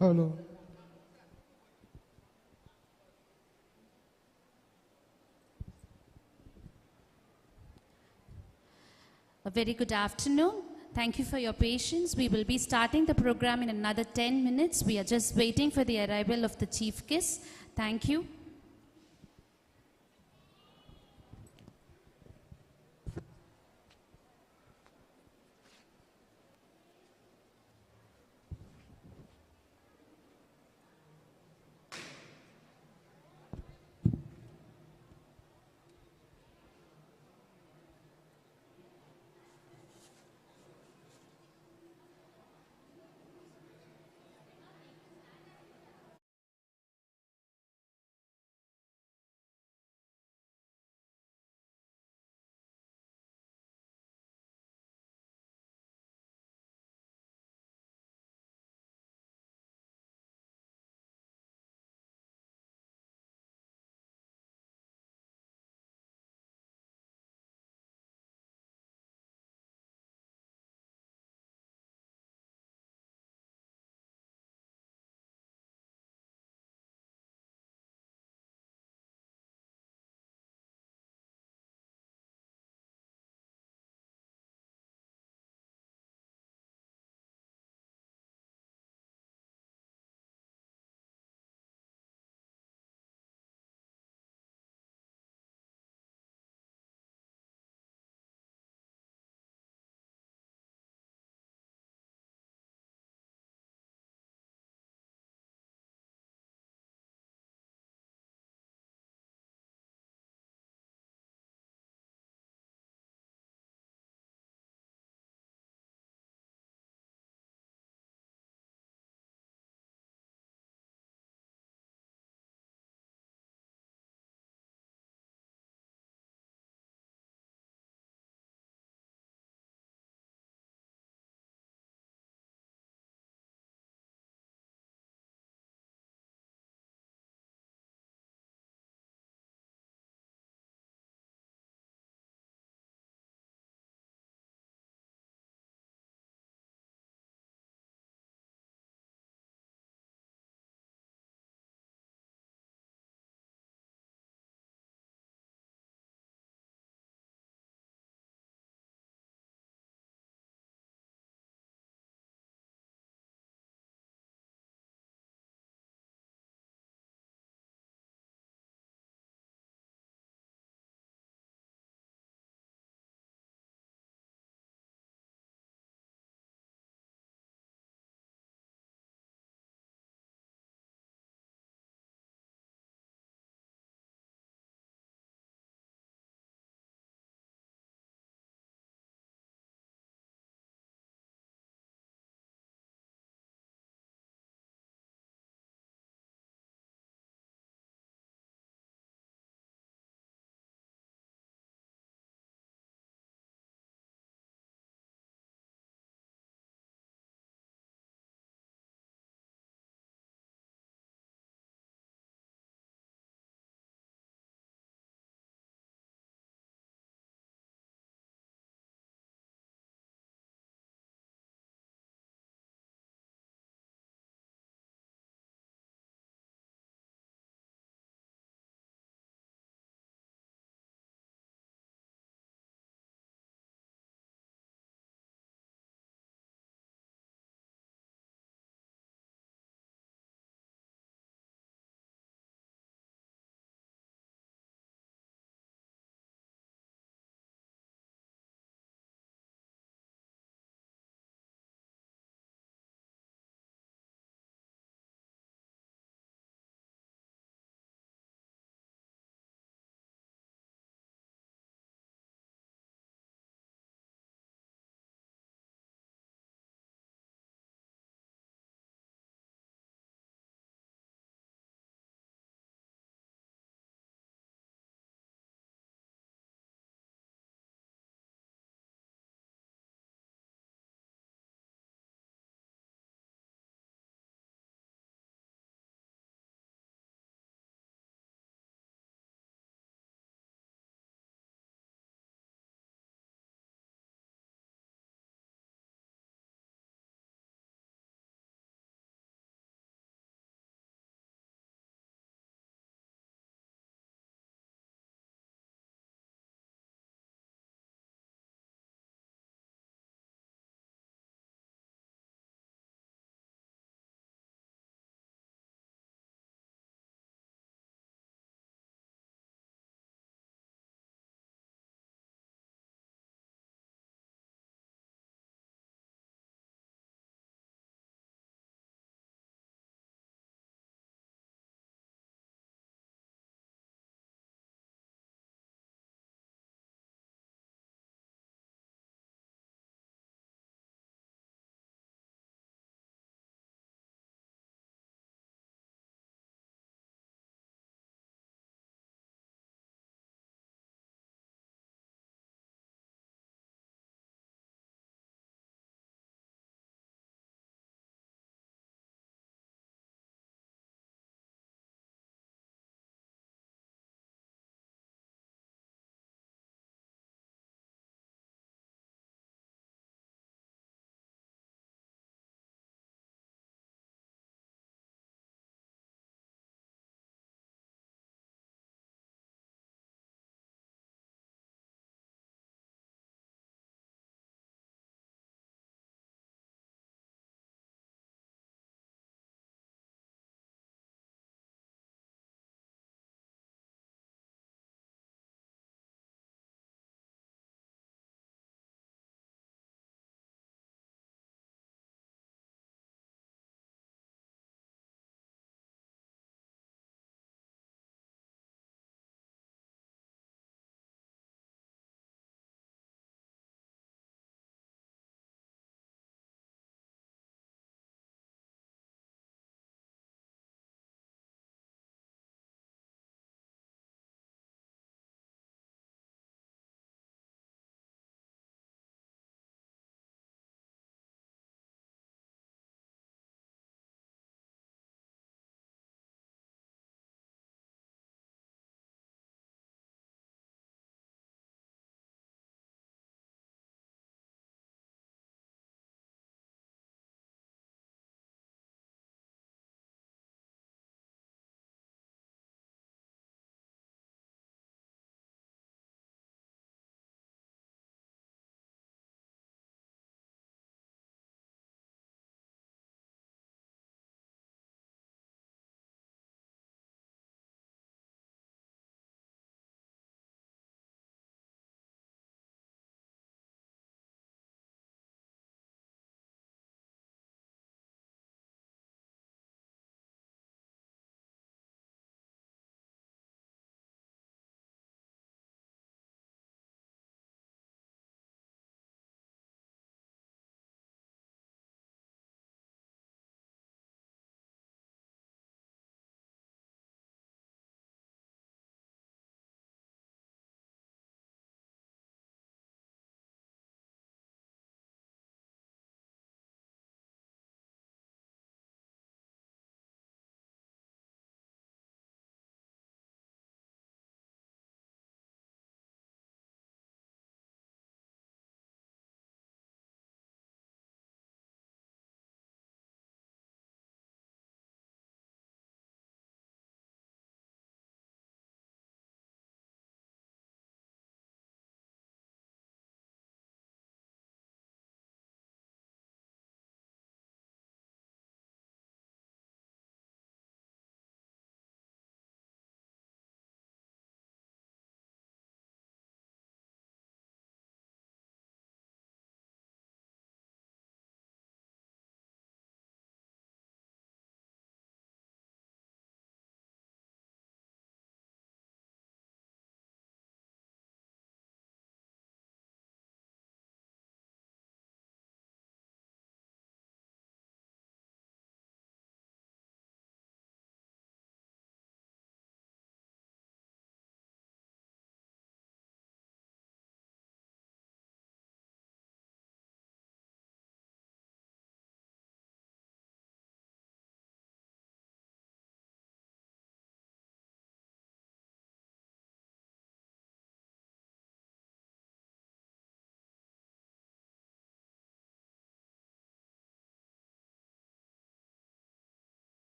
Hello. A very good afternoon. Thank you for your patience. We will be starting the program in another 10 minutes. We are just waiting for the arrival of the chief guest. Thank you.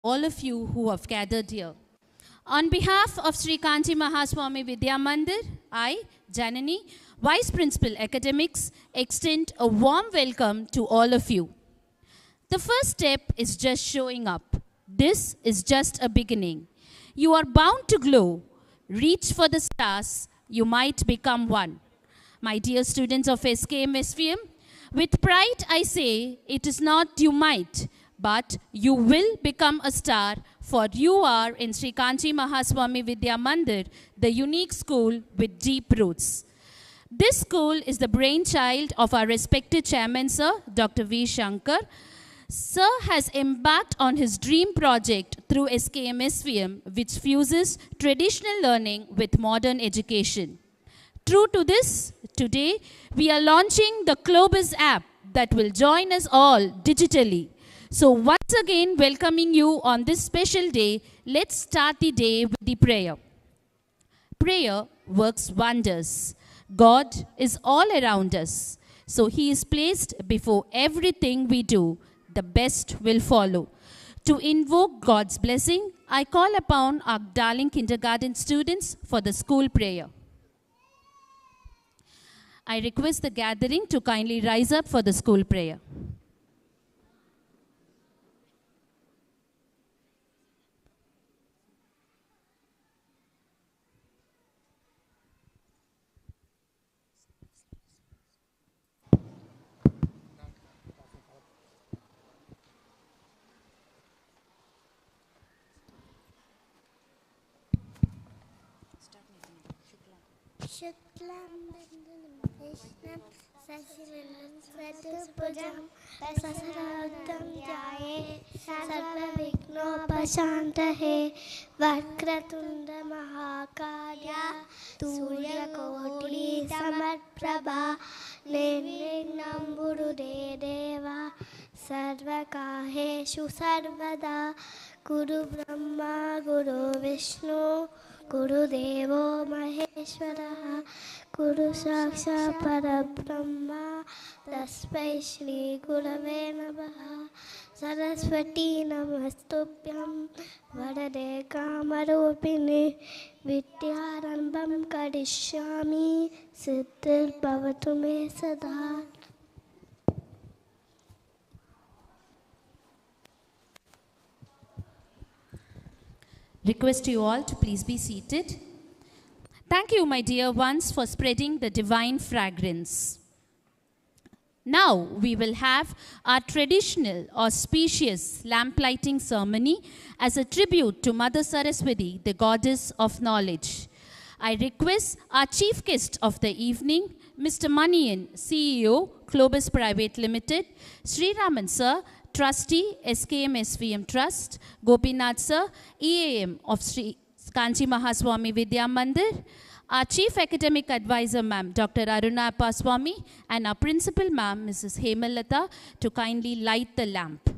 all of you who have gathered here. On behalf of Sri Kanchi Mahaswami Vidya Mandir, I, Janani, Vice Principal Academics, extend a warm welcome to all of you. The first step is just showing up. This is just a beginning. You are bound to glow. Reach for the stars. You might become one. My dear students of SKMSVM, with pride I say, it is not you might, but you will become a star, for you are in Sri Kanchi Mahaswami Vidya Mandir, the unique school with deep roots. This school is the brainchild of our respected chairman, Sir, Dr. V. Shankar. Sir has embarked on his dream project through SKMSVM, which fuses traditional learning with modern education. True to this, today we are launching the Clobas app that will join us all digitally. So once again, welcoming you on this special day, let's start the day with the prayer. Prayer works wonders. God is all around us. So He is placed before everything we do. The best will follow. To invoke God's blessing, I call upon our darling kindergarten students for the school prayer. I request the gathering to kindly rise up for the school prayer. Shuklam Vishlam Sasilam Svatupujam Sasaradam Jaye Sarva Vighnopashantahe Vakratunda Mahakarya Surya Koti Samarprabha Nirvignam Gurude Deva Sarva Kaheshu Sarvada Guru Brahma Guru Vishnu Guru Devo Maheshwara Guru Saksha Parabrahma Tasmai Shri Gurave Namaha Saraswati Namastubhyam Varade Kamarupini Vidyarambam Kadishyami Siddhir Bhavatu Me Sada. Request you all to please be seated. Thank you, my dear ones, for spreading the divine fragrance. Now we will have our traditional auspicious lamp lighting ceremony as a tribute to Mother Saraswati, the goddess of knowledge. I request our chief guest of the evening, Mr. Manian, CEO, Clobas Private Limited, Sri Raman Sir, Trustee, SKMSVM Trust, Gopinath Sir, EAM of Sri Kanchi Mahaswami Vidya Mandir, our Chief Academic Advisor, Ma'am, Dr. Aruna Appaswamy, and our Principal, Ma'am, Mrs. Hemalata, to kindly light the lamp.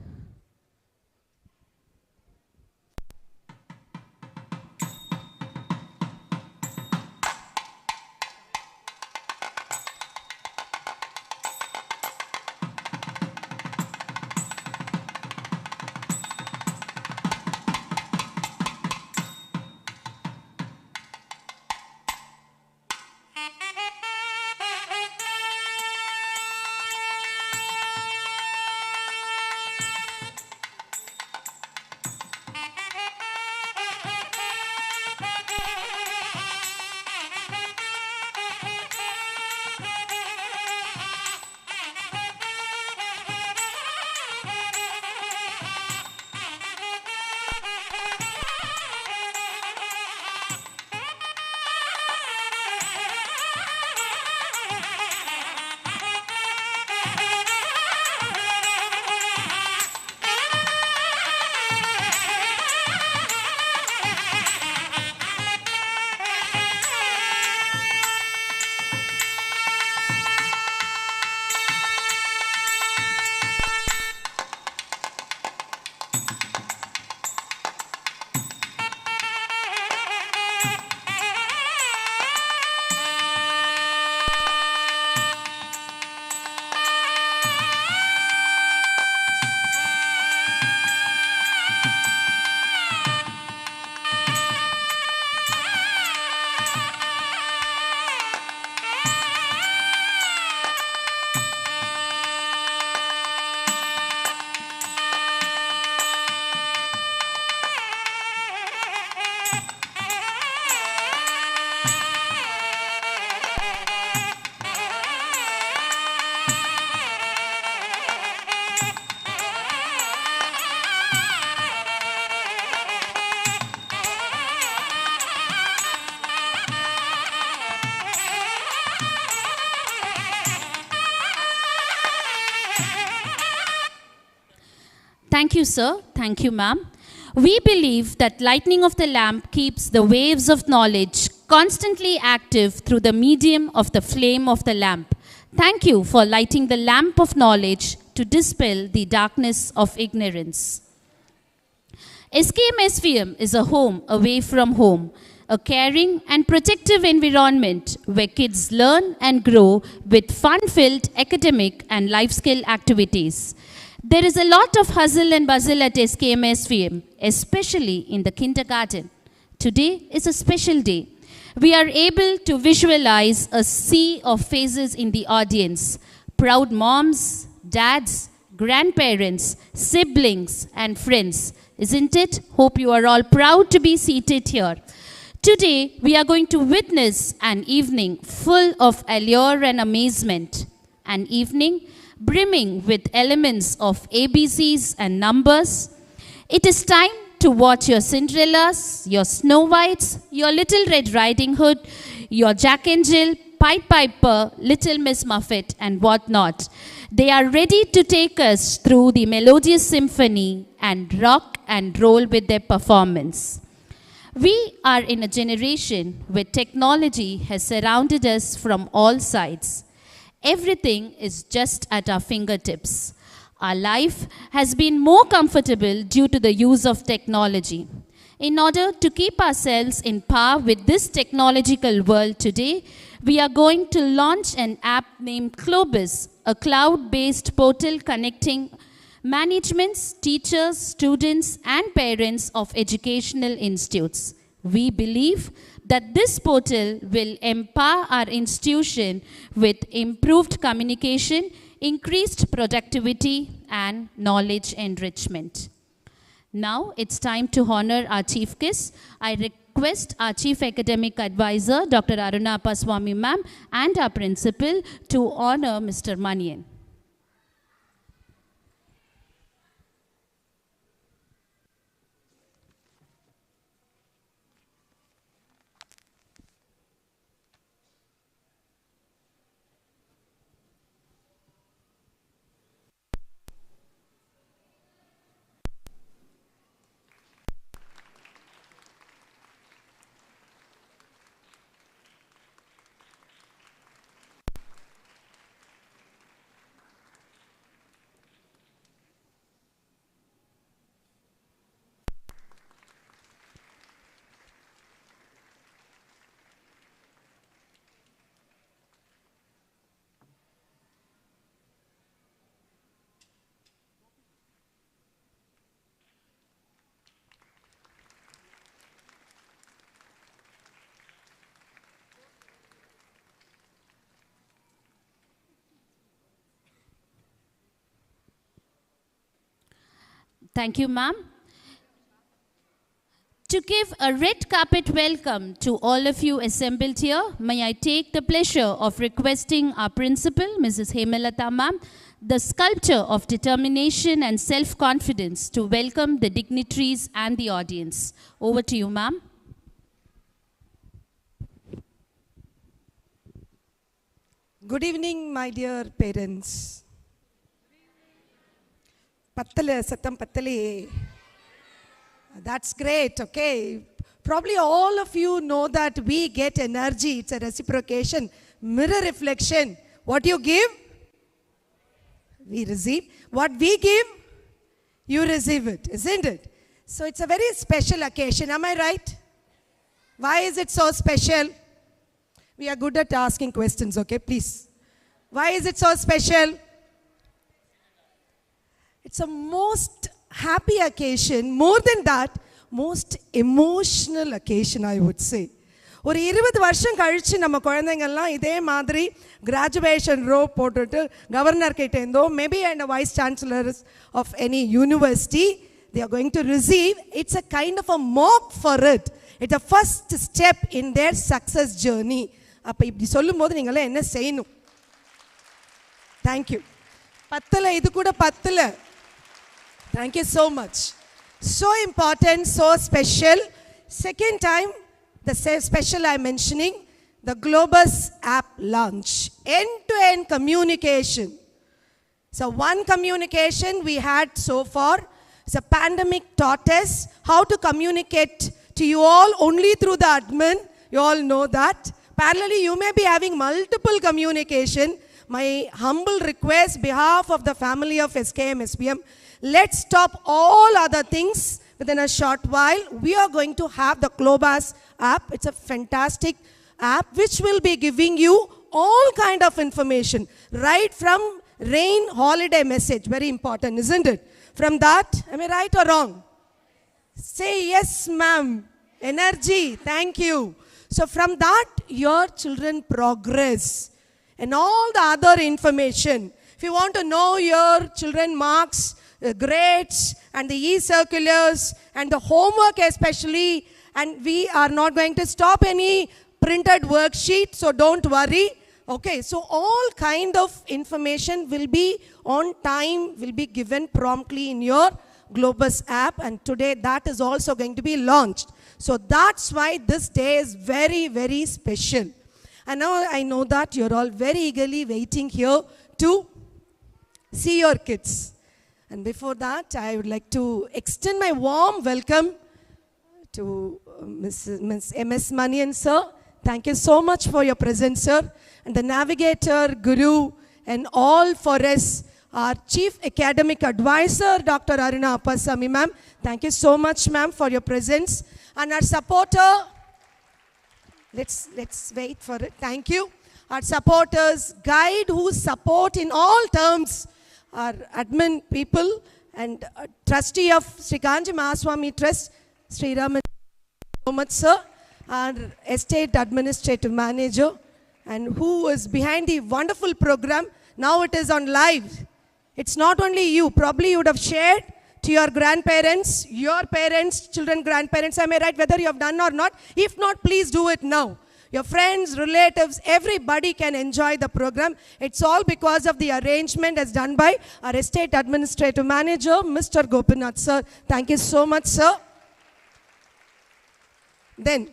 Thank you, sir. Thank you, ma'am. We believe that lighting of the lamp keeps the waves of knowledge constantly active through the medium of the flame of the lamp. Thank you for lighting the lamp of knowledge to dispel the darkness of ignorance. SKMSVM is a home away from home, a caring and protective environment where kids learn and grow with fun-filled academic and life skill activities. There is a lot of hustle and bustle at SKMSVM, especially in the kindergarten. Today is a special day. We are able to visualize a sea of faces in the audience. Proud moms, dads, grandparents, siblings, and friends. Isn't it? Hope you are all proud to be seated here. Today, we are going to witness an evening full of allure and amazement. An evening brimming with elements of ABCs and numbers. It is time to watch your Cinderellas, your Snow Whites, your Little Red Riding Hood, your Jack and Jill, Pied Piper, Little Miss Muffet, and whatnot. They are ready to take us through the melodious symphony and rock and roll with their performance. We are in a generation where technology has surrounded us from all sides. Everything is just at our fingertips. Our life has been more comfortable due to the use of technology. In order to keep ourselves in par with this technological world today, we are going to launch an app named Clobas, a cloud-based portal connecting managements, teachers, students, and parents of educational institutes. We believe that this portal will empower our institution with improved communication, increased productivity, and knowledge enrichment. Now it's time to honor our chief guest. I request our Chief Academic Advisor, Dr. Aruna Appaswamy ma'am, and our principal to honor Mr. Manian. Thank you, ma'am. To give a red carpet welcome to all of you assembled here, may I take the pleasure of requesting our principal, Mrs. Hemalata ma'am, the sculptor of determination and self-confidence, to welcome the dignitaries and the audience. Over to you, ma'am. Good evening, my dear parents. Pattale, Satam Pattale. That's great, okay. Probably all of you know that we get energy. It's a reciprocation, mirror reflection. What you give, we receive. What we give, you receive it, isn't it? So it's a very special occasion. Am I right? Why is it so special? We are good at asking questions, okay, please. Why is it so special? It's a most happy occasion. More than that, most emotional occasion, I would say. ஒரு 20 வருஷம் கழிச்சு நம்ம குழந்தைங்கள்லாம் இதே மாதிரி graduation row போட்டுட்டு governor கிட்ட இருந்தோ maybe and vice chancellors of any university they are going to receive. It's a kind of a mock for it. It's a first step in their success journey. அப்போ இப்படி சொல்லும்போது நீங்களாம் என்ன செய்யணும்? Thank you. பத்தலை, இது கூட பத்தலை. Thank you so much. So important, so special. Second time, the special I'm mentioning, the Clobas app launch. End-to-end communication. So one communication we had so far, a pandemic taught us how to communicate to you all only through the admin. You all know that. Parallelly, you may be having multiple communication. My humble request, behalf of the family of SKMSVM, let's stop all other things within a short while. We are going to have the Clobas app. It's a fantastic app which will be giving you all kind of information, right from rain holiday message, very important, isn't it? From that, am I right or wrong? Say yes, ma'am. Energy, thank you. So from that, your children progress and all the other information. If you want to know your children marks, grades and the e-circulars and the homework especially, and we are not going to stop any printed worksheet, so don't worry. Okay, so all kind of information will be on time, will be given promptly in your Clobas app, and today that is also going to be launched. So that's why this day is very, very special. And now I know that you're all very eagerly waiting here to see your kids. And before that, I would like to extend my warm welcome to Ms. M.S. Manian, sir. Thank you so much for your presence, sir. And the navigator, guru, and all for us, our Chief Academic Advisor, Dr. Aruna Appasamy, ma'am. Thank you so much, ma'am, for your presence. And our supporter, let's wait for it. Thank you. Our supporters, guide who support in all terms, our admin people, and trustee of Sri Kanchi Mahaswamy Trust, Sri Raman, so much, sir. Our estate administrative manager, and who is behind the wonderful program. Now it is on live. It's not only you, probably you would have shared to your grandparents, your parents, children, grandparents, am I right, whether you have done or not? If not, please do it now. Your friends, relatives, everybody can enjoy the program. It's all because of the arrangement as done by our estate administrative manager, Mr. Gopinath, sir. Thank you so much, sir. Then,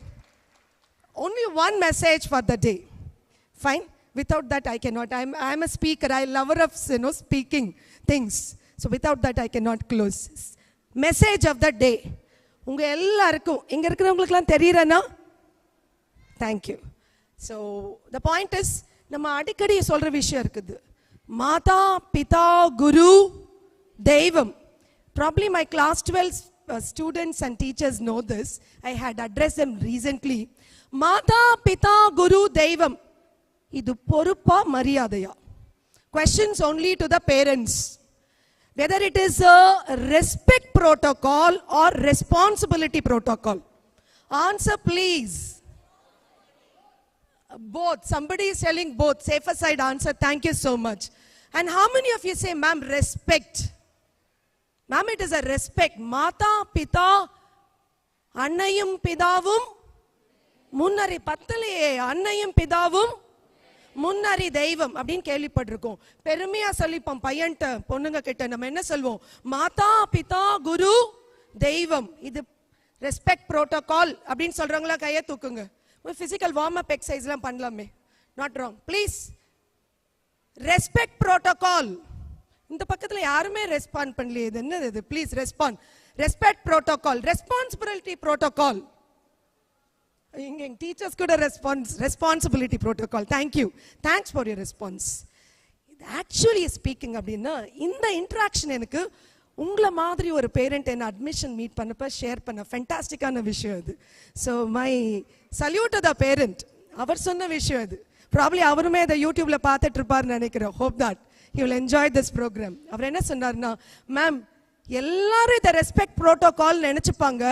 only one message for the day. Fine? Without that, I cannot. I'm a speaker. I'm a lover of, speaking things. So without that, I cannot close. Message of the day. Unga ellarukkum inga irukravungalukku theriyirana? Thank you. So the point is, nama adikadi solra vishayam irukudhu. Mata, Pita, Guru, Devam. Probably my class 12 students and teachers know this. I had addressed them recently. Mata, Pita, Guru, Devam. Idu poruppa mariyadaya. Questions only to the parents. Whether it is a respect protocol or responsibility protocol. Answer please. Both. Somebody is telling both. Safer side answer. Thank you so much. And how many of you say, ma'am, respect? Ma'am, it is a respect. Mata, Pita, Annayum, Pidavum, Munnari Pattalaye, Annayum, Pidavum, முன்னாரி தெய்வம் அப்படின்னு கேள்விப்பட்டிருக்கோம். பெருமையா சொல்லிப்போம் பையன்ட்ட பொண்ணுங்க கிட்ட நம்ம என்ன சொல்வோம்? மாதா, பிதா, குரு, தெய்வம். இது ரெஸ்பெக்ட் புரோட்டோகால் அப்படின்னு சொல்றவங்களா கையை தூக்குங்க. பிசிக்கல் வார்ம் அப் எக்ஸசைஸ்லாம் பண்ணலாமே. Not wrong. Please. Respect protocol. இந்த பக்கத்துல யாருமே ரெஸ்பாண்ட் பண்ணலையே. இது என்னது இது? Please respond. Respect protocol, responsibility protocol. Engin teachers could a responsibility protocol. Thank you. Thanks for your response. Actually speaking அப்படின்னா இந்த இன்டராக்ஷன் எனக்கு உங்களை மாதிரி ஒரு பேரண்ட் என்ன அட்மிஷன் மீட் பண்ணப்ப ஷேர் பண்ண ஃபென்டாஸ்டிக்கான விஷயம் இது. So my salute to the parent. அவர் சொன்ன விஷயம் இது. ப்ராப்ளி அவருமே இதை யூடியூப்ல பார்த்துட்டு இருப்பார்னு நினைக்கிறேன். Hope that he will enjoy this program. அவர் என்ன சொன்னார்னா, மேம் எல்லாரும் இதை ரெஸ்பெக்ட் ப்ரோட்டோகால் நினைச்சுப்பாங்க.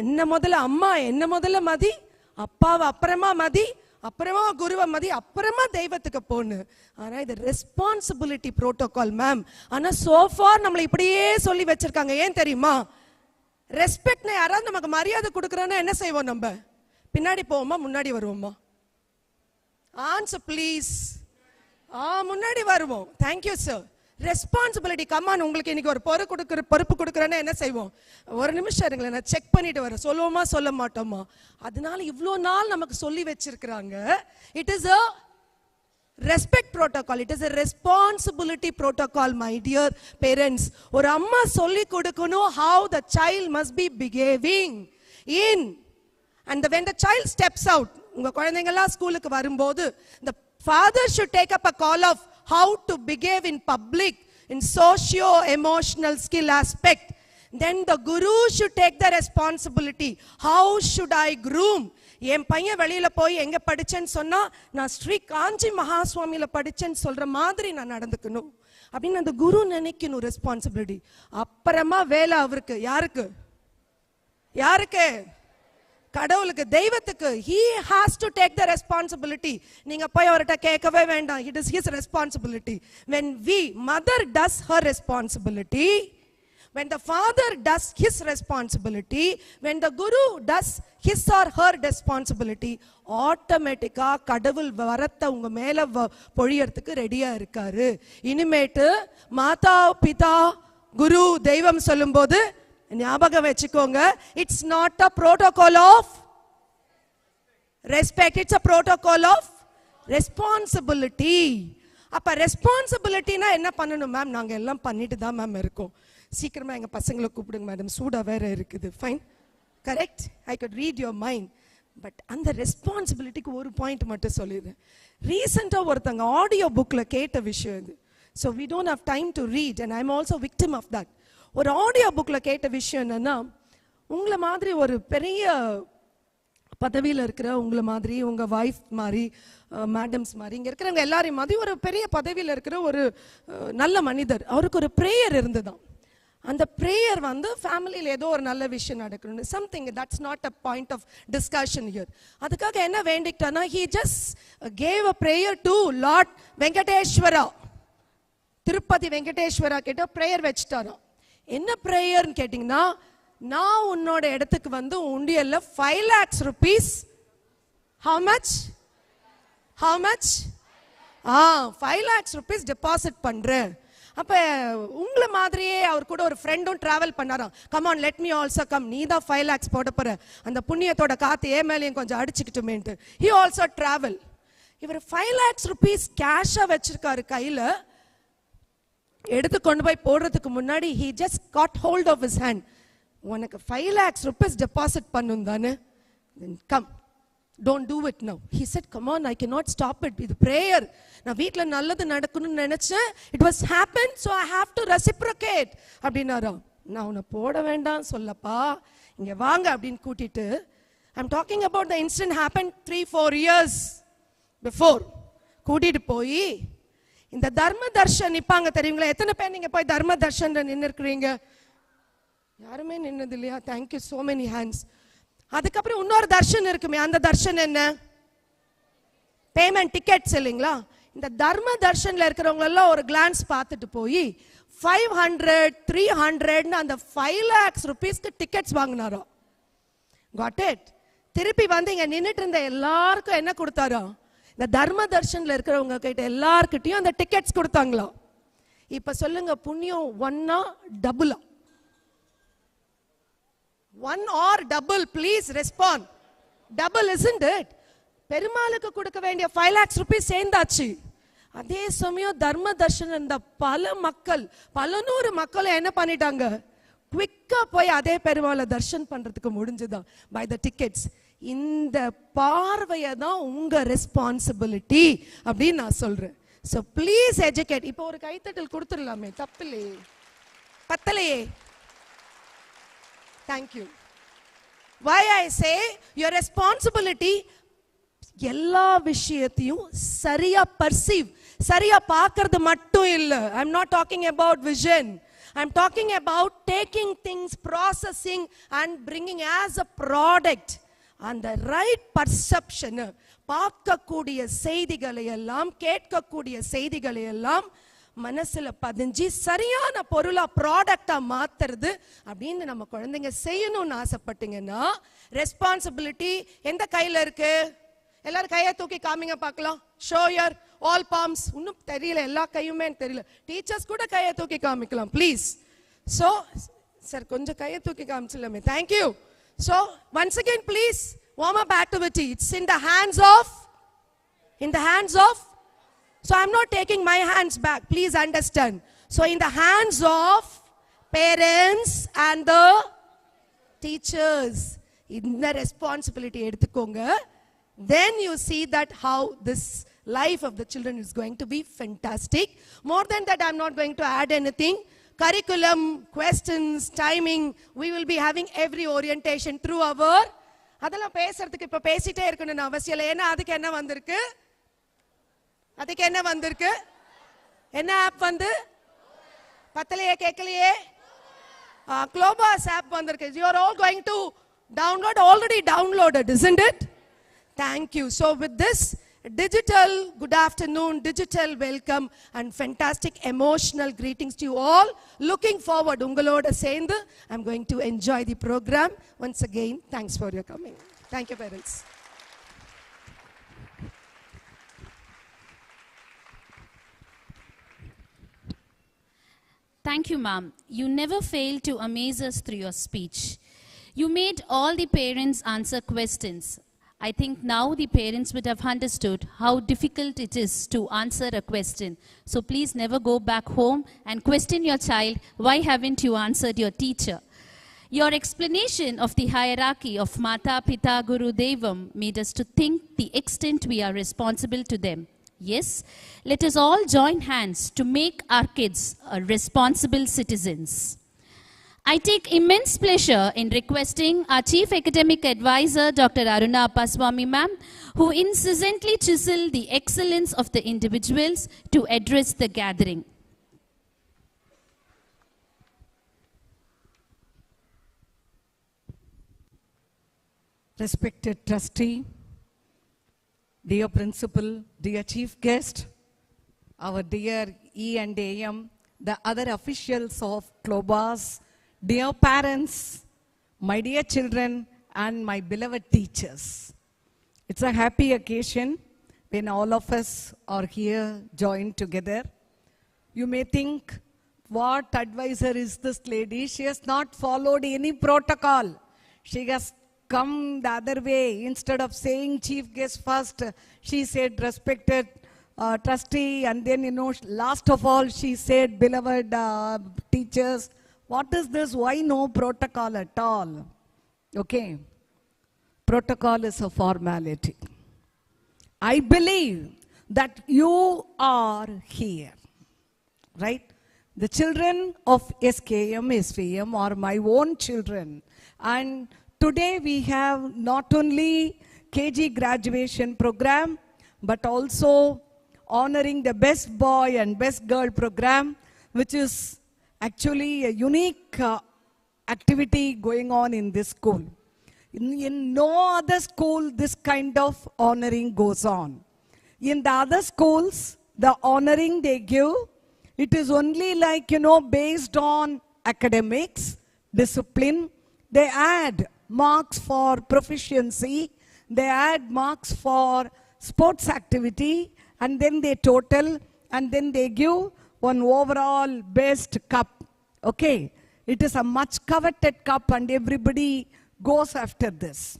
என்ன முதல்ல அம்மா, என்ன முதல்ல மதி, அப்பாவை அப்புறமா மதி, அப்புறமா குருவை மதி, அப்புறமா தெய்வத்துக்கு போன்னு. ஆனா இது ரெஸ்பான்சிபிலிட்டி ப்ரோட்டோகால் மேம். ஆனா சோஃபார் நம்மளை இப்படியே சொல்லி வச்சிருக்காங்க. ஏன் தெரியுமா? ரெஸ்பெக்ட்னா யாராவது நமக்கு மரியாதை கொடுக்குறோன்னா என்ன செய்வோம்? நம்ம பின்னாடி போவோமா, முன்னாடி வருவோமா? Answer please. முன்னாடி வருவோம். Thank you sir. Responsibility come on. உங்களுக்கு இன்னைக்கு ஒரு பொறுப்பு கொடுக்குறேன்னா என்ன செய்வோம்? ஒரு நிமிஷம் இருங்களேன், நான் செக் பண்ணிட்டு வரேன். சொல்லுவோமா சொல்ல மாட்டோமா? அதனால இவ்வளோ நாள் நமக்கு சொல்லி வச்சிருக்கிறாங்க. It is a respect protocol. It is a responsibility protocol, my dear parents. ஒரு அம்மா சொல்லி கொடுக்கணும் how the child must be behaving in, and when the child steps out, உங்க குழந்தைங்கலாம் ஸ்கூலுக்கு வரும்போது the father should take up a call of how to behave in public in socio emotional skill aspect. Then the guru should take the responsibility. How should I groom? என் பையன் வெளியில போய் எங்க படிச்சேன்னு சொன்னா நான் ஸ்ரீ காஞ்சி மகாஸ்வாமியில படிச்சேன்னு சொல்ற மாதிரி நான் நடந்துக்கணும் அப்படின்னு அந்த குரு நினைக்கணும் ரெஸ்பான்சிபிலிட்டி. அப்புறமா வேலை அவருக்கு. யாருக்கு? யாருக்கு? கடவுளுக்கு, தெய்வத்துக்கு. he has to take the responsibility. நீங்க போய் அவர்கிட்ட கேட்கவே வேண்டாம். it is his responsibility. when mother does her responsibility, when the father does his responsibility, when the guru does his or her responsibility, ஆட்டோமேட்டிக்கா கடவுள் வரத்தை உங்க மேல பொழியறதுக்கு ரெடியா இருக்காரு. இனிமேட்டு மாதா பிதா குரு தெய்வம் சொல்லும்போது ஞாபகம் வச்சுக்கோங்க, it's not a protocol of respect, it's a protocol of responsibility. அப்ப ரெஸ்பான்சிபிலிட்டினா என்ன பண்ணணும் மேம்? நாங்க எல்லாம் பண்ணிட்டு தான் மேம் இருக்கோம். சீக்கிரமா எங்க பசங்களை கூப்பிடுங்க மேடம், சூடா வேற இருக்குது. Fine, correct, I could read your mind. But அந்த ரெஸ்பான்சிபிலிட்டிக்கு ஒரு பாயிண்ட் மட்டும் சொல்லிடுறேன். ரீசெண்டாக ஒருத்தங்க ஆடியோ புக்கில் கேட்ட விஷயம் இது. So we don't have time to read and I am also victim of that. ஒரு ஆடியோ புக்கில் கேட்ட விஷயம் என்னன்னா, உங்களை மாதிரி ஒரு பெரிய பதவியில் இருக்கிற, உங்களை மாதிரி உங்கள் ஒய்ஃப் மாதிரி மேடம்ஸ் மாதிரி இங்கே இருக்கிறவங்க எல்லாரையும் மாதிரி ஒரு பெரிய பதவியில் இருக்கிற ஒரு நல்ல மனிதர், அவருக்கு ஒரு ப்ரேயர் இருந்துதான். அந்த ப்ரேயர் வந்து ஃபேமிலியில் ஏதோ ஒரு நல்ல விஷயம் நடக்கணும்னு, something that's not a point of discussion here. அதுக்காக என்ன வேண்டிக்கிட்டானா, he just gave a prayer to Lord Venkateswara, Tirupati Venkateswara கிட்ட ப்ரேயர் வச்சுட்டாராம். என்ன ப்ரேயர்னு கேட்டிங்கன்னா, நான் உன்னோட இடத்துக்கு வந்து உண்டியல்ல 5 lakhs rupees, how much 5 lakhs rupees deposit பண்றேன். அப்ப உங்களை மாதிரியே அவர் கூட ஒரு ஃப்ரெண்டும் டிராவல் பண்ணாராம். Come on, let me also come, நீ தான் 5 lakhs போட போற, அந்த புண்ணியத்தோட காத்து ஏ மேலேயும் கொஞ்சம் அடிச்சுக்கிட்டுமேன்ட்டு he also travel. இவர் 5 lakhs rupees கேஷா வச்சிருக்காரு கையில. எடுத்து கொண்டு போய் போடுறதுக்கு முன்னாடி he just got hold of his hand. உனக்கு 5 lakhs rupees deposit பண்ணும் தானே, then come, don't do it now. He said, come on, I cannot stop it. இது prayer. நான் வீட்ல நல்லது நடக்கணும்னு நினைச்சேன், it was happened, so I have to reciprocate அப்படினாரா. நான் உன்னை போட வேண்டாம் சொல்லப்பா, இங்க வாங்க அப்படின்னு கூட்டிட்டு, I'm talking about the incident happened 3-4 years before. கூட்டிட்டு போய் இந்த தர்ம தர்ஷன் நிப்பாங்க தெரியுங்களா? எத்தனை பேர் நீங்க போய் தர்ம தர்ஷன்ல நின்று இருக்கிறீங்க? யாருமே நின்னது இல்லையா? Thank you, so many hands. அதுக்கப்புறம் இன்னொரு தர்ஷன் இருக்குமே, அந்த தர்ஷன் என்ன? பேமெண்ட் டிக்கெட்ஸ் இல்லைங்களா? இந்த தர்ம தர்ஷன்ல இருக்கிறவங்க எல்லாம் ஒரு கிளான்ஸ் பார்த்துட்டு போய் 500, 300 அந்த 5 lakhs rupeesக்கு டிக்கெட்ஸ் வாங்கினாரோ. Got it. திருப்பி வந்து இங்க நின்றுட்டு இருந்த எல்லாருக்கும் என்ன கொடுத்தாரோ? இந்த தர்ம தர்ஷன்ல இருக்கிறவங்க கிட்ட எல்லார்கிட்டையும் அந்த டிக்கெட்ஸ் கொடுத்தாங்களா? இப்ப சொல்லுங்க, புண்ணியம் ஒன்னா டபுளா? 1 or double? Please respond. Double, isn't it? பெருமாளுக்கு கொடுக்க வேண்டிய 5 lakhs rupees சேர்ந்தாச்சு. அதே சமயம் தர்ம தர்ஷன் இந்த பல மக்கள், பல நூறு மக்கள் என்ன பண்ணிட்டாங்க? குவிக்கா போய் அதே பெருமாளை தர்ஷன் பண்றதுக்கு முடிஞ்சுதான் பை த டிக்கெட்ஸ். இந்த பார்வையை தான் உங்க ரெஸ்பான்சிபிலிட்டி அப்படின்னு நான் சொல்றேன். So please educate. இப்போ ஒரு கைத்தட்டல் கொடுத்துடலாமே, தப்பில்லையே, பத்தலையே. Thank you. Why I say your responsibility, எல்லா விஷயத்தையும் சரியா perceive, சரியா பார்க்கிறது மட்டும் இல்ல. I'm not talking about vision. I'm talking about taking things, processing and bringing as a product. And the right perception, பார்க்கக்கூடிய செய்திகளை எல்லாம், கேட்கக்கூடிய செய்திகளை எல்லாம் மனசுல பதிஞ்சு சரியான பொருளா ப்ராடக்டா மாத்துறது அப்படின்னு நம்ம குழந்தைங்க செய்யணும்னு ஆசைப்பட்டீங்கன்னா, ரெஸ்பான்சிபிலிட்டி எந்த கையில இருக்கு? எல்லாரும் கையை தூக்கி காமிங்க பார்க்கலாம். Show your all palms. இன்னும் தெரியல, எல்லா கையுமே தெரியல. டீச்சர்ஸ் கூட கையை தூக்கி காமிக்கலாம் ப்ளீஸ். ஸோ சார் கொஞ்சம் கையை தூக்கி காமிச்சிடலாமே. Thank you. So once again please, warm up activity. It's in the hands of So I'm not taking my hands back. Please understand. So in the hands of parents and the teachers, in the responsibility edukonga, then you see that how this life of the children is going to be fantastic. More than that, I'm not going to add anything. Curriculum, questions, timing, we will be having every orientation through our அதெல்லாம் பேசுறதுக்கு இப்ப பேசிட்டே இருக்கணும்னு அவசியம் இல்லை. ஏன்னா அதுக்கு என்ன வந்திருக்கு? அதுக்கு என்ன வந்திருக்கு? என்ன ஆப் வந்து? பத்தலையே கேட்கலையே? Clobas app வந்திருக்கு. You are all going to download, already downloaded, isn't it? Thank you. So with this digital good afternoon, digital welcome and fantastic emotional greetings to you all. Looking forward, ungaloda சேர்ந்து I'm going to enjoy the program. Once again, thanks for your coming. Thank you, parents. Thank you, ma'am. You never failed to amaze us through your speech. You made all the parents answer questions. I think now the parents would have understood how difficult it is to answer a question. So please never go back home and question your child, why haven't you answered your teacher? Your explanation of the hierarchy of Mata, Pita, Guru, Devam made us to think the extent we are responsible to them. Yes, let us all join hands to make our kids responsible citizens. I take immense pleasure in requesting our Chief Academic Advisor, Dr. Aruna Appaswamy ma'am, who incessantly chisel the excellence of the individuals to address the gathering. Respected trustee, dear principal, dear chief guest, our dear E and AM, the other officials of Clobas, dear parents, my dear children, and my beloved teachers. It's a happy occasion when all of us are here joined together. You may think, what advisor is this lady? She has not followed any protocol. She has come the other way. Instead of saying chief guest first, she said respected trustee, and then, last of all, she said beloved teachers. What is this? Why no protocol at all? Okay. Protocol is a formality. I believe that you are here, right? The children of SKMSVM are my own children. And today we have not only KG graduation program, but also honoring the best boy and best girl program, which is actually a unique activity going on in this school. In no other school this kind of honoring goes on. In the other schools, the honoring they give, it is only like, based on academics, discipline. They add marks for proficiency, they add marks for sports activity, and then they total, and then they give one overall best cup. Okay, it is a much coveted cup and everybody goes after this.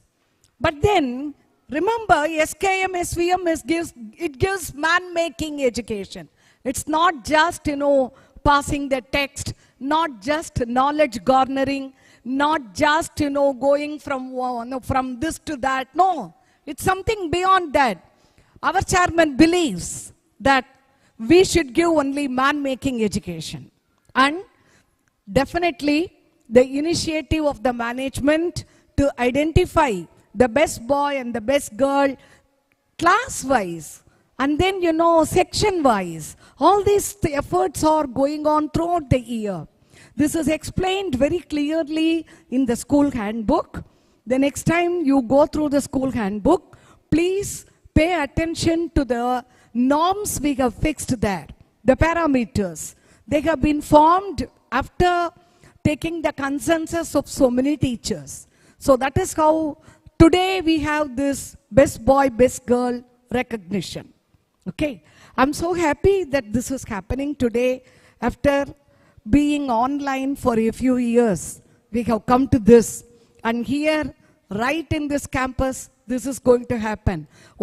But then, remember, SKMSVM gives man-making education. It's not just, passing the text, not just knowledge garnering, not just, going from this to that. No, it's something beyond that. Our chairman believes that we should give only man-making education. And definitely, the initiative of the management to identify the best boy and the best girl class-wise, and then, section-wise, all these efforts are going on throughout the year. This is explained very clearly in the school handbook. The next time you go through the school handbook, please pay attention to the norms we have fixed there, the parameters. They have been formed after taking the consensus of so many teachers. So that is how today we have this best boy, best girl recognition. Okay, I'm so happy that this is happening today. After being online for a few years, we have come to this. And here, right in this campus, this is going to happen.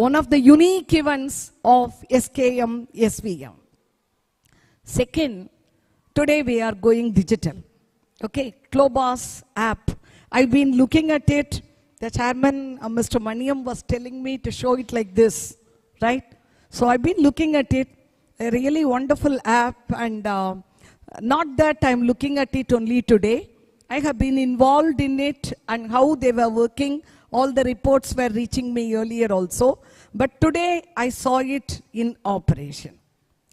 One of the unique events of SKMSVM. Second, today we are going digital. Okay, Clobas app. I've been looking at it. The chairman, Mr. Maniam, was telling me to show it like this, right? So I've been looking at it, a really wonderful app, and not that I'm looking at it only today. I have been involved in it and how they were working. All the reports were reaching me earlier also. But today I saw it in operation.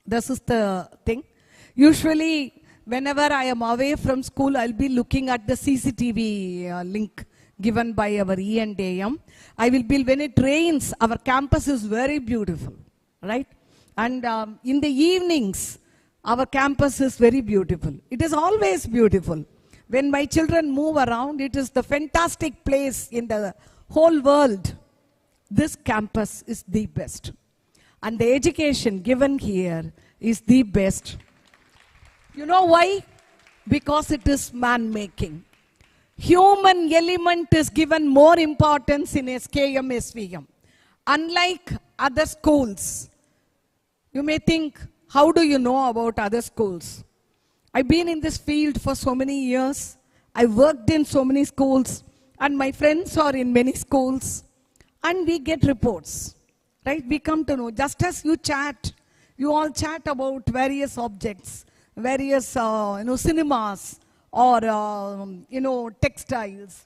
This is the thing. Usually, whenever I am away from school, I'll be looking at the CCTV link given by our E&AM. I will be, when it rains, our campus is very beautiful, right? And in the evenings, our campus is very beautiful. It is always beautiful. When my children move around, it is the fantastic place in the whole world. This campus is the best. And the education given here is the best. You know why? Because it is man-making. Human element is given more importance in SKMSVM. Unlike other schools, you may think, how do you know about other schools? I've been in this field for so many years. I worked in so many schools, and my friends are in many schools, and we get reports, right? We come to know, just as you chat, you all chat about various objects, various cinemas, or textiles.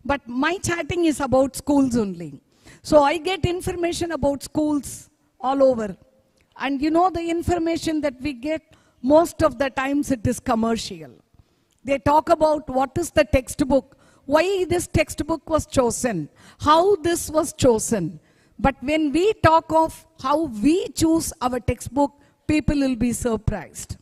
But my chatting is about schools only. So I get information about schools all over. And you know the information that we get, most of the times it is commercial. They talk about what is the textbook, why this textbook was chosen, how this was chosen. But when we talk of how we choose our textbook, people will be surprised,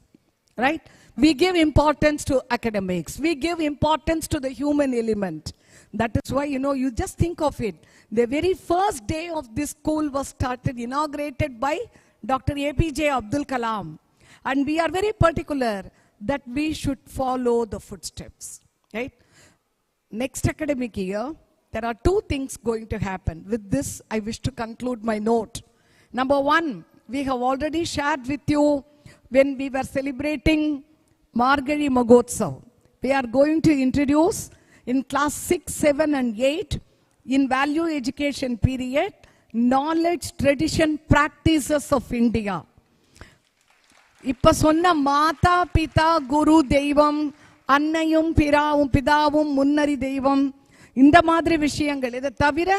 right? We give importance to academics. We give importance to the human element. That is why, you just think of it. The very first day of this school was started, inaugurated by Dr. APJ Abdul Kalam. And we are very particular that we should follow the footsteps, right? Next academic year, there are two things going to happen. With this, I wish to conclude my note. Number one, we have already shared with you when we were celebrating Margari Magotsav. We are going to introduce in class 6, 7 and 8 in value education period, knowledge, tradition, practices of India. இப்ப சொன்ன மாதா பிதா குரு தெய்வம் அன்னையும் பிதாவும் முன்னறி தெய்வம் இந்த மாதிரி விஷயங்கள் இதை தவிர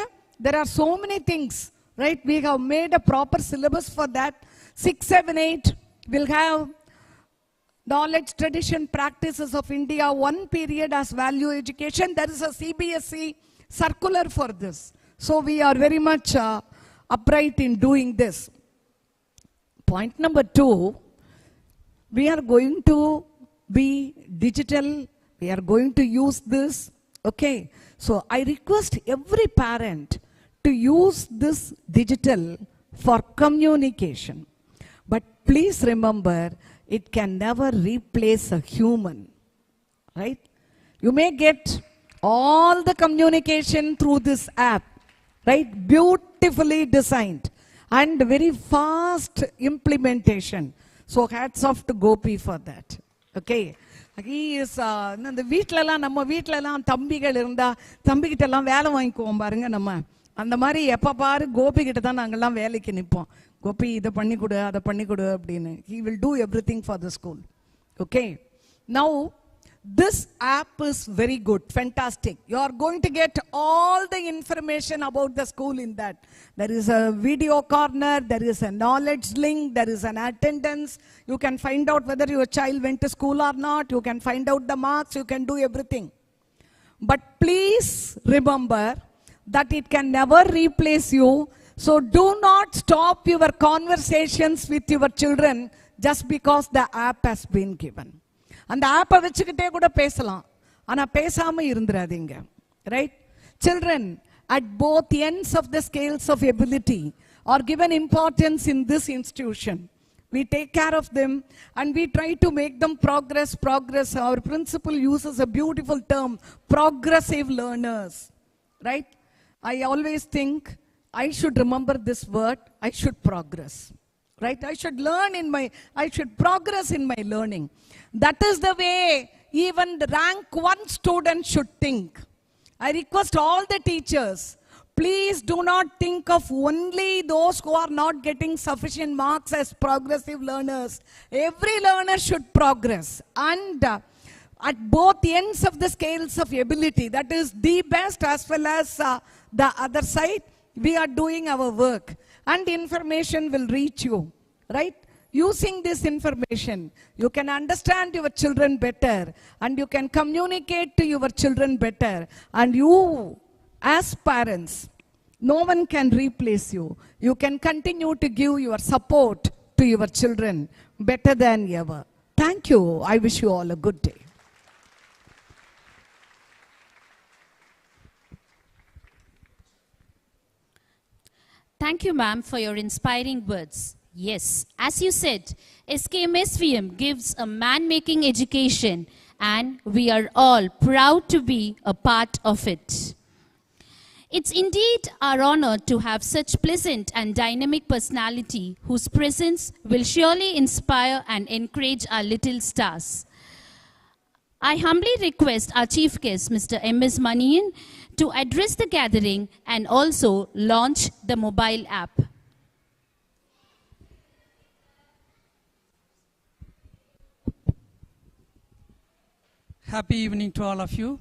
there are so many things, right? We have made a proper syllabus for that. 6, 7, 8 will have knowledge, tradition, practices of India, one period as value education. There is a CBSE circular for this. So we are very much upright in doing this. Point number 2, we are going to be digital. We are going to use this. Okay. So I request every parent to use this digital for communication. But please remember, it can never replace a human, right? You may get all the communication through this app, right? Beautifully designed and very fast implementation. So hats off to Gopi for that, okay? He is இந்த வீட்லலாம் நம்ம வீட்லலாம் தம்பிகள் இருந்தா தம்பிகிட்டலாம் வேலை வாங்கிக்குவோம் பாருங்க நம்ம அந்த மாதிரி எப்ப பாரு கோபி கிட்ட தான் நாங்கெல்லாம் வேலைக்கு நிப்போம் கோபி இத பண்ணி கொடு அத பண்ணி கொடு அப்படினு he will do everything for the school. Okay, now this app is very good, fantastic. You are going to get all the information about the school in that. There is a video corner, there is a knowledge link, there is an attendance. You can find out whether your child went to school or not. You can find out the marks, you can do everything. But please remember that it can never replace you. So do not stop your conversations with your children just because the app has been given. அந்த ஆப்பை வச்சுக்கிட்டே கூட பேசலாம் ஆனா பேசாம இருந்துராதீங்க, right? Children at both ends of the scales of ability are given importance in this institution. We take care of them and we try to make them progress. Our principal uses a beautiful term, progressive learners, right? I always think I should remember this word, I should progress. Right? I should I should progress in my learning. That is the way even the rank 1 student should think. I request all the teachers, please do not think of only those who are not getting sufficient marks as progressive learners. Every learner should progress. And at both ends of the scales of ability, that is the best as well as the other side, we are doing our work. And information will reach you, right? Using this information, you can understand your children better and you can communicate to your children better. And you, as parents, no one can replace you. You can continue to give your support to your children better than ever. Thank you. I wish you all a good day. Thank you, ma'am, for your inspiring words. Yes, as you said, SKMSVM gives a man-making education and we are all proud to be a part of it. It's indeed our honor to have such pleasant and dynamic personality whose presence will surely inspire and encourage our little stars. I humbly request our chief guest, Mr. M.S. Manian, to address the gathering and also launch the mobile app. Happy evening to all of you.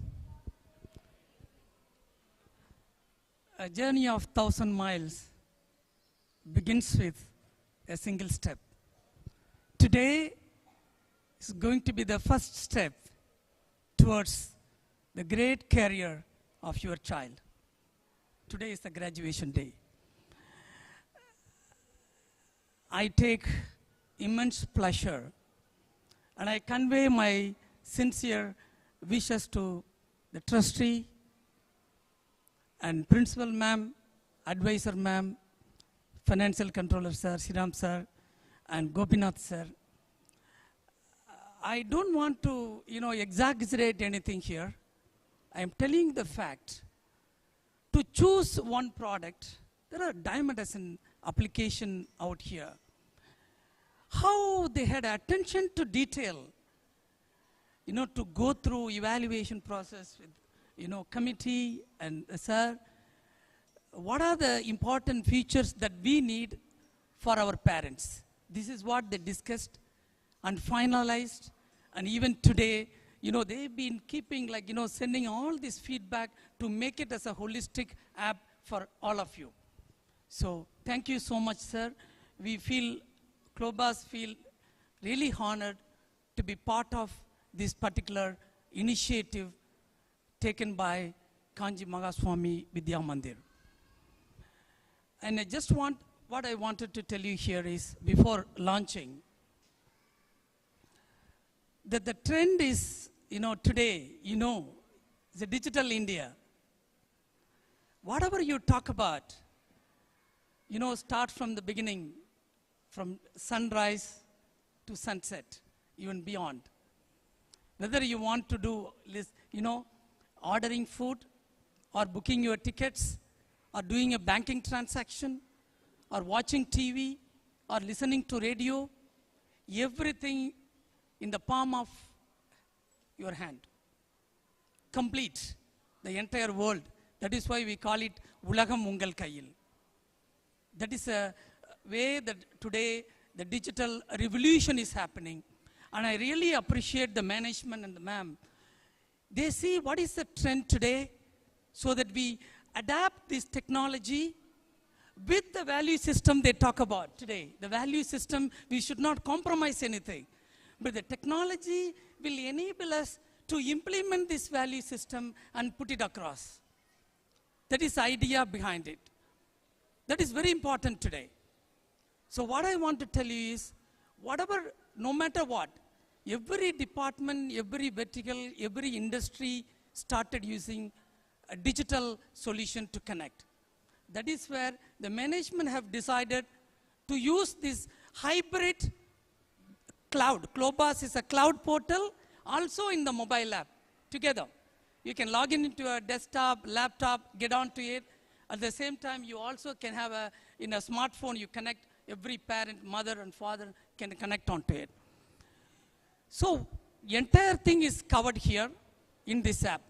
A journey of 1,000 miles begins with a single step. Today is going to be the first step towards the great career of your child. Today is the graduation day. I take immense pleasure and I convey my sincere wishes to the trustee and principal ma'am, advisor ma'am, financial controller sir, Siram sir, and Gopinath sir. I don't want to, exaggerate anything here. I am telling the fact. To choose one product, there are dime a dozen application out here. How they had attention to detail, to go through evaluation process with, committee and sir. What are the important features that we need for our parents? This is what they discussed and finalized, and even today, they've been keeping sending all this feedback to make it as a holistic app for all of you. So thank you so much, sir. We Clobas feel really honored to be part of this particular initiative taken by Kanji Magaswami Vidya Mandir. And what I wanted to tell you here is, before launching, that the trend is, today, it's a digital India. Whatever you talk about, start from the beginning, from sunrise to sunset, even beyond. Whether you want to do, ordering food, or booking your tickets, or doing a banking transaction, or watching TV, or listening to radio, everything in the palm of your hand. Complete the entire world. That is why we call it Ulagam Ungal Kayil. That is a way that today the digital revolution is happening. And I really appreciate the management and the ma'am. They see what is the trend today so that we adapt this technology with the value system they talk about today. The value system, we should not compromise anything. But the technology will enable us to implement this value system and put it across. That is the idea behind it. That is very important today. So what I want to tell you is, no matter what, every department, every vertical, every industry started using a digital solution to connect. That is where the management have decided to use this hybrid cloud. Clobas is a cloud portal, also in the mobile app, together. You can log in into a desktop, laptop, get onto it, At the same time, you also can have in a smartphone, you connect every parent, mother and father can connect onto it. So, entire thing is covered here in this app.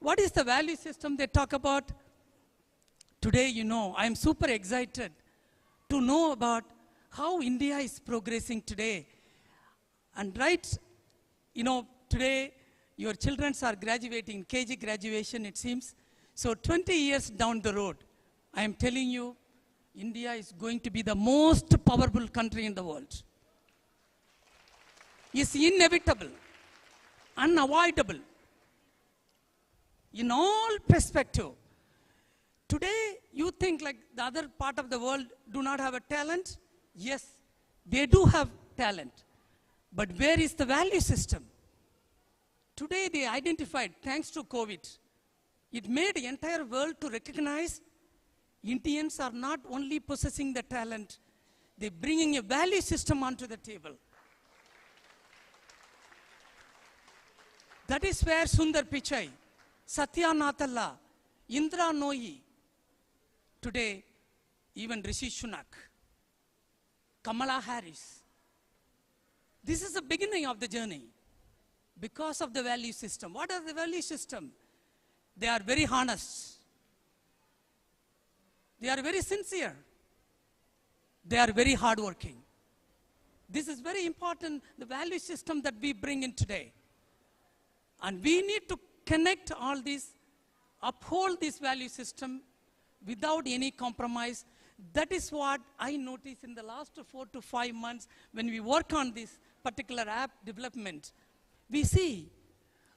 What is the value system they talk about? Today, I am super excited to know about how India is progressing today. And today, your children are graduating, KG graduation, it seems. So 20 years down the road, I am telling you, India is going to be the most powerful country in the world. It's inevitable, unavoidable, in all perspective. Today, you think like the other part of the world do not have a talent? Yes, they do have talent. But where is the value system? Today, they identified, thanks to COVID, it made the entire world to recognize Indians are not only possessing the talent, they're bringing a value system onto the table. That is where Sundar Pichai, Satya Nathala, Indra Nooyi, today even Rishi Sunak, Kamala Harris. This is the beginning of the journey because of the value system. What are the value system? They are very honest. They are very sincere. They are very hardworking. This is very important, the value system that we bring in today. And we need to connect all these, uphold this value system without any compromise. That is what I noticed in the last 4 to 5 months when we work on this particular app development. We see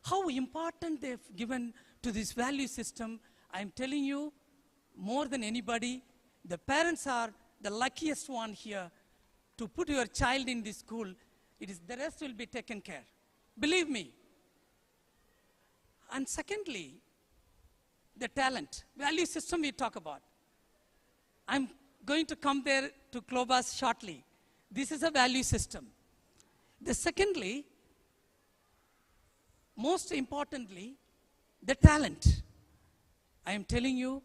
how important they've given to this value system. I'm telling you, more than anybody, the parents are the luckiest one here to put your child in this school. The rest will be taken care. Believe me. And secondly, the talent. Value system we talk about. I'm going to come there to Clobas shortly. This is a value system. The secondly, most importantly, the talent. I am telling you,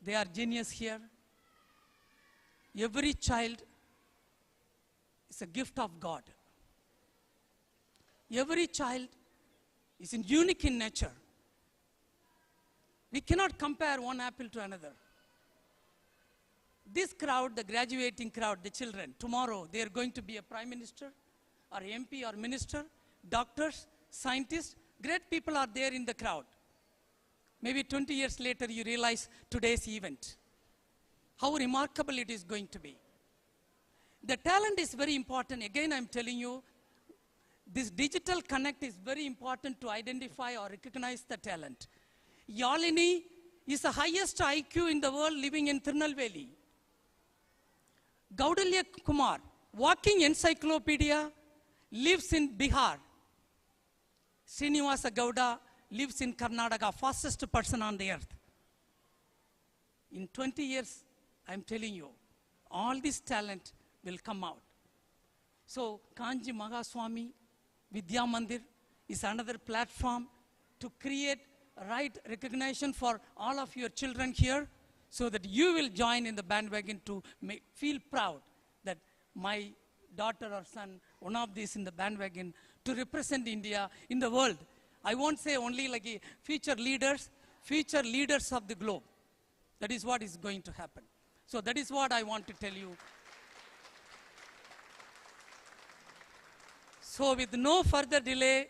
they are genius here. Every child is a gift of God. Every child is unique in nature. We cannot compare one apple to another. This crowd, the graduating crowd, the children, tomorrow they are going to be a prime minister or MP or minister, doctors, scientists. Great people are there in the crowd. Maybe 20 years later you realize today's event. How remarkable it is going to be. The talent is very important. Again, I'm telling you, this digital connect is very important to identify or recognize the talent. Yalini is the highest IQ in the world living in Tirunelveli. Gaudalya Kumar, walking encyclopedia, lives in Bihar. Srinivasa Gowda lives in Karnataka, fastest person on the earth. In 20 years, I'm telling you, all this talent will come out. So, Kanji Magaswamy Vidya Mandir is another platform to create right recognition for all of your children here so that you will join in the bandwagon to feel proud that my daughter or son, one of these in the bandwagon to represent India in the world. I won't say only like future leaders of the globe. That is what is going to happen. So that is what I want to tell you. So with no further delay,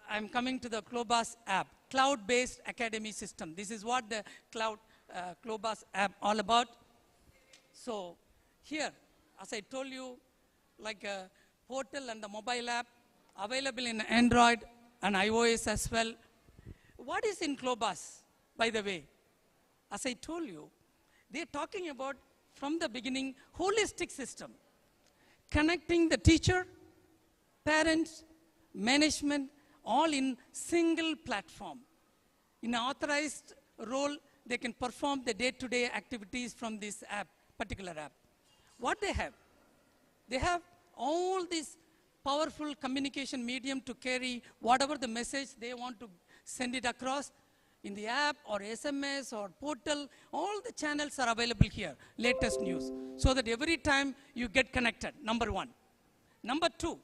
I'm coming to the Clobas app, cloud-based academy system. This is what the Clobas app all about. So here, as I told you, like a portal and the mobile app, available in Android and iOS as well. What is in Clobas, by the way? As I told you, they're talking about, from the beginning, holistic system. Connecting the teacher, parents, management, all in single platform. In an authorized role, they can perform the day-to-day activities from this app, particular app. What they have? They have all these powerful communication medium to carry whatever the message they want to send it across. In the app or SMS or portal, all the channels are available here, latest news, so that every time you get connected, number one. Number two,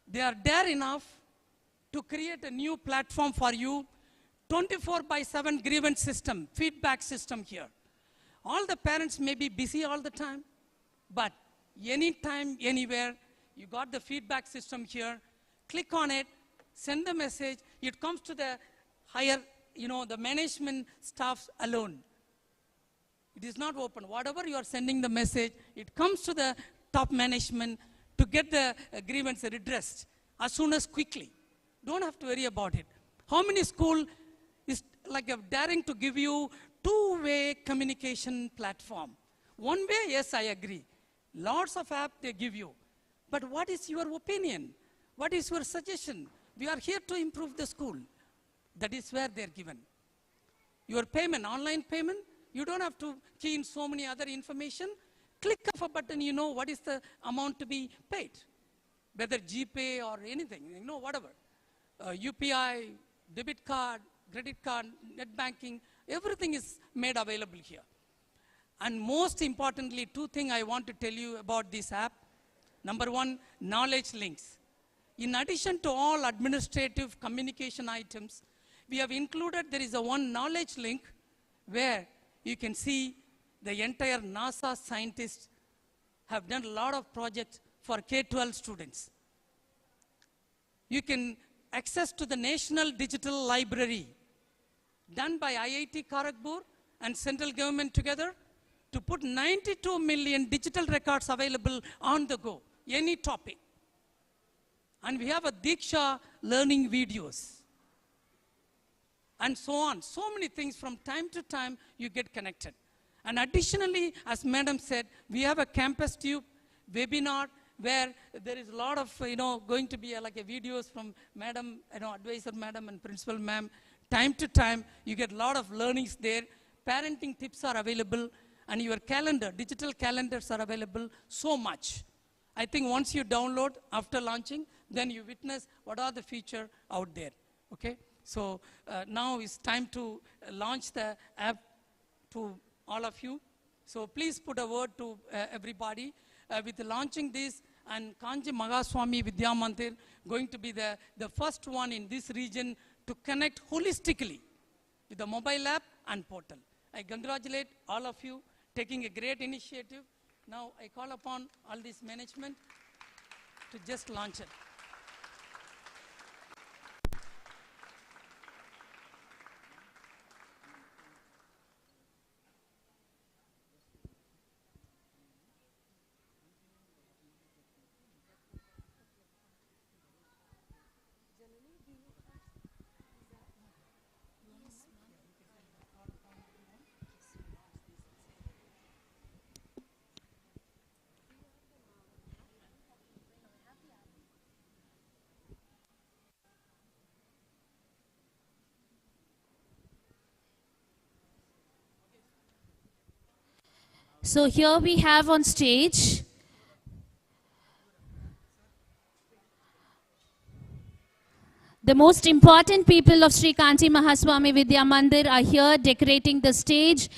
they are dare enough to create a new platform for you, 24/7 grievance system, feedback system here. All the parents may be busy all the time, but anytime, anywhere, you got the feedback system here. Click on it, send the message. It comes to the higher, the management staff alone. It is not open. Whatever you are sending the message, it comes to the top management to get the grievance redressed as soon as quickly. Don't have to worry about it. How many school is like daring to give you two-way communication platform? One way, yes, I agree. Lots of apps they give you. But what is your opinion? What is your suggestion? We are here to improve the school. That is where they're given. Your payment, online payment, you don't have to key in so many other information. Click of a button, you know what is the amount to be paid. Whether GPay or anything, whatever. UPI, debit card, credit card, net banking, everything is made available here. And most importantly, two things I want to tell you about this app. Number one, knowledge links. In addition to all administrative communication items, we have included, there is a one knowledge link where you can see the entire NASA scientists have done a lot of projects for K-12 students. You can access to the National Digital Library done by IIT Kharagpur and central government together to put 92 million digital records available on the go, any topic. And we have a Diksha learning videos. And so on. So many things from time to time you get connected. And additionally, as Madam said, we have a Campus Tube webinar where there is a lot of, going to be like a videos from Madam, Advisor Madam and Principal Ma'am. Time to time, you get a lot of learnings there. Parenting tips are available. And your calendar, digital calendars are available so much. I think once you download after launching, then you witness what are the features out there. Okay? So now it's time to launch the app to all of you. So please put a word to everybody. With launching this, and Kanchi Magaswami Vidya Mandir going to be the first one in this region to connect holistically with the mobile app and portal. I congratulate all of you taking a great initiative. Now I call upon all this management to just launch it. So here we have on stage the most important people of Sri Kanchi Mahaswami Vidya Mandir are here decorating the stage,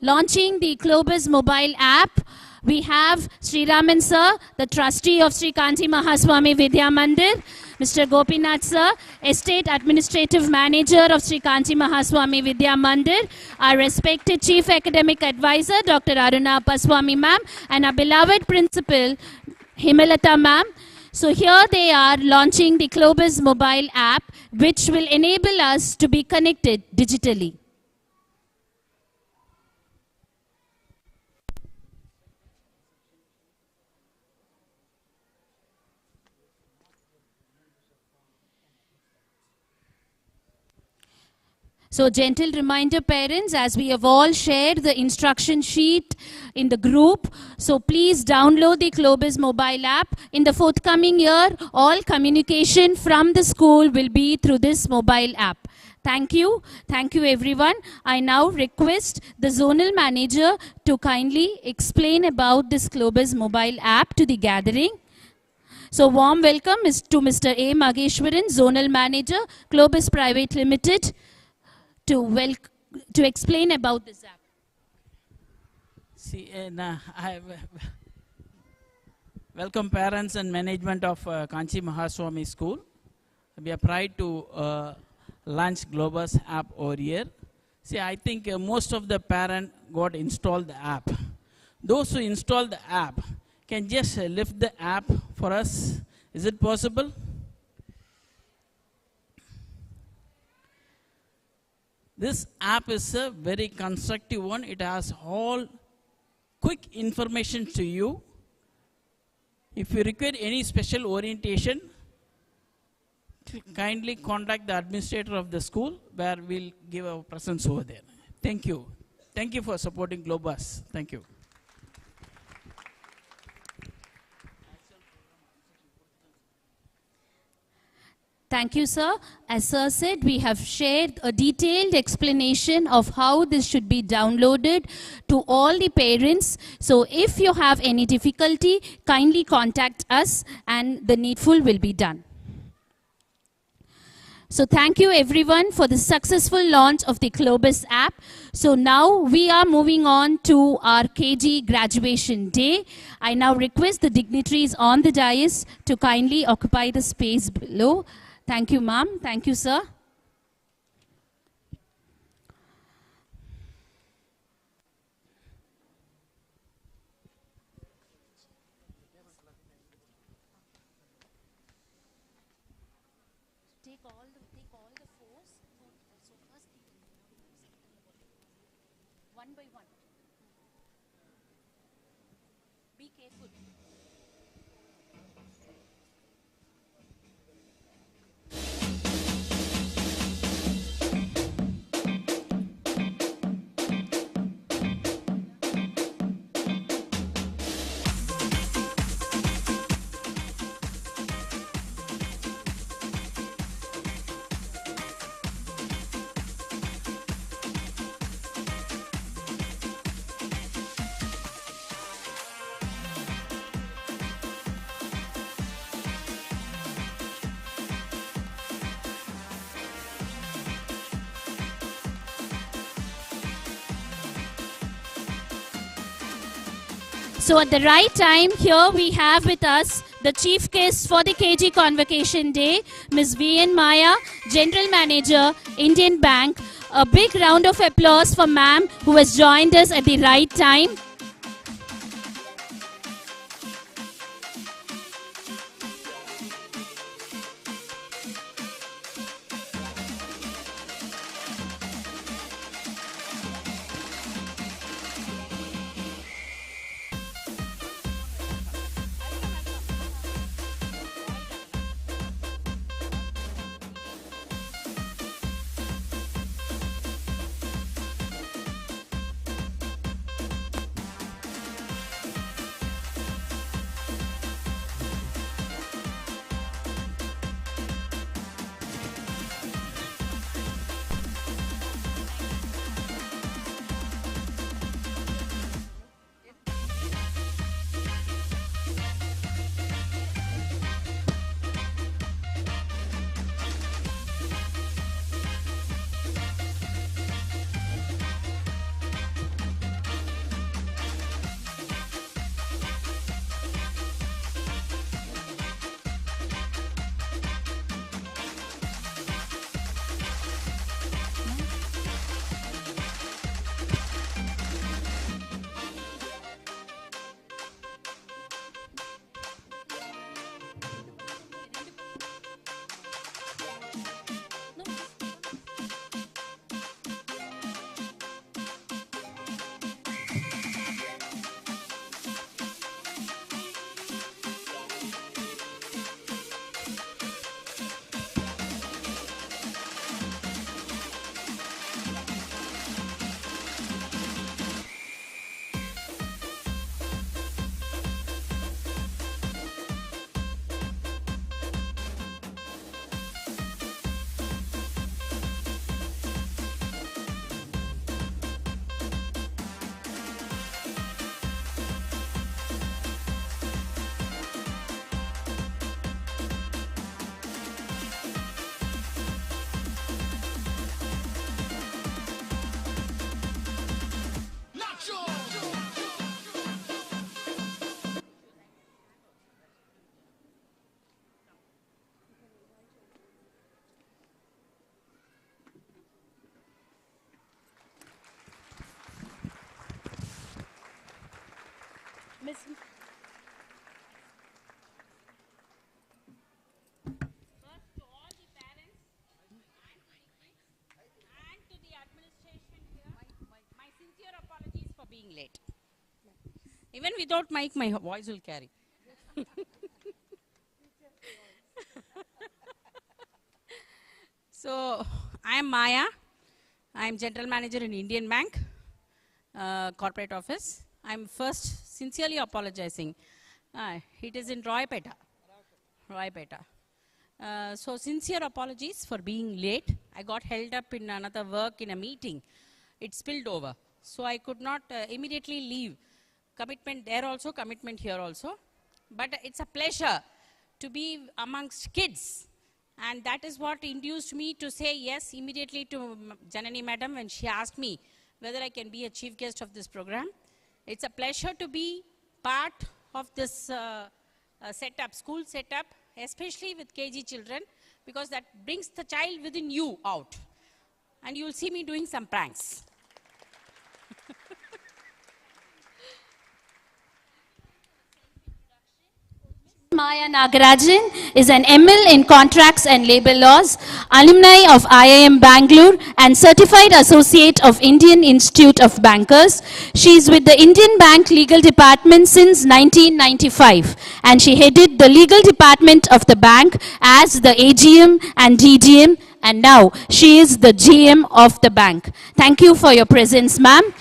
launching the Clobas mobile app. We have Sri Raman sir, the trustee of Sri Kanchi Mahaswami Vidya Mandir, Mr. Gopinath sir, Estate Administrative Manager of Sri Kanchi Mahaswami Vidya Mandir, our respected Chief Academic Advisor, Dr. Aruna Paswami ma'am, and our beloved Principal, Himalata ma'am. So here they are launching the Clobas mobile app, which will enable us to be connected digitally. So gentle reminder parents, as we have all shared the instruction sheet in the group, so please download the Clobas mobile app. In the forthcoming year, all communication from the school will be through this mobile app. Thank you. Thank you everyone. I now request the zonal manager to kindly explain about this Clobas mobile app to the gathering. So warm welcome is to Mr. A. Mageshwaran, Zonal Manager, Clobas Private Limited, to explain about this app. See, I welcome parents and management of Kanchi Mahaswami School. We are proud to launch Clobas app over here. See, I think most of the parents got installed the app. Those who install the app can just lift the app for us. Is it possible? This app is a very constructive one. It has all quick information to you. If you require any special orientation, kindly contact the administrator of the school where we'll give our presence over there. Thank you. Thank you for supporting Clobas. Thank you. Thank you, sir. As sir said, we have shared a detailed explanation of how this should be downloaded to all the parents. So if you have any difficulty, kindly contact us and the needful will be done. So thank you everyone for the successful launch of the Clobas app. So now we are moving on to our KG graduation day. I now request the dignitaries on the dais to kindly occupy the space below. Thank you, ma'am. Thank you, sir. Take all the fours. So first, one by one. Be careful. So at the right time, here we have with us the chief guest for the KG Convocation Day, Ms. V.N. Maya, General Manager, Indian Bank. A big round of applause for ma'am who has joined us at the right time. To all the parents and to the administration here, my sincere apologies for being late. Even without mic, my voice will carry. So, I am Maya. I am General Manager in Indian Bank, Corporate Office. I am first sincerely apologizing. It is in Roypeta. So, sincere apologies for being late. I got held up in another work in a meeting. It spilled over. So, I could not immediately leave. Commitment there also, commitment here also. But it's a pleasure to be amongst kids. And that is what induced me to say yes immediately to Janani Madam when she asked me whether I can be a chief guest of this program. It's a pleasure to be part of this setup, school setup, especially with KG children, because that brings the child within you out. And you will see me doing some pranks. Maya Nagarajan is an ML in Contracts and Labor Laws, alumni of IIM Bangalore and Certified Associate of Indian Institute of Bankers. She is with the Indian Bank Legal Department since 1995 and she headed the legal department of the bank as the AGM and DGM, and now she is the GM of the bank. Thank you for your presence, ma'am.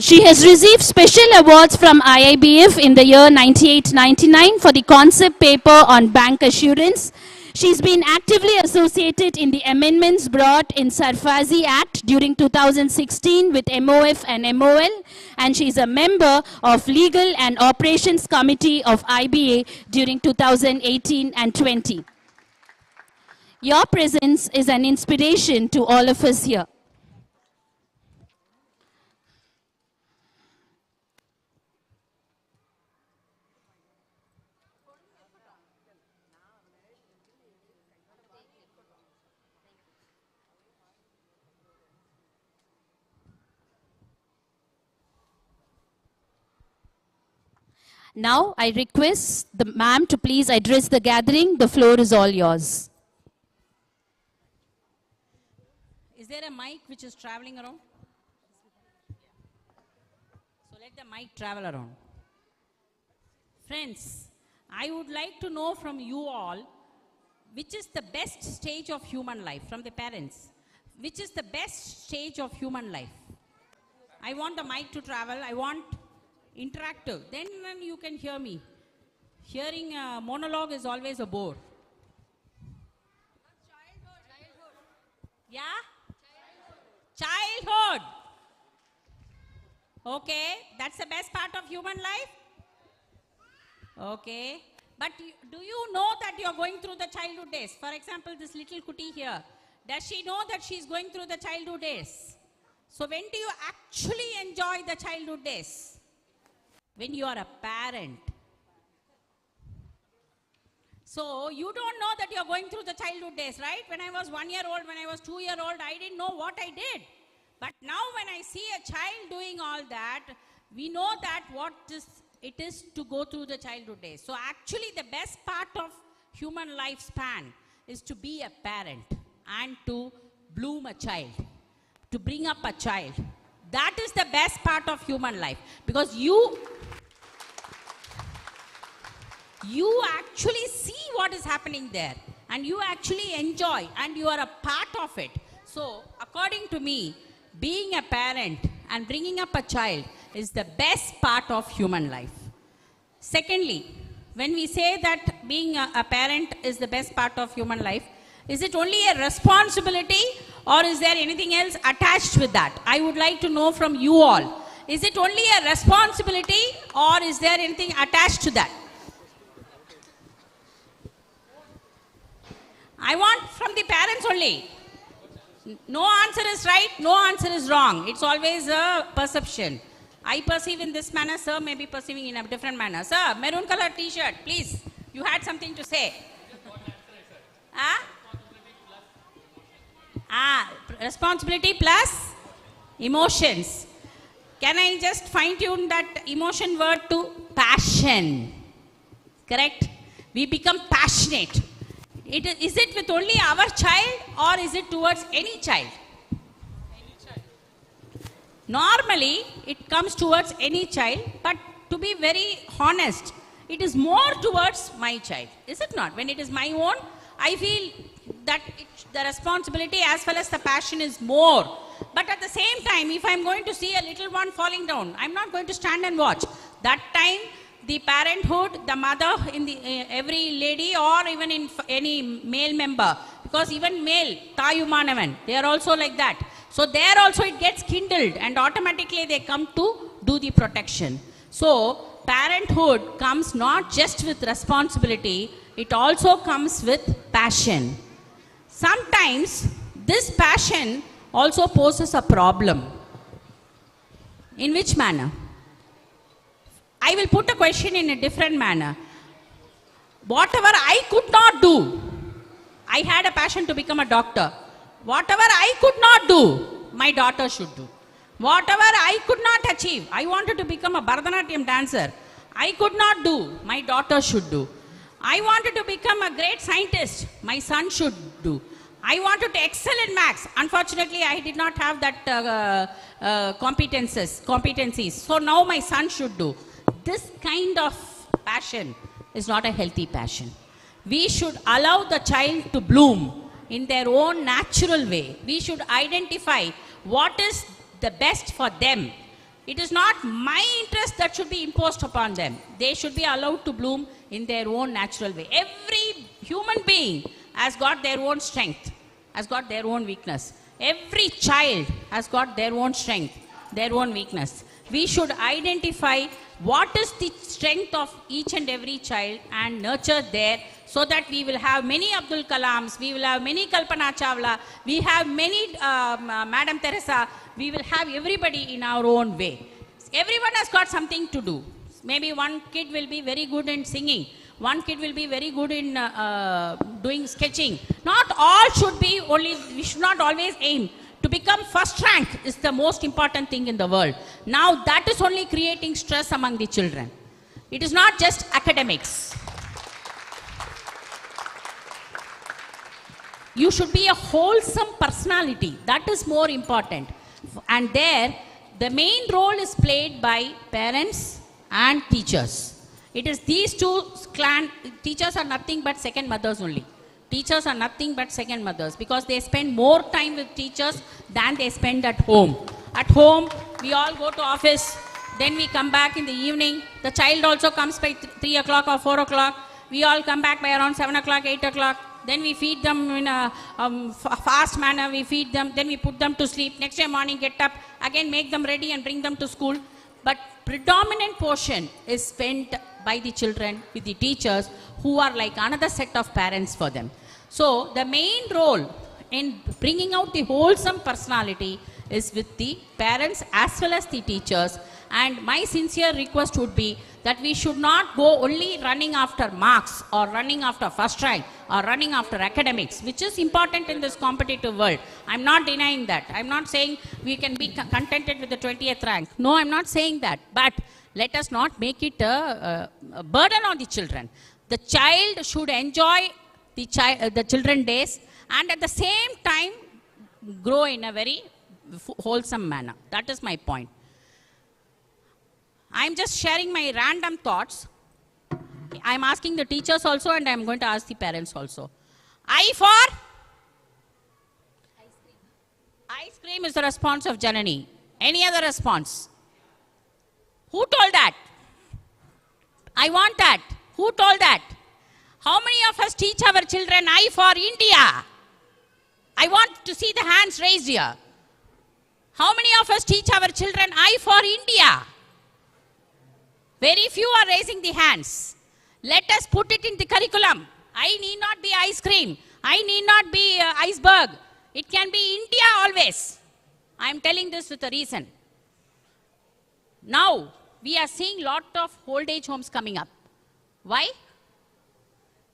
She has received special awards from IIBF in the year 98-99 for the concept paper on bank assurance. She's been actively associated in the amendments brought in Sarfazi Act during 2016 with MOF and MOL, and she's a member of Legal and Operations Committee of IBA during 2018 and 20. Your presence is an inspiration to all of us here. Now, I request the ma'am to please address the gathering. The floor is all yours. Is there a mic which is traveling around? So let the mic travel around. Friends, I would like to know from you all, which is the best stage of human life, from the parents. Which is the best stage of human life? I want the mic to travel. I want interactive. Then you can hear me. Hearing a monologue is always a bore. Yeah? Childhood. Okay, that's the best part of human life? Okay. But do you know that you are going through the childhood days? For example, this little cutie here. Does she know that she is going through the childhood days? So when do you actually enjoy the childhood days? When you are a parent. So you don't know that you are going through the childhood days, right? When I was 1 year old, when I was 2 year old, I didn't know what I did. But now when I see a child doing all that, we know that it is to go through the childhood days. So actually the best part of human lifespan is to be a parent and to bloom a child, to bring up a child. That is the best part of human life, because you actually see what is happening there and you actually enjoy and you are a part of it. So according to me, being a parent and bringing up a child is the best part of human life. Secondly, when we say that being a parent is the best part of human life, is it only a responsibility or is there anything else attached with that? I would like to know from you all. Is it only a responsibility or is there anything attached to that? I want from the parents only. No answer is right, no answer is wrong. It's always a perception. I perceive in this manner, sir may be perceiving in a different manner. Sir, maroon color t-shirt, please. You had something to say. Responsibility plus emotions. Can I just fine tune that emotion word to passion. Correct? We become passionate. Is it with only our child or is it towards any child? Normally, it comes towards any child, but to be very honest, it is more towards my child. Is it not? When it is my own, I feel that the responsibility as well as the passion is more. But at the same time, if I'm going to see a little one falling down, I'm not going to stand and watch. That time, the parenthood, the mother, in the every lady or even in any male member, because even male, Tayumanavan, they are also like that. So there also it gets kindled and automatically they come to do the protection. So parenthood comes not just with responsibility, it also comes with passion. Sometimes this passion also poses a problem. In which manner? I will put a question in a different manner. Whatever I could not do, I had a passion to become a doctor. Whatever I could not do, my daughter should do. Whatever I could not achieve, I wanted to become a Bharatanatyam dancer. I could not do, my daughter should do. I wanted to become a great scientist, my son should do. I wanted to excel in maths. Unfortunately, I did not have that competencies. So now my son should do. This kind of passion is not a healthy passion. We should allow the child to bloom in their own natural way. We should identify what is the best for them. It is not my interest that should be imposed upon them. They should be allowed to bloom in their own natural way. Every human being has got their own strength, has got their own weakness. Every child has got their own strength, their own weakness. We should identify what is the strength of each and every child and nurture there, so that we will have many Abdul Kalams, we will have many Kalpana Chawla, we have many Madam Teresa, we will have everybody in our own way. Everyone has got something to do. Maybe one kid will be very good in singing, one kid will be very good in doing sketching. Not all should be only, we should not always aim. To become first rank is the most important thing in the world. Now that is only creating stress among the children. It is not just academics. You should be a wholesome personality. That is more important. And there, the main role is played by parents and teachers. It is these two teachers are nothing but second mothers only. Teachers are nothing but second mothers because they spend more time with teachers than they spend at home. At home, we all go to office, then we come back in the evening. The child also comes by 3 o'clock or 4 o'clock. We all come back by around 7 o'clock, 8 o'clock. Then we feed them in a fast manner. We feed them, then we put them to sleep. Next day morning, get up, again make them ready and bring them to school. But predominant portion is spent by the children with the teachers who are like another set of parents for them. So the main role in bringing out the wholesome personality is with the parents as well as the teachers. And my sincere request would be that we should not go only running after marks or running after first rank or running after academics, which is important in this competitive world. I'm not denying that. I'm not saying we can be contented with the 20th rank. No, I'm not saying that. But let us not make it a burden on the children. The child should enjoy the children days and at the same time grow in a very wholesome manner. That is my point. I'm just sharing my random thoughts. I'm asking the teachers also and I'm going to ask the parents also. I for? Ice cream. Ice cream is the response of Janani. Any other response? Who told that? I want that. Who told that? How many of us teach our children I for India? I want to see the hands raised here. How many of us teach our children I for India? Very few are raising the hands. Let us put it in the curriculum. I need not be ice cream. I need not be iceberg. It can be India always. I am telling this with a reason. Now, we are seeing lot of old age homes coming up. Why?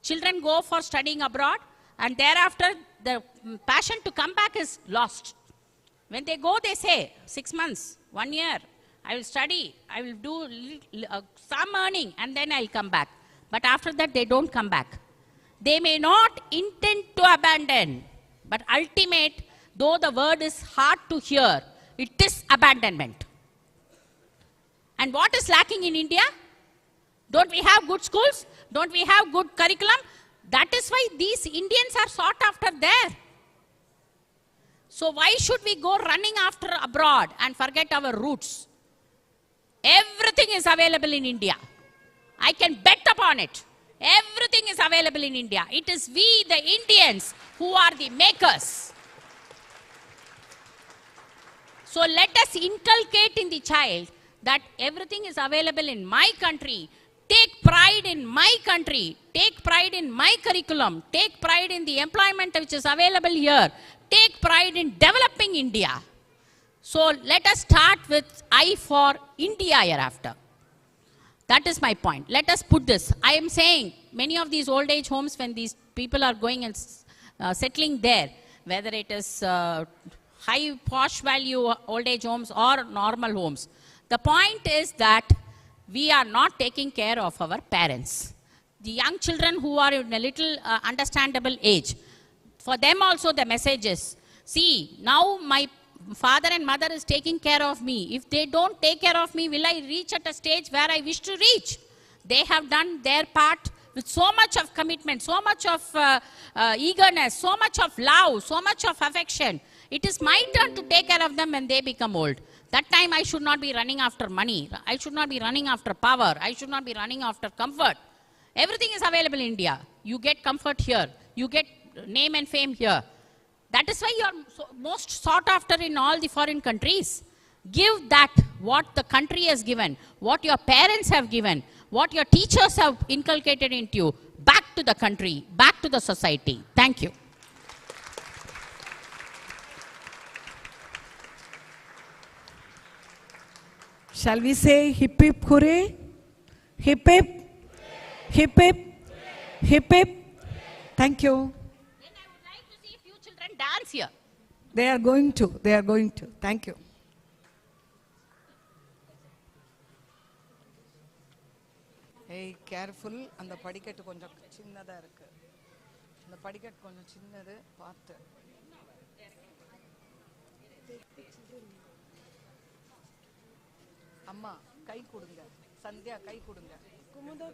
Children go for studying abroad and thereafter the passion to come back is lost. When they go, they say 6 months, 1 year, I will study, I will do some earning, and then I'll come back. But after that, they don't come back. They may not intend to abandon, but ultimate, though the word is hard to hear, it is abandonment. And what is lacking in India? Don't we have good schools? Don't we have good curriculum? That is why these Indians are sought after there. So why should we go running after abroad and forget our roots? Everything is available in India. I can bet upon it. Everything is available in India. It is we, the Indians, who are the makers. So let us inculcate in the child that everything is available in my country. Take pride in my country. Take pride in my curriculum. Take pride in the employment which is available here. Take pride in developing India. So let us start with I for India hereafter. That is my point. Let us put this. I am saying many of these old age homes, when these people are going and settling there, whether it is high posh value old age homes or normal homes, the point is that we are not taking care of our parents. The young children who are in a little understandable age, for them also the message is, see, now my father and mother is taking care of me. If they don't take care of me, will I reach at a stage where I wish to reach? They have done their part with so much of commitment, so much of eagerness, so much of love, so much of affection. It is my turn to take care of them when they become old. That time I should not be running after money. I should not be running after power. I should not be running after comfort. Everything is available in India. You get comfort here. You get name and fame here. That is why you are most sought after in all the foreign countries. Give that what the country has given, what your parents have given, what your teachers have inculcated into you, back to the country, back to the society. Thank you. Shall we say hip hip hooray? Hip hip? Hip hip? Hip hip? Thank you. Then I would like to see few children dance here. They are going to. They are going to. Thank you. Hey, careful. அந்த படிக்கட்டு கொஞ்சம் சின்னதா இருக்கு. அந்த படிக்கட்டு கொஞ்சம் சின்னது பார்த்து. அம்மா கை கொடுங்க. சந்தியா கை கொடுங்க. Kumudha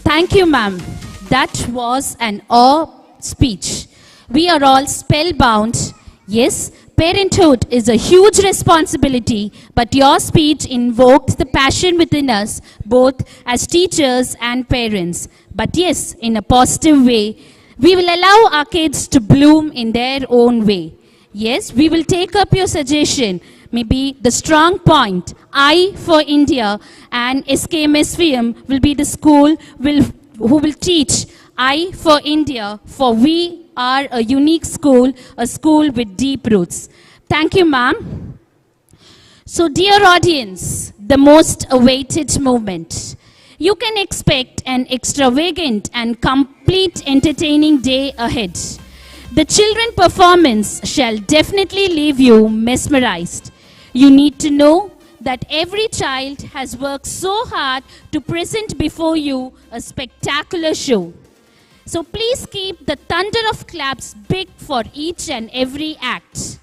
Thank you, ma'am. That was an awe speech. We are all spellbound. Yes, parenthood is a huge responsibility, but your speech invoked the passion within us, both as teachers and parents. But yes, in a positive way, we will allow our kids to bloom in their own way. Yes, we will take up your suggestion. Maybe the strong point, I for India, and SKMSVM will be the school who will teach I for India, for we are a unique school, a school with deep roots. Thank you, ma'am. So, dear audience, the most awaited moment. You can expect an extravagant and complete entertaining day ahead. The children performance shall definitely leave you mesmerized. You need to know that every child has worked so hard to present before you a spectacular show. So please keep the thunder of claps big for each and every act.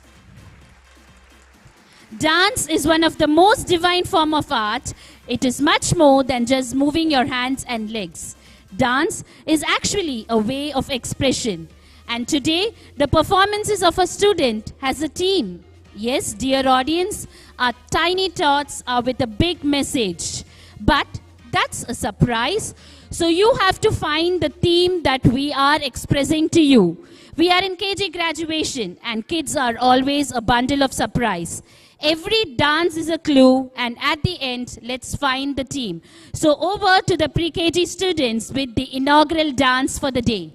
Dance is one of the most divine form of art. It is much more than just moving your hands and legs. Dance is actually a way of expression. And today, the performances of a student has a theme. Yes, dear audience, our tiny thoughts are with a big message. But that's a surprise. So you have to find the theme that we are expressing to you. We are in KG graduation and kids are always a bundle of surprise. Every dance is a clue, and at the end, let's find the team. So over to the pre-KG students with the inaugural dance for the day.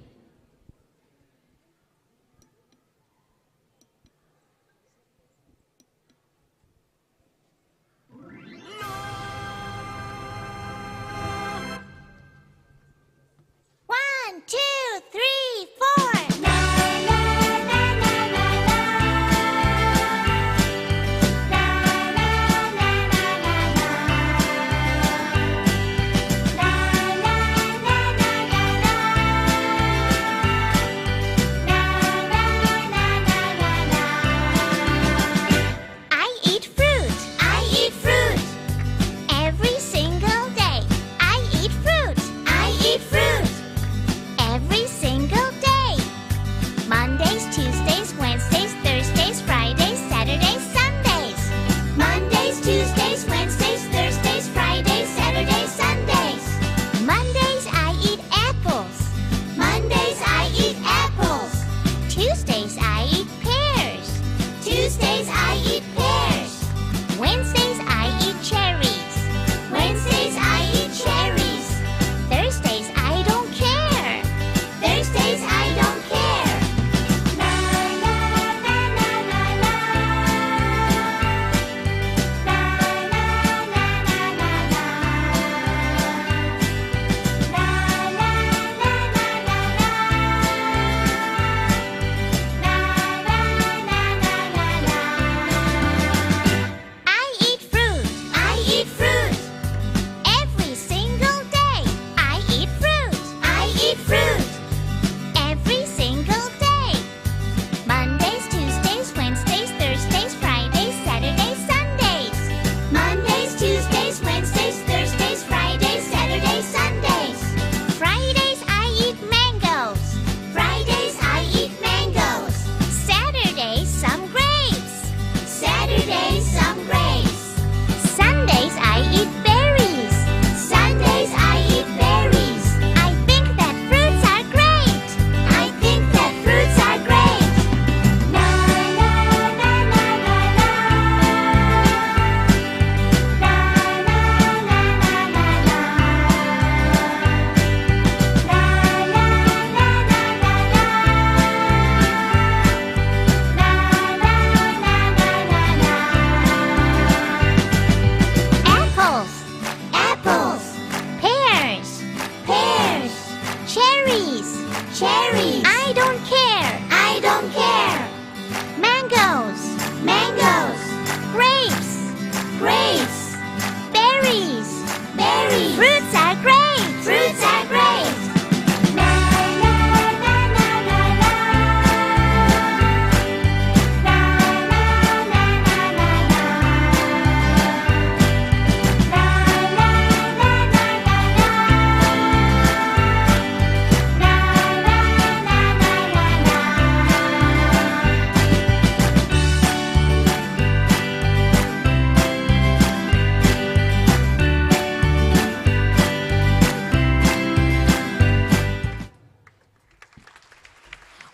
One, two, three, four.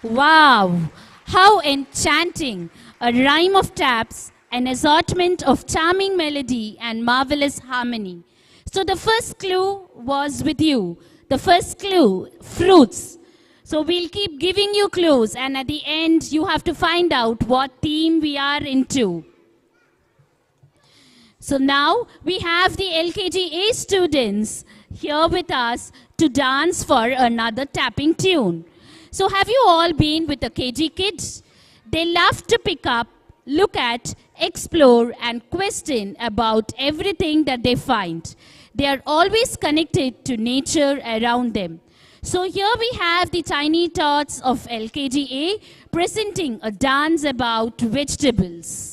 Wow, how enchanting! A rhyme of taps, an assortment of charming melody and marvelous harmony. So the first clue was with you. The first clue, fruits. So we'll keep giving you clues, and at the end you have to find out what theme we are into. So now we have the LKG A students here with us to dance for another tapping tune. So have you all been with the KG kids? They love to pick up, look at, explore and question about everything that they find. They are always connected to nature around them. So here we have the tiny tots of LKG A presenting a dance about vegetables.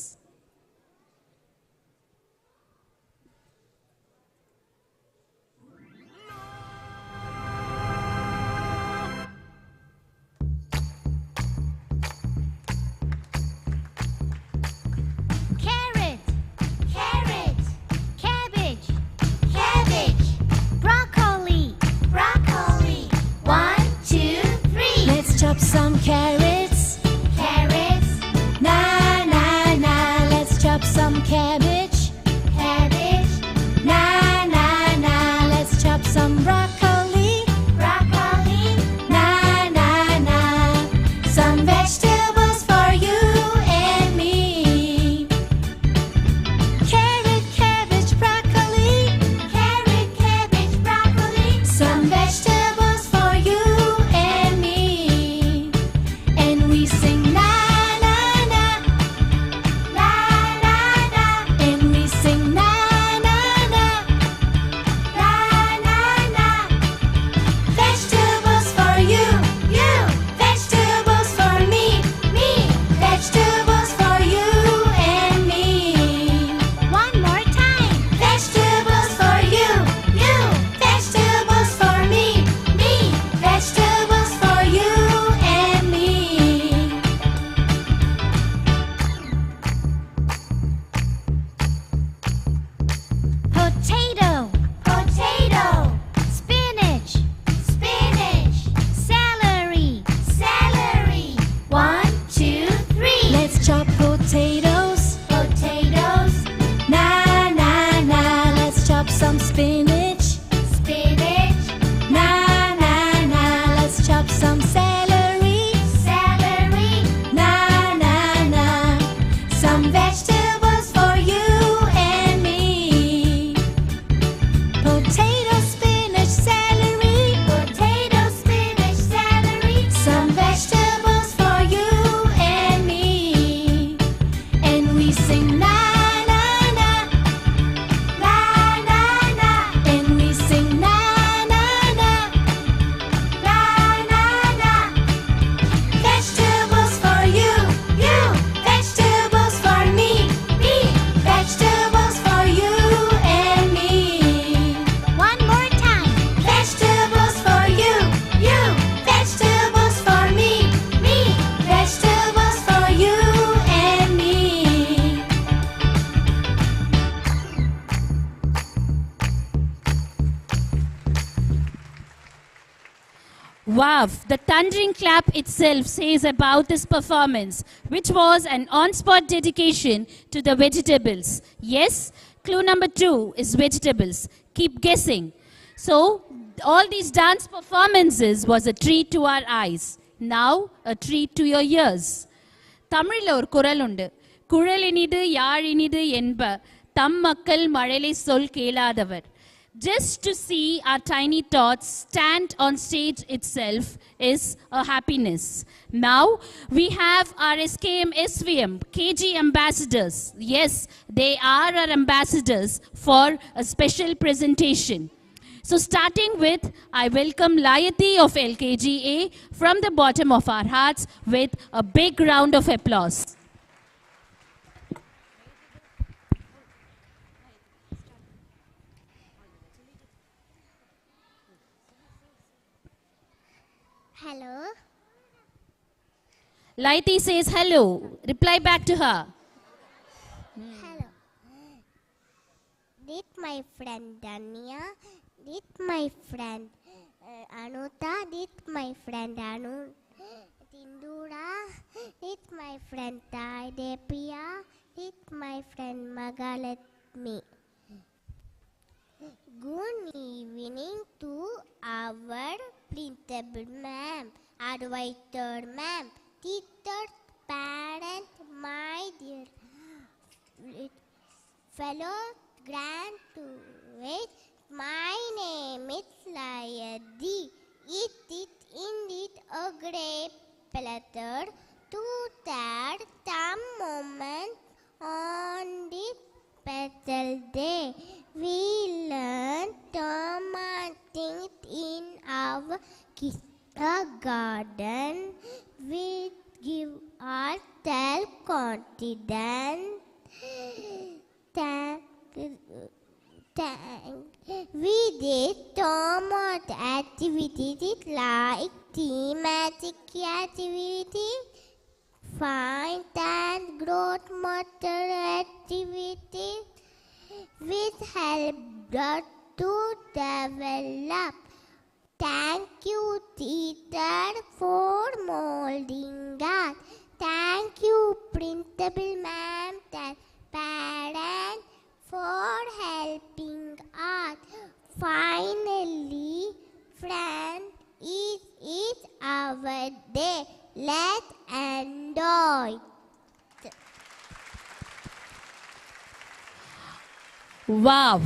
Chop some carrots, carrots, na na na. some spinach. Spinach. Na na na. Let's chop some celery. Celery. Na na na. Some vegetables for you and me. Potato, spinach, celery. Potato, spinach, celery. Some vegetables for you and me. And we sing na na na. Na na na. And we sing na na na. Na na na. Vegetables for you, you. Vegetables for me, me. Vegetables for you and me. One more time. Vegetables for you, you. Vegetables for me, me. Vegetables for you and me. Wow, the thundering clap itself says about this performance, which was an on-spot dedication to the vegetables. Yes, clue number 2 is vegetables. Keep guessing. So, all these dance performances was a treat to our eyes. Now, a treat to your ears. தமிழில் ஒரு குறள் உண்டு. குழலினிது யாழினிது என்ப தம் மக்கள் மழலை சொல் கேளாதவர். Just to see our tiny tots stand on stage itself is a happiness. Now we have our SKMSVM KG ambassadors. Yes, they are our ambassadors for a special presentation. So starting with, I welcome Layati of LKGA from the bottom of our hearts with a big round of applause. Hello. Layati says hello. Reply back to her. Hello. This my friend Dania. This my friend Anuta. This my friend Anu. Tindura. This my friend Taidepia. This my friend Magalatmi. Good evening to our principal ma'am, advisor ma'am, teacher, parent, my dear fellow graduates. My name is Layadi. It is indeed a great pleasure to that some moment on this special day. We learn Thomas things in our kindergarten. We give our self-confidence. We did Thomas activities like thematic activity, fine and growth motor activity, which helped us to develop. Thank you, teacher, for molding us. Thank you, principal ma'am and parents, for helping us. Finally, friends, it is our day. Let's enjoy. Wow.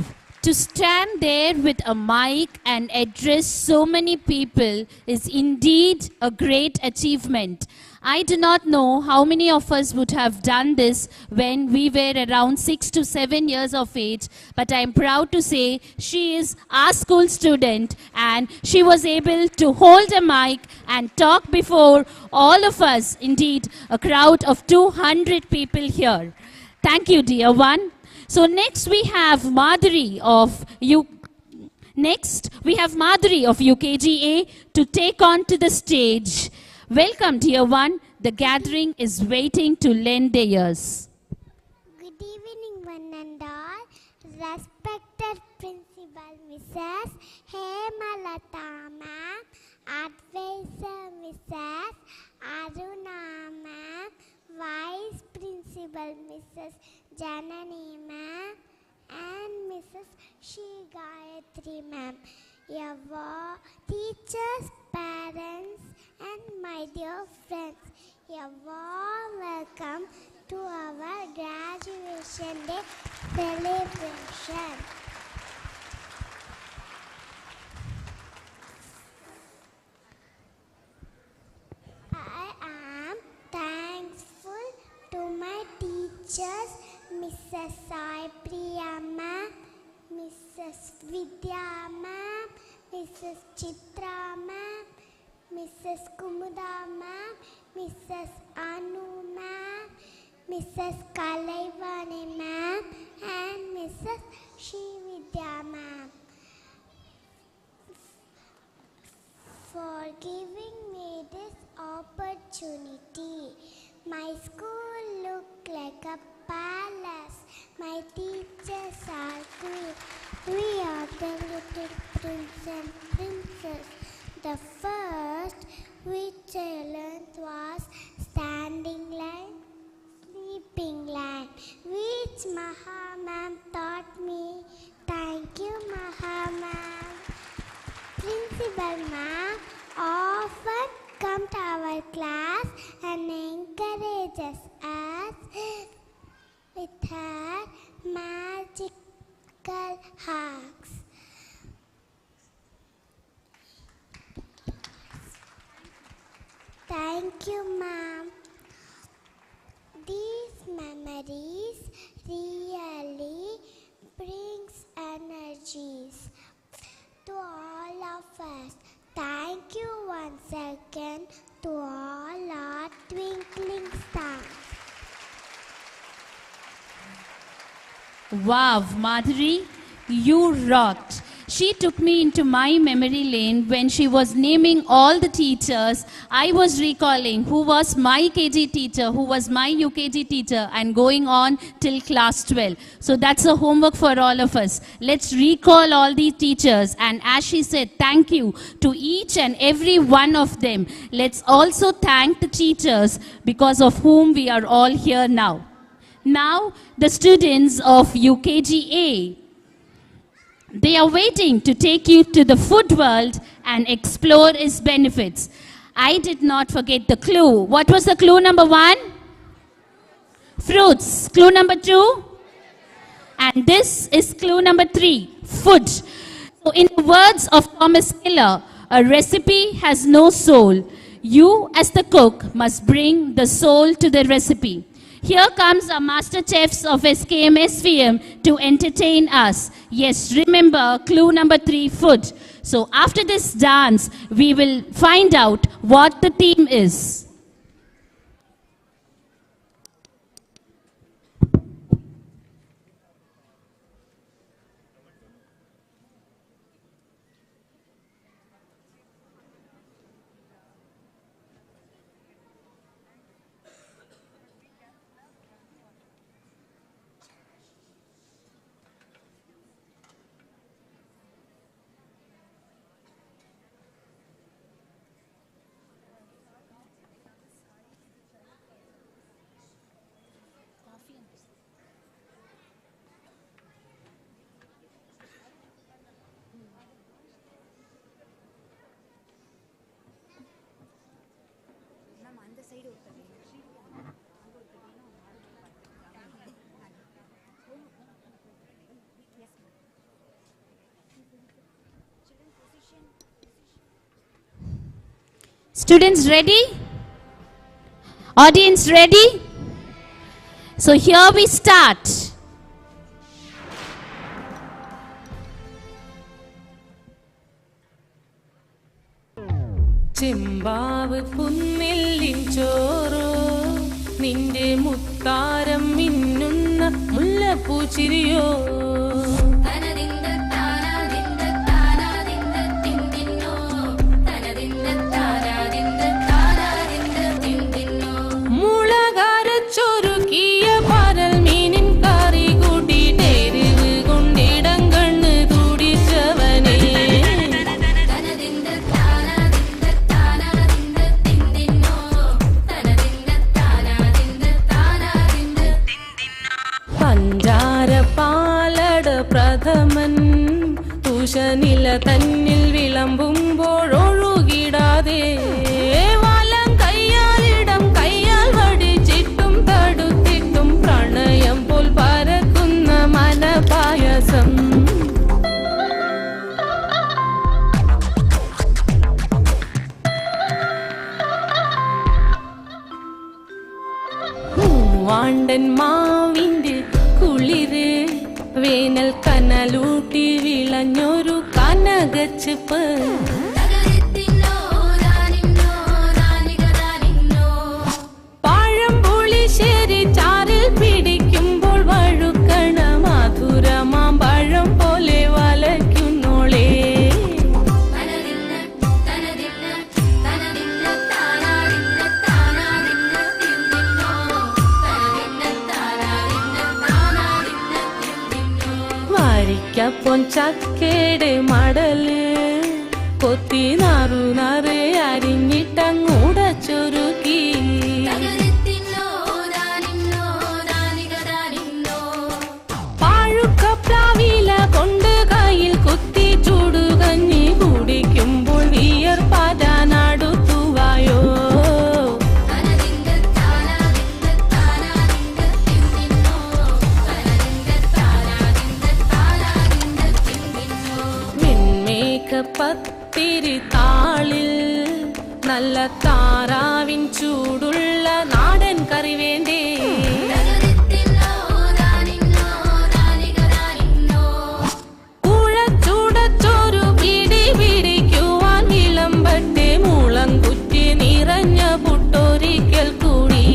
To stand there with a mic and address so many people is indeed a great achievement. I do not know how many of us would have done this when we were around 6 to 7 years of age, but I am proud to say she is our school student and she was able to hold a mic and talk before all of us, indeed a crowd of 200 people here. Thank you, dear one. So next we have Madhuri of UKGA to take on to the stage. Welcome, dear one. The gathering is waiting to lend their ears. Good evening, one and all. Respected Principal Mrs. Hemalata ma'am, Advisor Mrs. Aruna ma'am, Vice Principal Mrs. Janani ma'am, and Mrs. Shri Gayatri ma'am. Your teachers, parents, and my dear friends, a warm welcome to our graduation day celebration. I am thankful to my teachers, Mrs. Sai Priya ma'am, Mrs. Vidya ma'am, Mrs. Chitra ma'am, Mrs. Kumuda ma'am, Mrs. Anu ma'am, Mrs. Kalaivani ma'am, and Mrs. Shri Vidya ma'am, for giving me this opportunity. My school looked like a palace. My teachers are great. We are the little prince and princess. The first which I learned was standing line, sleeping line, which Maha ma'am taught me. Thank you, Maha ma'am. Principal ma'am often come to our class and encourages us with her magical hugs. Thank you, ma'am. These memories really brings energies to all of us. Thank you once again to all our twinkling stars. Wow, Madhuri, you rocked. She took me into my memory lane when she was naming all the teachers. I was recalling who was my KG teacher, who was my UKG teacher, and going on till class 12. So that's a homework for all of us. Let's recall all the teachers, and as she said, thank you to each and every one of them. Let's also thank the teachers because of whom we are all here now. Now, the students of UKGA, they are waiting to take you to the food world and explore its benefits. I did not forget the clue. What was the clue number 1? Fruits. Clue number 2? And this is clue number 3, food. So in the words of Thomas Keller, a recipe has no soul. You as the cook must bring the soul to the recipe. Here comes our master chefs of SKMSVM to entertain us. Yes, remember clue number 3, food. So after this dance, we will find out what the theme is. Students ready? Audience ready? So here we start. ചെമ്പാവ് പുന്നെല്ലിൻ ചോറോ നിന്റെ മുത്താരം മിന്നുന്ന മുല്ലപ്പൂച്ചിരിയോ മുളകരച്ചൊരുക്കിയ പരൽ മീനിൻ കറി കൂട്ടിയിട്ട് എരിവ് കൊണ്ടിടങ്കണ്ണ് തുടിച്ചവനേ പഞ്ചാര പാലട ഉഷനില തന്നിൽ വിളമ്പുമ്പോഴൊഴുകിടാതെ വലം കയ്യാലിടം കയ്യാൽ വടിച്ചിട്ടും തടുത്തിട്ടും പ്രണയം പോൽ പരക്കുന്ന മനപായസം വാണ്ടൻ മാവിന്റെ കുളിര് വേനൽ കനലൂട്ടി വിളഞ്ഞൊരു കനകച്ചിപ്പ് പഴംപുളിശ്ശേരി ചാറിൽ പിടിക്കുമ്പോൾ വഴുക്കണ മധുരമാം പഴം പോലെ വലയ്ക്കുന്നോളേ വാരിക്കപ്പൊൻ ചക്കയുടെ മടല് കൊത്തി നാറു നാറ് അരിഞ്ഞിട്ടങ്ങൂടച്ചൊരുക്കി പാഴുക്കപ്ലാവില കൊണ്ട് കയ്യിൽ കുത്തി ചൂടുകഞ്ഞി കുടിക്കുമ്പോൾ വിയർപ്പാടാനടുത്തുവായോ പത്തിരി താളിൽ നല്ല താറാവിൻ ചൂടുള്ള നാടൻ കറി വേണ്ടേ കുഴച്ചുടച്ചൊരു പിടി പിടിക്കുവാൻ വിളമ്പട്ടെ മുളം കുറ്റി നിറഞ്ഞ പുട്ടൊരിക്കൽ കൂടി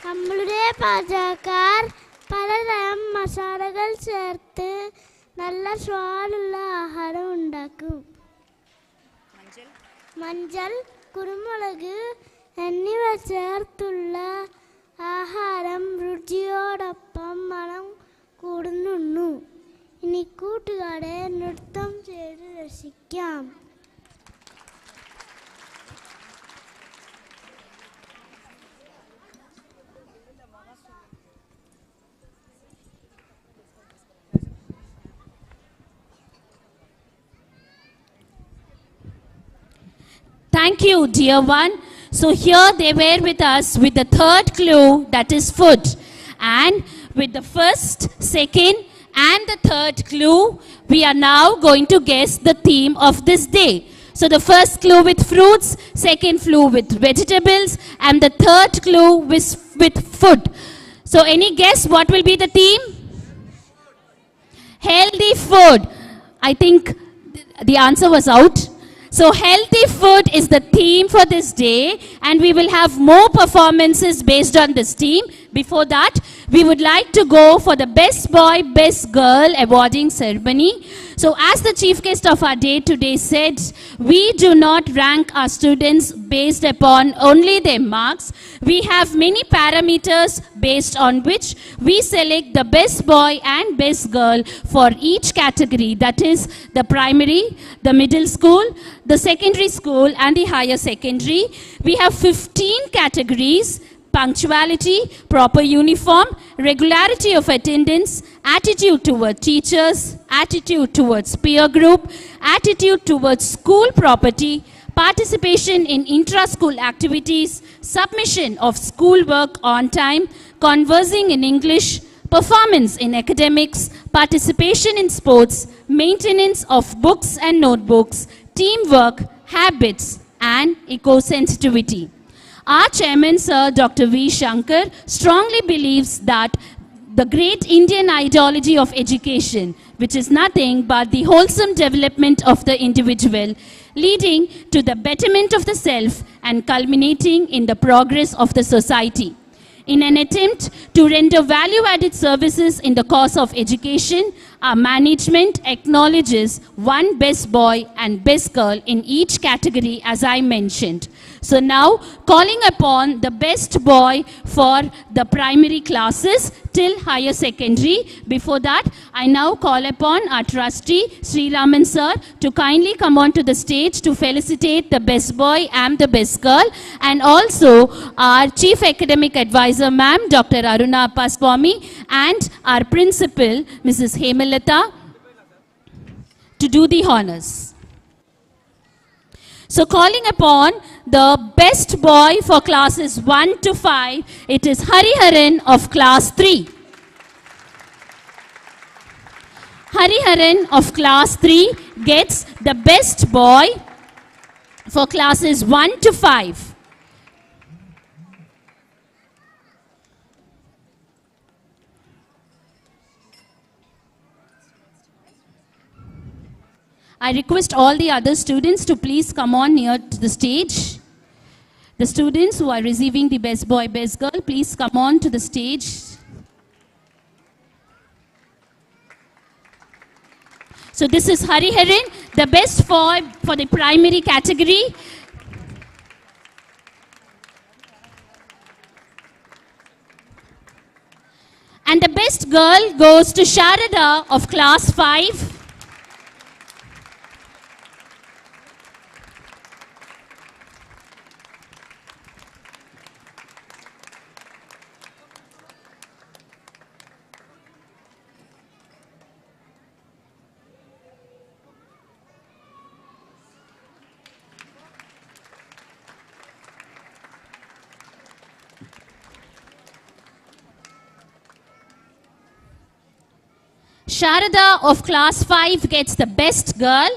നമ്മളുടെ പാചകക്കാർ പലതരം മസാലകൾ ചേർത്ത് നല്ല സ്വാദുള്ള ആഹാരം ഉണ്ടാക്കും. മഞ്ഞൾ, കുരുമുളക് എന്നിവ ചേർത്തുള്ള ആഹാരം രുചിയോടൊപ്പം മണം കൂടുന്നു. ഇനി കൂട്ടുകാരെ നൃത്തം ചെയ്ത് രസിക്കാം. Thank you, dear one. So here they were with us with the third clue, that is food. And with the first, second and the third clue, we are now going to guess the theme of this day. So the first clue with fruits, second clue with vegetables, and the third clue with food. So any guess what will be the theme? Healthy food. I think the answer was out. So healthy food is the theme for this day, and we will have more performances based on this theme. Before that, we would like to go for the best boy, best girl awarding ceremony. So as the chief guest of our day today said, we do not rank our students based upon only their marks. We have many parameters based on which we select the best boy and best girl for each category. That is the primary, the middle school, the secondary school and the higher secondary. We have 15 categories: punctuality, proper uniform, regularity of attendance, attitude towards teachers, attitude towards peer group, attitude towards school property, participation in intra-school activities, submission of schoolwork on time, conversing in English, performance in academics, participation in sports, maintenance of books and notebooks, teamwork, habits, and eco-sensitivity. Our chairman, Sir Dr. V. Shankar, strongly believes that the great Indian ideology of education, which is nothing but the wholesome development of the individual, leading to the betterment of the self and culminating in the progress of the society. In an attempt to render value-added services in the cause of education, our management acknowledges one best boy and best girl in each category as I mentioned. So now calling upon the best boy for the primary classes till higher secondary. Before that, I now call upon our trustee Sri Raman sir to kindly come on to the stage to felicitate the best boy and the best girl, and also our chief academic advisor ma'am Dr. Aruna Appaswamy and our principal Mrs. Hemalata to do the honors. So calling upon the best boy for classes 1 to 5, it is Hariharan of class 3. Hariharan of class 3 gets the best boy for classes 1 to 5. I request all the other students to please come on near to the stage. The students who are receiving the best boy, best girl, please come on to the stage. So this is Hariharan, the best boy for the primary category. And the best girl goes to Sharada of class 5. Sharada of class 5 gets the best girl.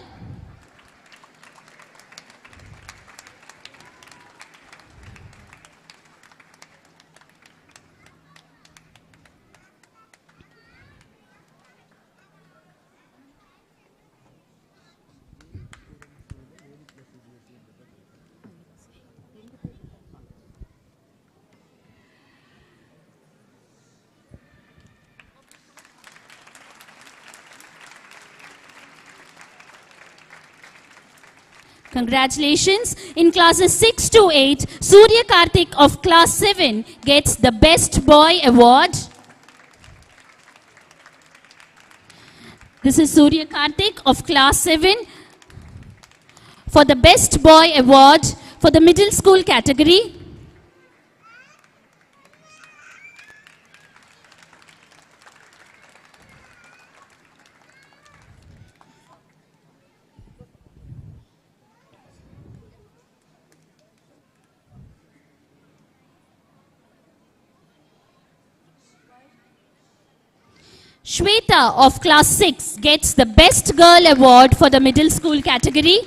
Congratulations. In classes 6 to 8, Surya Karthik of class 7 gets the Best Boy Award. This is Surya Karthik of class 7 for the Best Boy Award for the middle school category. Shweta of class 6 gets the Best Girl Award for the middle school category.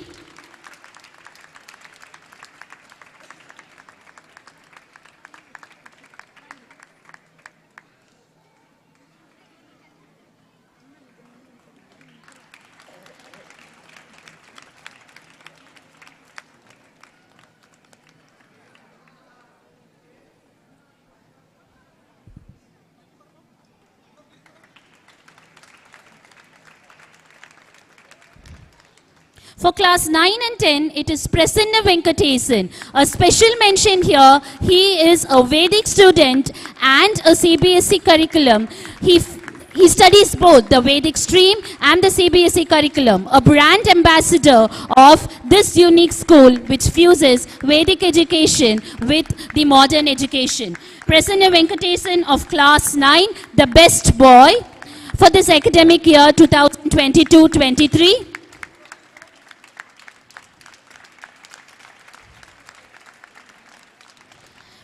For class 9 and 10, it is Prasanna Venkatesan. A special mention here, he is a Vedic student and a CBSE curriculum. He studies both the Vedic stream and the CBSE curriculum. A brand ambassador of this unique school which fuses Vedic education with the modern education. Prasanna Venkatesan of class 9, the best boy for this academic year 2022-23.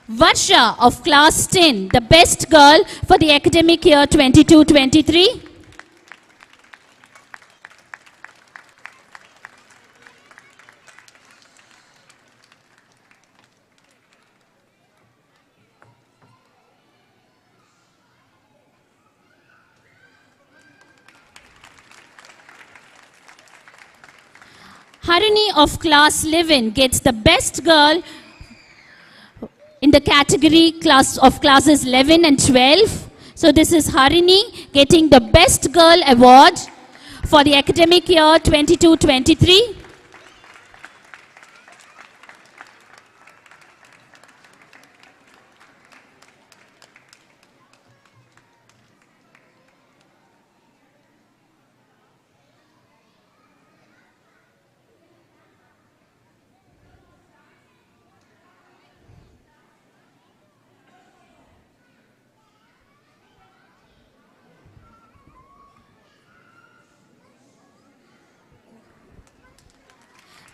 Varsha of class 10, the best girl for the academic year 22-23. Harini of class 11 gets the best girl in the category of classes 11 and 12. So this is Harini, getting the Best Girl Award for the academic year 22-23.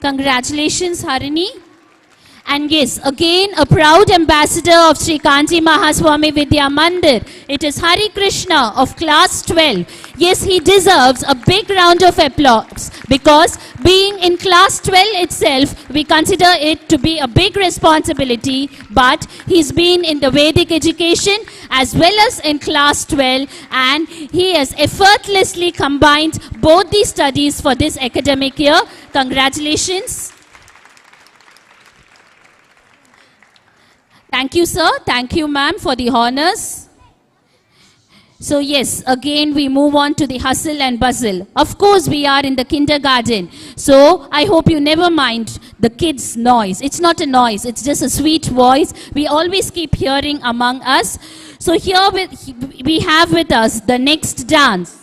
Congratulations, Harini. And yes, again, a proud ambassador of Sri Kanchi Mahaswami Vidya Mandir. It is Hari Krishna of class 12. Yes, he deserves a big round of applause because being in class 12 itself, we consider it to be a big responsibility. But he's been in the Vedic education as well as in class 12, and he has effortlessly combined both these studies for this academic year. Congratulations. Thank you, sir. Thank you, ma'am, for the honors. So yes, again we move on to the hustle and bustle. Of course, we are in the kindergarten. So I hope you never mind the kids' noise. It's not a noise. It's just a sweet voice we always keep hearing among us. So here we have with us the next dance.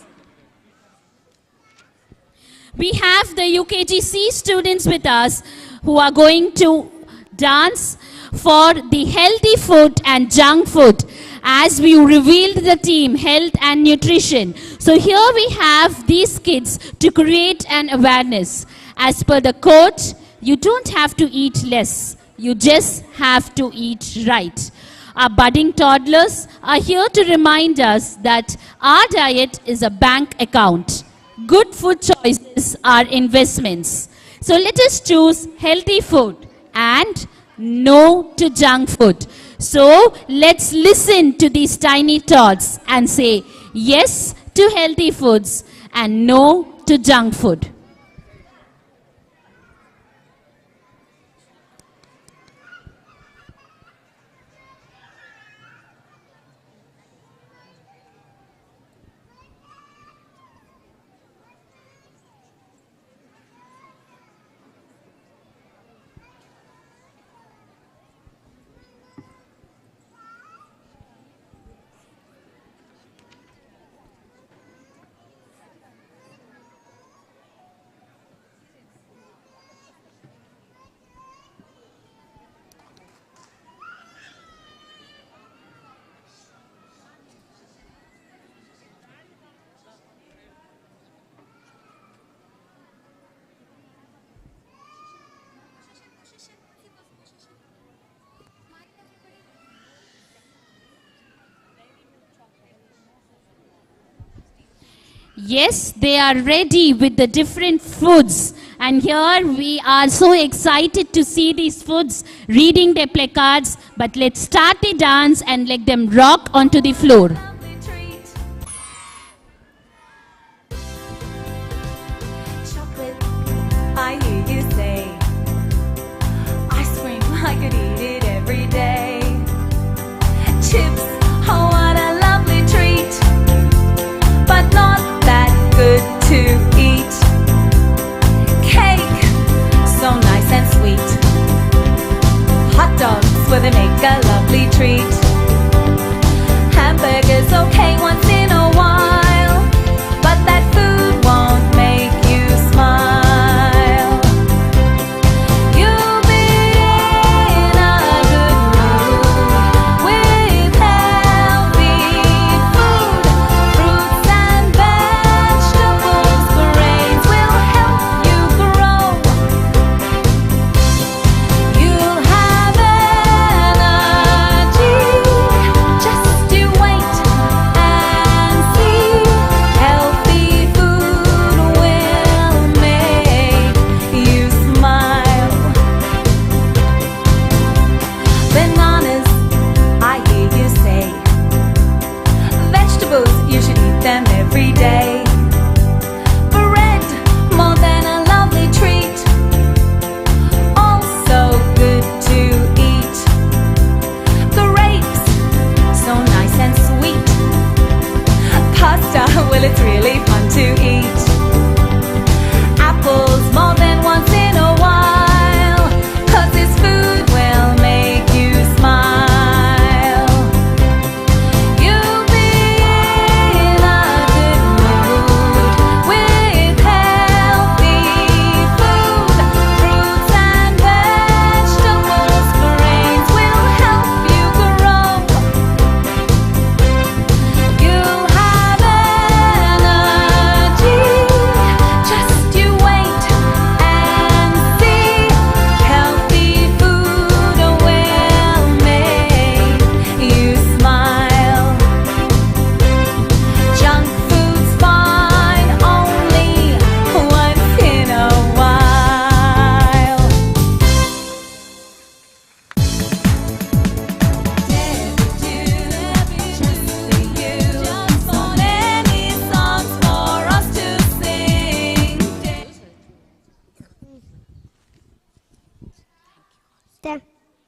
We have the UKGC students with us who are going to dance for the healthy food and junk food, as we revealed the team health and nutrition. So here we have these kids to create an awareness. As per the quote, you don't have to eat less, you just have to eat right. Our budding toddlers are here to remind us that our diet is a bank account. Good food choices are investments. So let us choose healthy food and no to junk food. So let's listen to these tiny tots and say yes to healthy foods and no to junk food. Yes, they are ready with the different foods. And here we are so excited to see these foods reading their placards. But let's start the dance and let them rock onto the floor. Chocolate, I hear you say. Ice cream, I could eat it every day. Chips, oh what a lovely treat. But not that good to eat. Cake, so nice and sweet. Hot dogs, where they make a lovely treat. Hamburgers, okay once in a while, but that food won't make you smile. You've been in a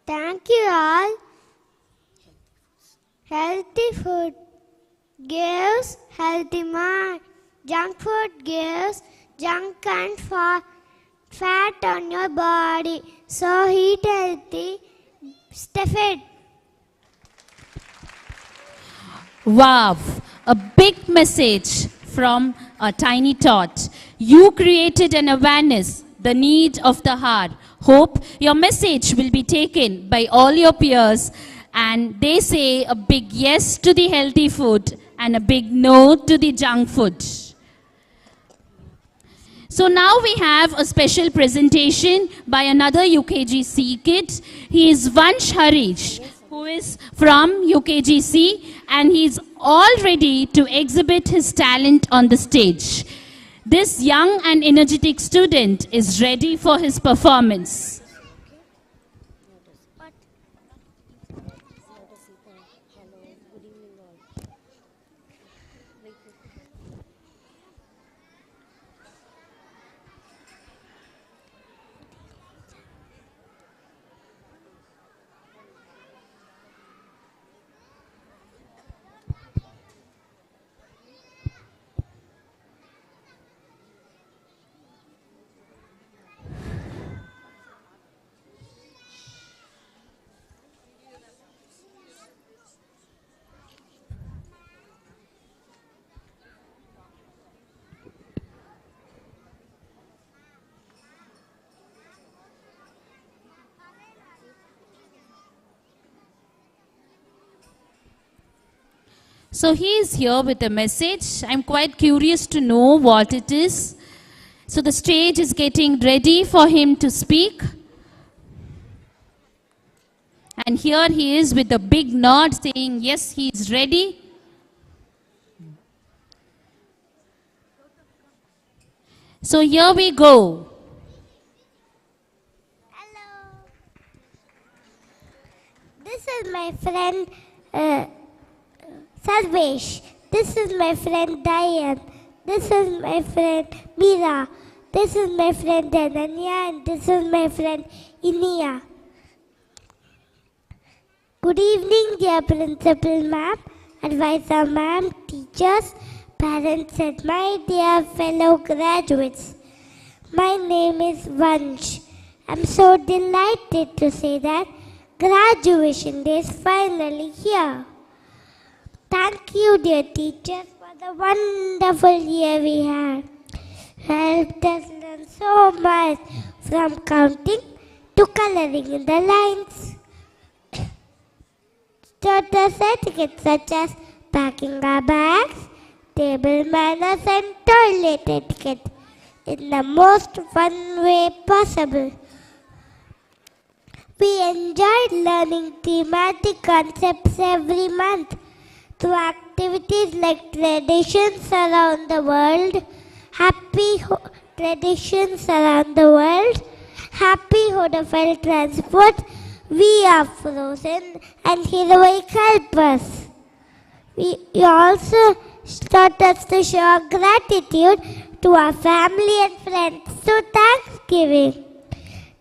Thank you all. Healthy food gives healthy mind. Junk food gives junk and fat on your body. So eat healthy, stay fit. Wow, a big message from a tiny tot. You created an awareness, the need of the heart. Hope your message will be taken by all your peers, and they say a big yes to the healthy food and a big no to the junk food. So now we have a special presentation by another UKGC kid. He is Vansh Harish, who is from UKGC, and he is all ready to exhibit his talent on the stage. This young and energetic student is ready for his performance. So he is here with a message. I'm quite curious to know what it is. So the stage is getting ready for him to speak. And here he is with a big nod saying, yes, he is ready. So here we go. Hello. This is my friend Sarvesh. This is my friend Diane. This is my friend Meera. This is my friend Ananya, and this is my friend Inia. Good evening, dear Principal Ma'am, Advisor Ma'am, teachers, parents, and my dear fellow graduates. My name is Vansh. I'm so delighted to say that graduation day is finally here. Thank you, dear teachers, for the wonderful year we had. Helped us learn so much, from counting to coloring in the lines. Taught us etiquette such as packing our bags, table manners, and toilet etiquette in the most fun way possible. We enjoyed learning thematic concepts every month through activities like traditions around the world, traditions around the world, happy Hodafel transport, we are frozen, and heroic helpers. We also taught us to show gratitude to our family and friends through Thanksgiving.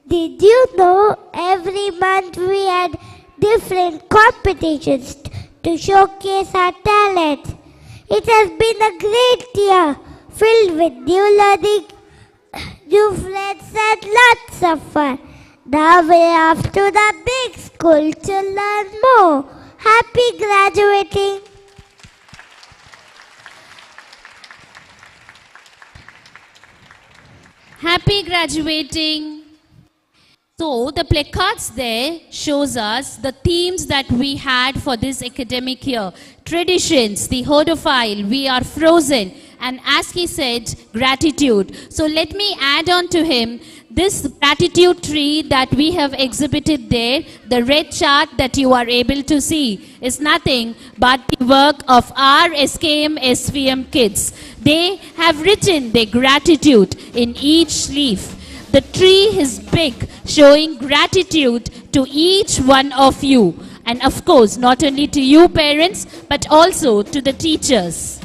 Did you know every month we had different competitions to showcase our talent? It has been a great year, filled with new learning, new friends, and lots of fun. Now we're off to the big school to learn more. Happy graduating! Happy graduating! So the placards there shows us the themes that we had for this academic year. Traditions, the Hodophile, we are frozen, and as he said, gratitude. So let me add on to him, this gratitude tree that we have exhibited there, the red chart that you are able to see, is nothing but the work of our SKMSVM kids. They have written their gratitude in each leaf. The tree is big, showing gratitude to each one of you. And of course, not only to you parents, but also to the teachers.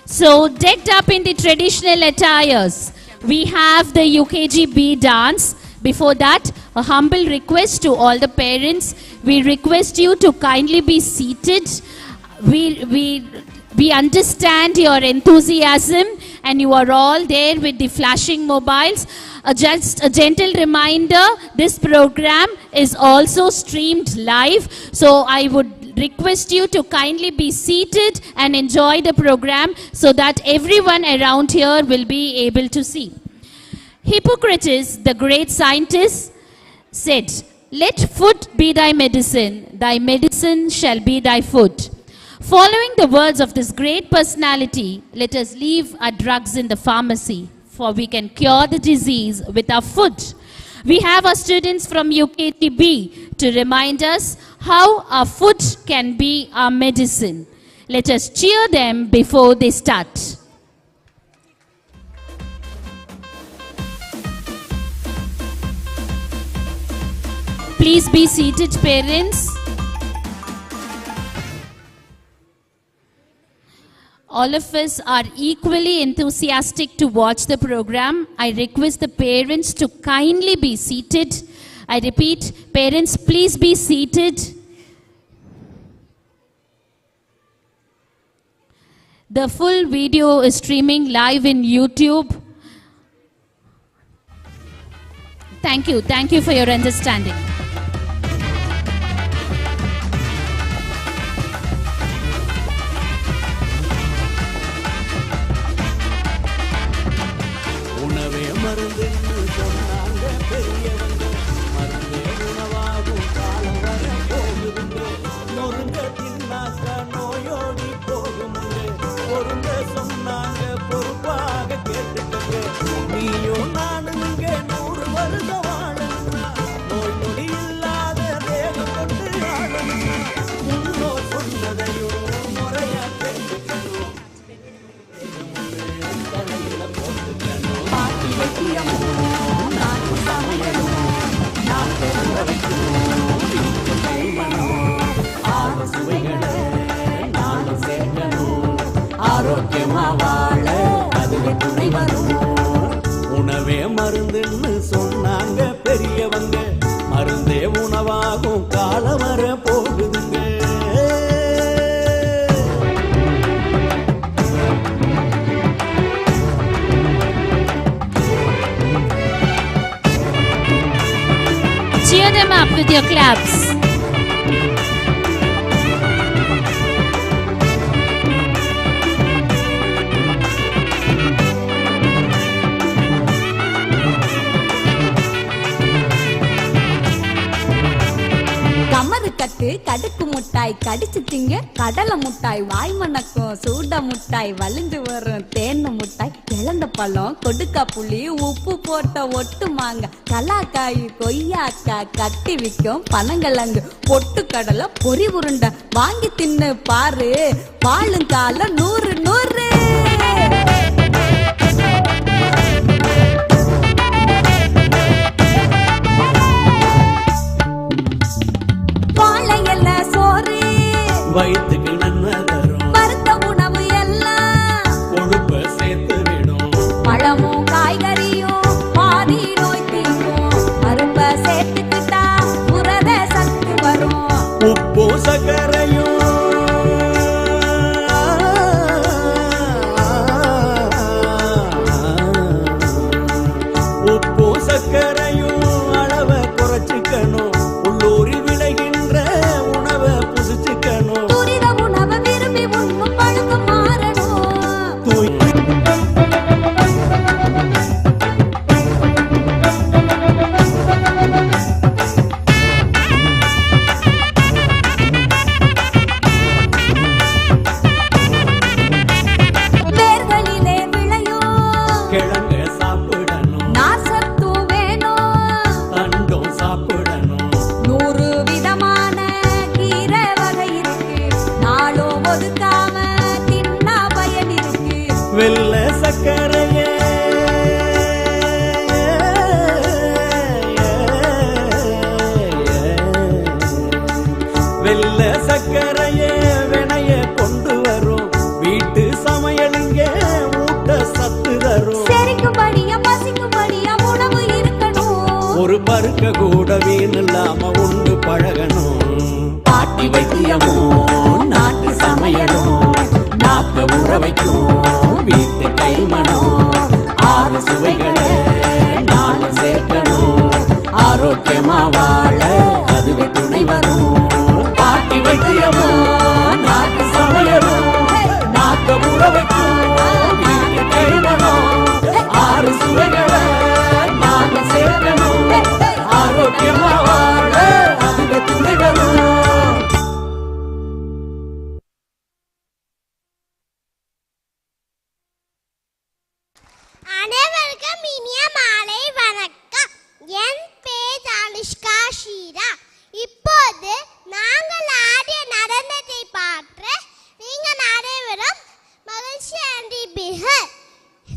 So, decked up in the traditional attires, we have the UKGB dance. Before that, a humble request to all the parents. We request you to kindly be seated. We understand your enthusiasm, and you are all there with the flashing mobiles. Just a gentle reminder, this program is also streamed live. So I would request you to kindly be seated and enjoy the program so that everyone around here will be able to see. Hippocrates, the great scientist, said, "Let food be thy medicine shall be thy food." Following the words of this great personality, let us leave our drugs in the pharmacy, for we can cure the disease with our food. We have our students from UKTB to remind us how our food can be our medicine. Let us cheer them before they start. Please be seated, parents. All of us are equally enthusiastic to watch the program. I request the parents to kindly be seated. I repeat, parents, please be seated. The full video is streaming live in YouTube. Thank you for your understanding. உணவே மருந்துன்னு சொன்னாங்க பெரியவங்க, மருந்தே உணவாகும் காலம் வர போகுதுங்க. Cheer them up with your claps. கமருக்கட்டு கடுக்கு முட்டாய் கடிச்சு திங்க கடலை முட்டாய் வாய் மணக்கும் சூட முட்டாய் வலிந்து வரும் தேன்னு முட்டாய் இழந்த பழம் கொடுக்கா புளி உப்பு போட்ட ஒட்டு மாங்க கலாக்காய் கொய்யாக்கா கட்டி விற்கும் பனங்கிழங்கு பொட்டு கடலை பொறி உருண்டை வாங்கி தின்னு பாரு வாழுங்கால 100 100. வயிற்றுக்கு நன்மை தரும் வறுத்த உணவு எல்லாம் கொழுப்பை சேர்த்து விடும். பழமும் காய்கறியும் பாதி நோய் தீர்க்கும். பருப்பை சேர்த்துக்கிட்டா புரத சக்தி வரும். உப்பு சர்க்கரையும் உப்பு சர்க்கரையும் அளவை குறைச்சிக்கணும். உள்ளூரில் விளைகின்ற உணவை புசிச்சுக்கணும். துரித உணவை விரும்பி உண்ணும் பழக்கம் மாறணும். வேர்களிலே விளையும் கிழங்க சாப்பிடணும். நார்சத்தும் வேணும். தண்டும் சாப்பிடணும். 100 விதமான கீரை வகை இருக்கு. நாளும் ஒதுக்காம தின்னா பயன் இருக்கு. வெள்ளை சர்க்கரையே வெள்ளை சர்க்கரையே வினைய கொண்டு வரும். வீட்டு சமையலுங்க ஊட்ட சத்து தரும். செரிக்கும்படியா பசிக்கும்படியா உணவு இருக்கணும். ஒரு யாருக்க கூட வீணில்லாம உண்டு பழகணும். பாட்டி வைத்தியமும் நாட்டு சமையலும் நாக்க ஊற வைக்கும் வீட்டு கைமணம். 6 சுவைகளை நானும் சேர்க்கணும். ஆரோக்கியமா வாழ அதுவே துணை வரும். பாட்டி வைத்தியமும் நாட்டு சமையலும் நாக்க ஊற வைக்கும் வீட்டு கைமணம். 6 சுவைகளை நானும் சேர்க்கணும். ஆரோக்கியமா வாழ அதுவே துணை வரும். அனைவருக்கும் இனிய மாலை வணக்கம். என் பேர் அனுஷ்கா ஷீரா. இப்போது நாங்கள் ஆடிய நடனத்தை பார்த்து நீங்கள் அனைவரும் மகிழ்ச்சி அடைவீர்கள்.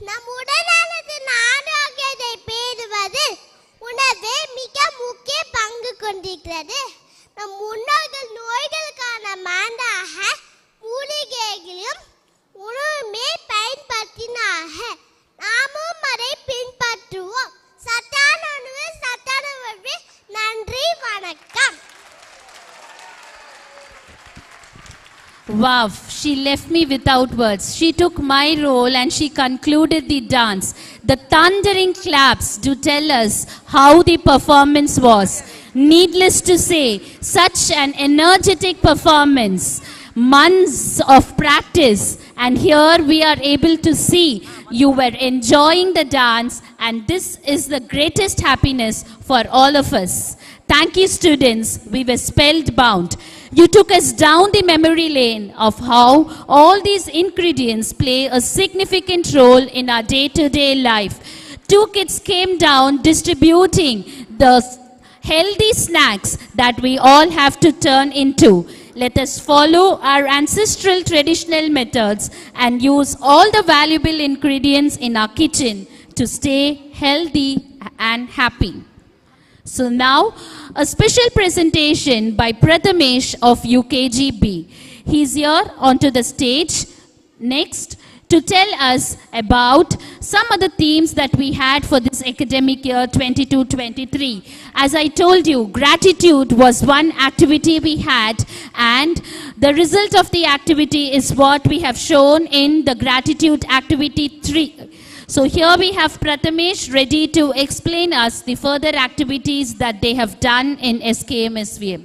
நம் உடல்நலத்தின் ஆரோக்கியத்தை பேணுவதில் உணவு மிக முக்கிய பங்கு கொண்டிருக்கிறது. நம் முன்னோர்கள் நோய்களுக்கான மருந்தாக மூலிகைகளையும் உணவுமே பயன்படுத்தினார்கள். நாமும் அதை பின்பற்றுவோம். சத்தான உணவு சத்தான வாழ்வு. நன்றி, வணக்கம். Wow, she left me without words. She took my role and she concluded the dance. The thundering claps do tell us how the performance was. Needless to say, such an energetic performance, months of practice, and here we are able to see you were enjoying the dance, and this is the greatest happiness for all of us. Thank you, students. We were spellbound. You took us down the memory lane of how all these ingredients play a significant role in our day-to-day life. 2 kids came down distributing the healthy snacks that we all have to turn into. Let us follow our ancestral traditional methods and use all the valuable ingredients in our kitchen to stay healthy and happy. So now, a special presentation by Prathamesh of UKGB. He's here onto the stage next to tell us about some of the themes that we had for this academic year 22-23. As I told you, gratitude was one activity we had, and the result of the activity is what we have shown in the gratitude activity 3. So here we have Prathamesh ready to explain us the further activities that they have done in SKMSVM.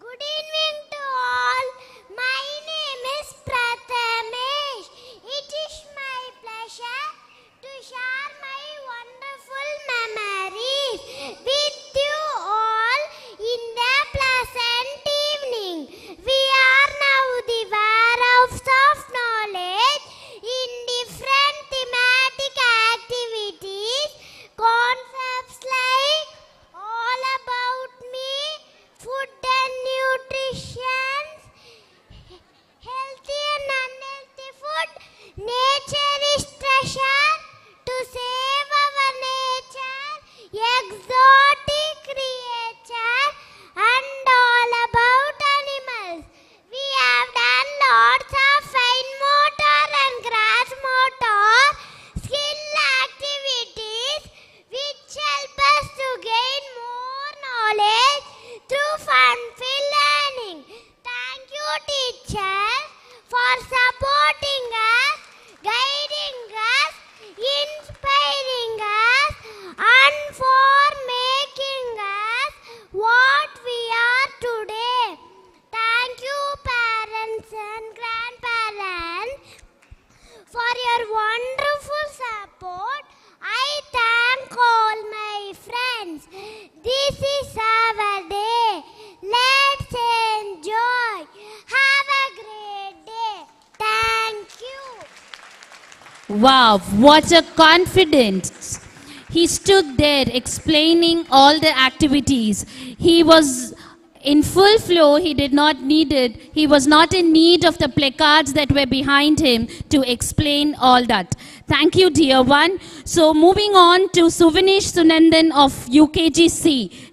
Good evening to all. My name is Prathamesh. It is my pleasure to share my wonderful memories with you all in the pleasant evening. We are now the warehouse of knowledge in different thematic activities, concepts like all about me, food and nutrition, healthy and unhealthy food, nature is treasure, to save our nature, exotic creature, and all about animals. We have done lots of fine motor and grass motor skill activities which help us to gain more knowledge through fun-filled learning. Thank you, teachers, for supporting us, guiding us, inspiring us, and for making us what we are today. Thank you, parents and grandparents, for your wonderful support. I thank all my friends. This is our day. Let's enjoy. Have a great day. Thank you. Wow, what a confidence. He stood there explaining all the activities. He was in full flow. He was not in need of the placards that were behind him to explain all that. Thank you, dear one. So moving on to Suvanesh Sunandan of UKGC.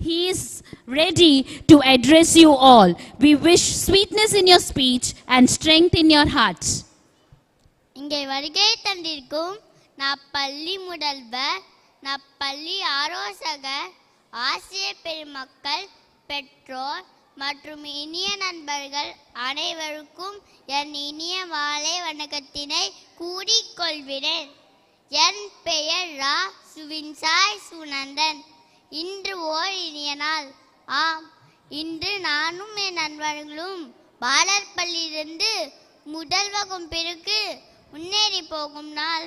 He is ready to address you all. We wish sweetness in your speech and strength in your hearts. இங்கே வருகை தந்திருக்கும் பள்ளி முதல்வர், பள்ளி ஆலோசகர், ஆசிரியர் பெருமக்கள், பெற்றோர் மற்றும் இனிய நண்பர்கள் அனைவருக்கும் என் இனிய மாலை வணக்கத்தினை கூறிக்கொள்கிறேன். என் பெயர் ரா சுவின்சாய் சுனந்தன். இன்று ஓர் இனிய நாள். ஆம், இன்று நானும் என் நண்பர்களும் பாலர் பள்ளியிலிருந்து முதல் வகுப்பிற்கு முன்னேறி போகும் நாள்.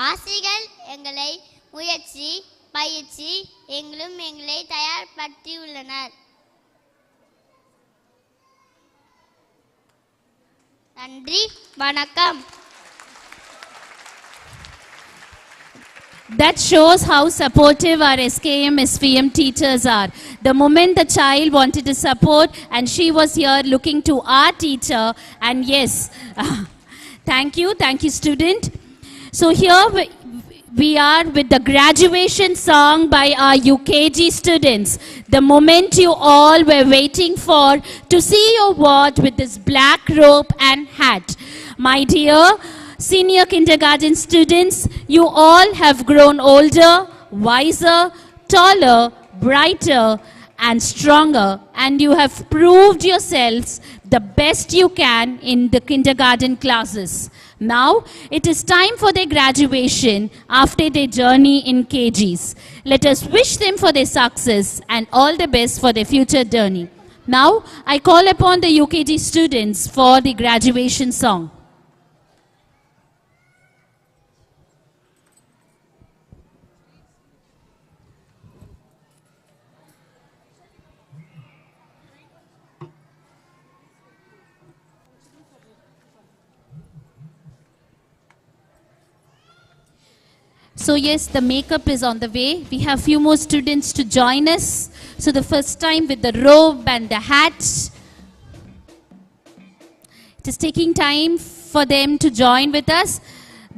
ஆசிரியர்கள் எங்களை முயற்சி பயிற்சி எங்களை தயார்படுத்தியுள்ளனர். நன்றி, வணக்கம். That shows how supportive our SKMSVM teachers are. The moment the child wanted to support, and she was here looking to our teacher, and yes, thank you student. So here we are with the graduation song by our UKG students. The moment you all were waiting for to see your ward with this black robe and hat. My dear senior kindergarten students, you all have grown older, wiser, taller, brighter and stronger, and you have proved yourselves the best you can in the kindergarten classes. Now it is time for their graduation after their journey in KGs. Let us wish them for their success and all the best for their future journey. Now I call upon the UKG students for the graduation song. So yes, the makeup is on the way. We have few more students to join us. So the first time with the robe and the hat. It is taking time for them to join with us.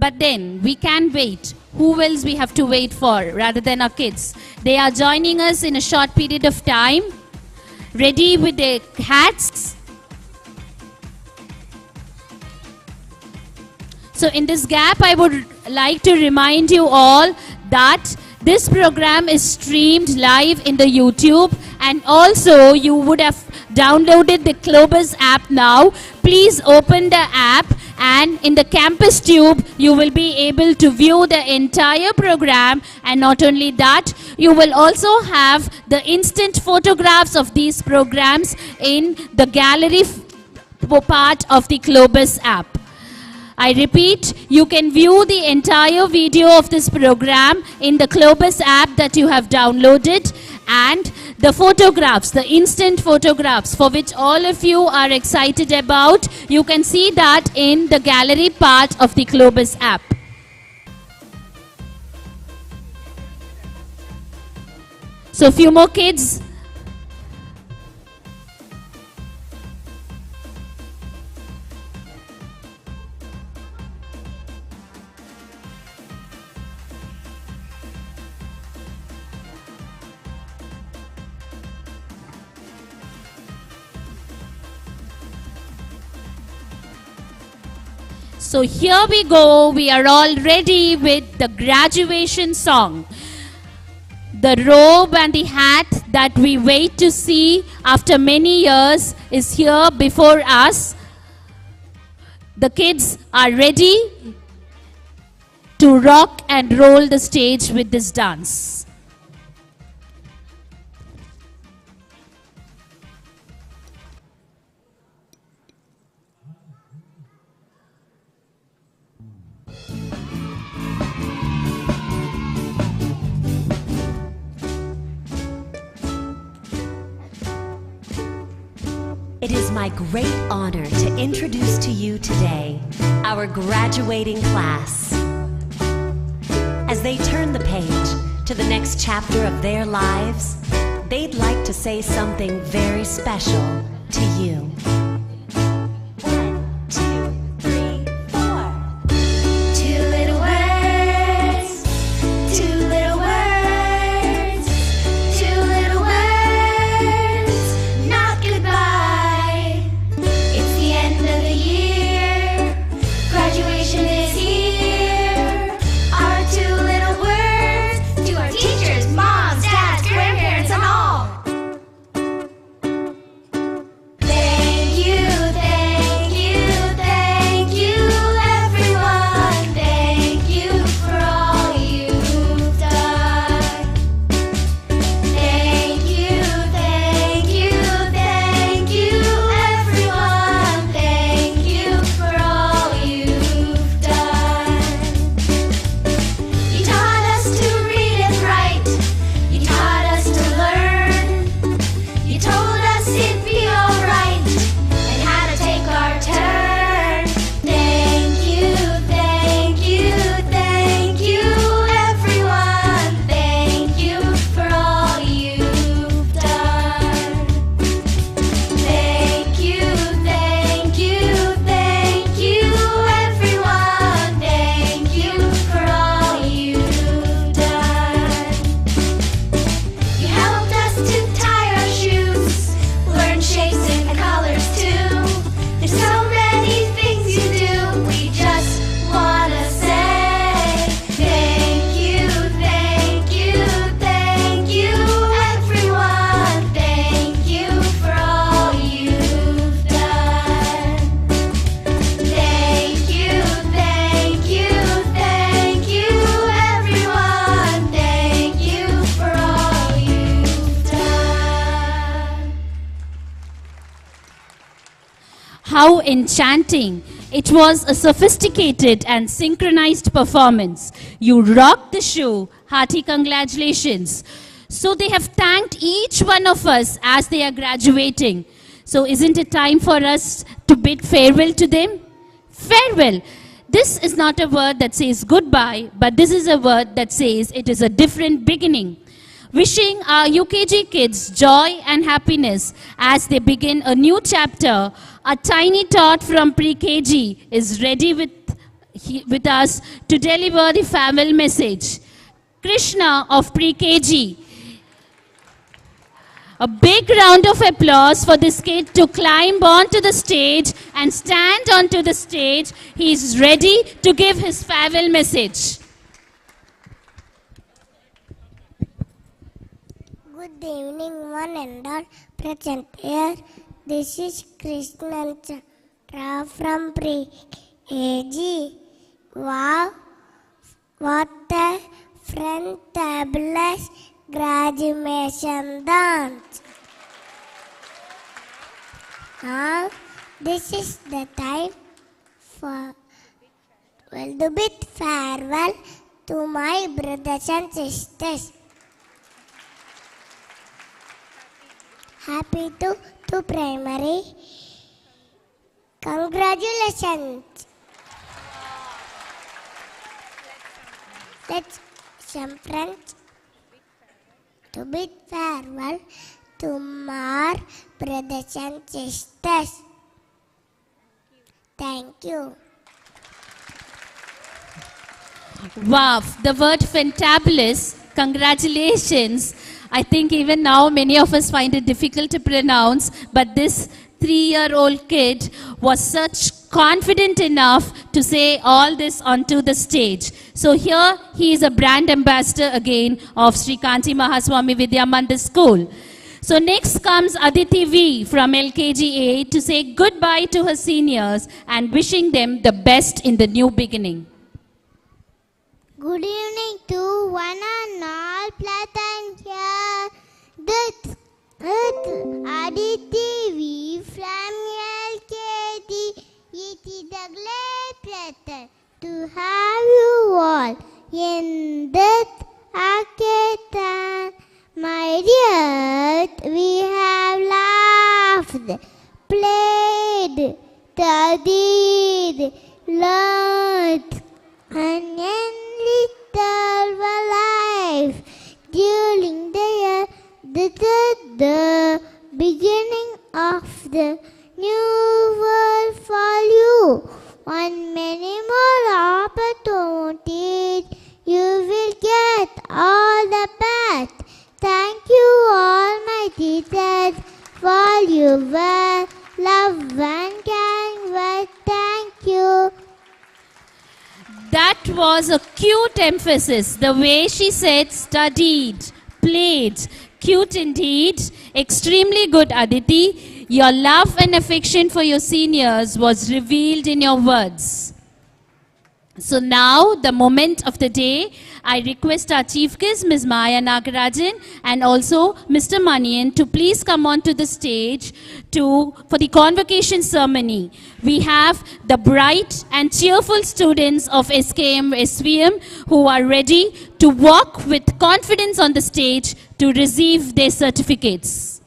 But then we can wait. Who else we have to wait for rather than our kids? They are joining us in a short period of time. Ready with their hats. So in this gap, I would like to remind you all that this program is streamed live in the YouTube, and also you would have downloaded the Clobas app now. Please open the app, and in the campus tube, you will be able to view the entire program, and not only that, you will also have the instant photographs of these programs in the gallery part of the Clobas app. I repeat, you can view the entire video of this program in the Clobas app that you have downloaded, and the photographs, the instant photographs for which all of you are excited about, you can see that in the gallery part of the Clobas app. So few more kids. So here we go, we are all ready with the graduation song. The robe and the hat that we wait to see after many years is here before us. The kids are ready to rock and roll the stage with this dance. It is my great honor to introduce to you today our graduating class. As they turn the page to the next chapter of their lives, they'd like to say something very special to you. 1, 2, 3, 4. Two little words, two little words, two little words, not goodbye, how enchanting. It was a sophisticated and synchronized performance. You rocked the show. Hearty congratulations. So they have thanked each one of us as they are graduating. So isn't it time for us to bid farewell to them? Farewell. This is not a word that says goodbye, but this is a word that says it is a different beginning. Wishing our UKG kids joy and happiness as they begin a new chapter, a tiny tot from pre-KG is ready with us to deliver the farewell message. Krishna of pre-KG. A big round of applause for this kid to climb onto the stage and stand onto the stage. He is ready to give his farewell message. Good evening, one and all present here. This is Krishna Chandra from pre-AG. Wow, what a fantabulous graduation dance. Now, this is the time for the bid farewell to my brothers and sisters. Happy to primary. Congratulations. Let's jump friends to bid farewell to my brothers and sisters. Thank you. Wow, the word fantabulous, congratulations. I think even now many of us find it difficult to pronounce, but this 3-year-old kid was such confident enough to say all this onto the stage. So here he is a brand ambassador again of Sri Kanchi Mahaswami Vidya Mandir School. So next comes Aditi V from LKG-A to say goodbye to her seniors and wishing them the best in the new beginning. Good evening to one and all pleasant here. This Aditi V from LKD. It is a great pleasure to have you all in this hackathon. My dear, we have laughed, played, studied, learned, and enriched our life during the year. This is the beginning of the new world for you. On many more opportunities, you will get all the best. Thank you, all my teachers, for your love and kind words. Thank you. That was a cute emphasis. The way she said studied, played. Cute indeed. Extremely good, Aditi. Your love and affection for your seniors was revealed in your words. So now, the moment of the day, I request our chief guest, Ms. Maya Nagarajan, and also Mr. Manian to please come onto the stage for the convocation ceremony. We have the bright and cheerful students of SKMSVM who are ready to walk with confidence on the stage to receive their certificates.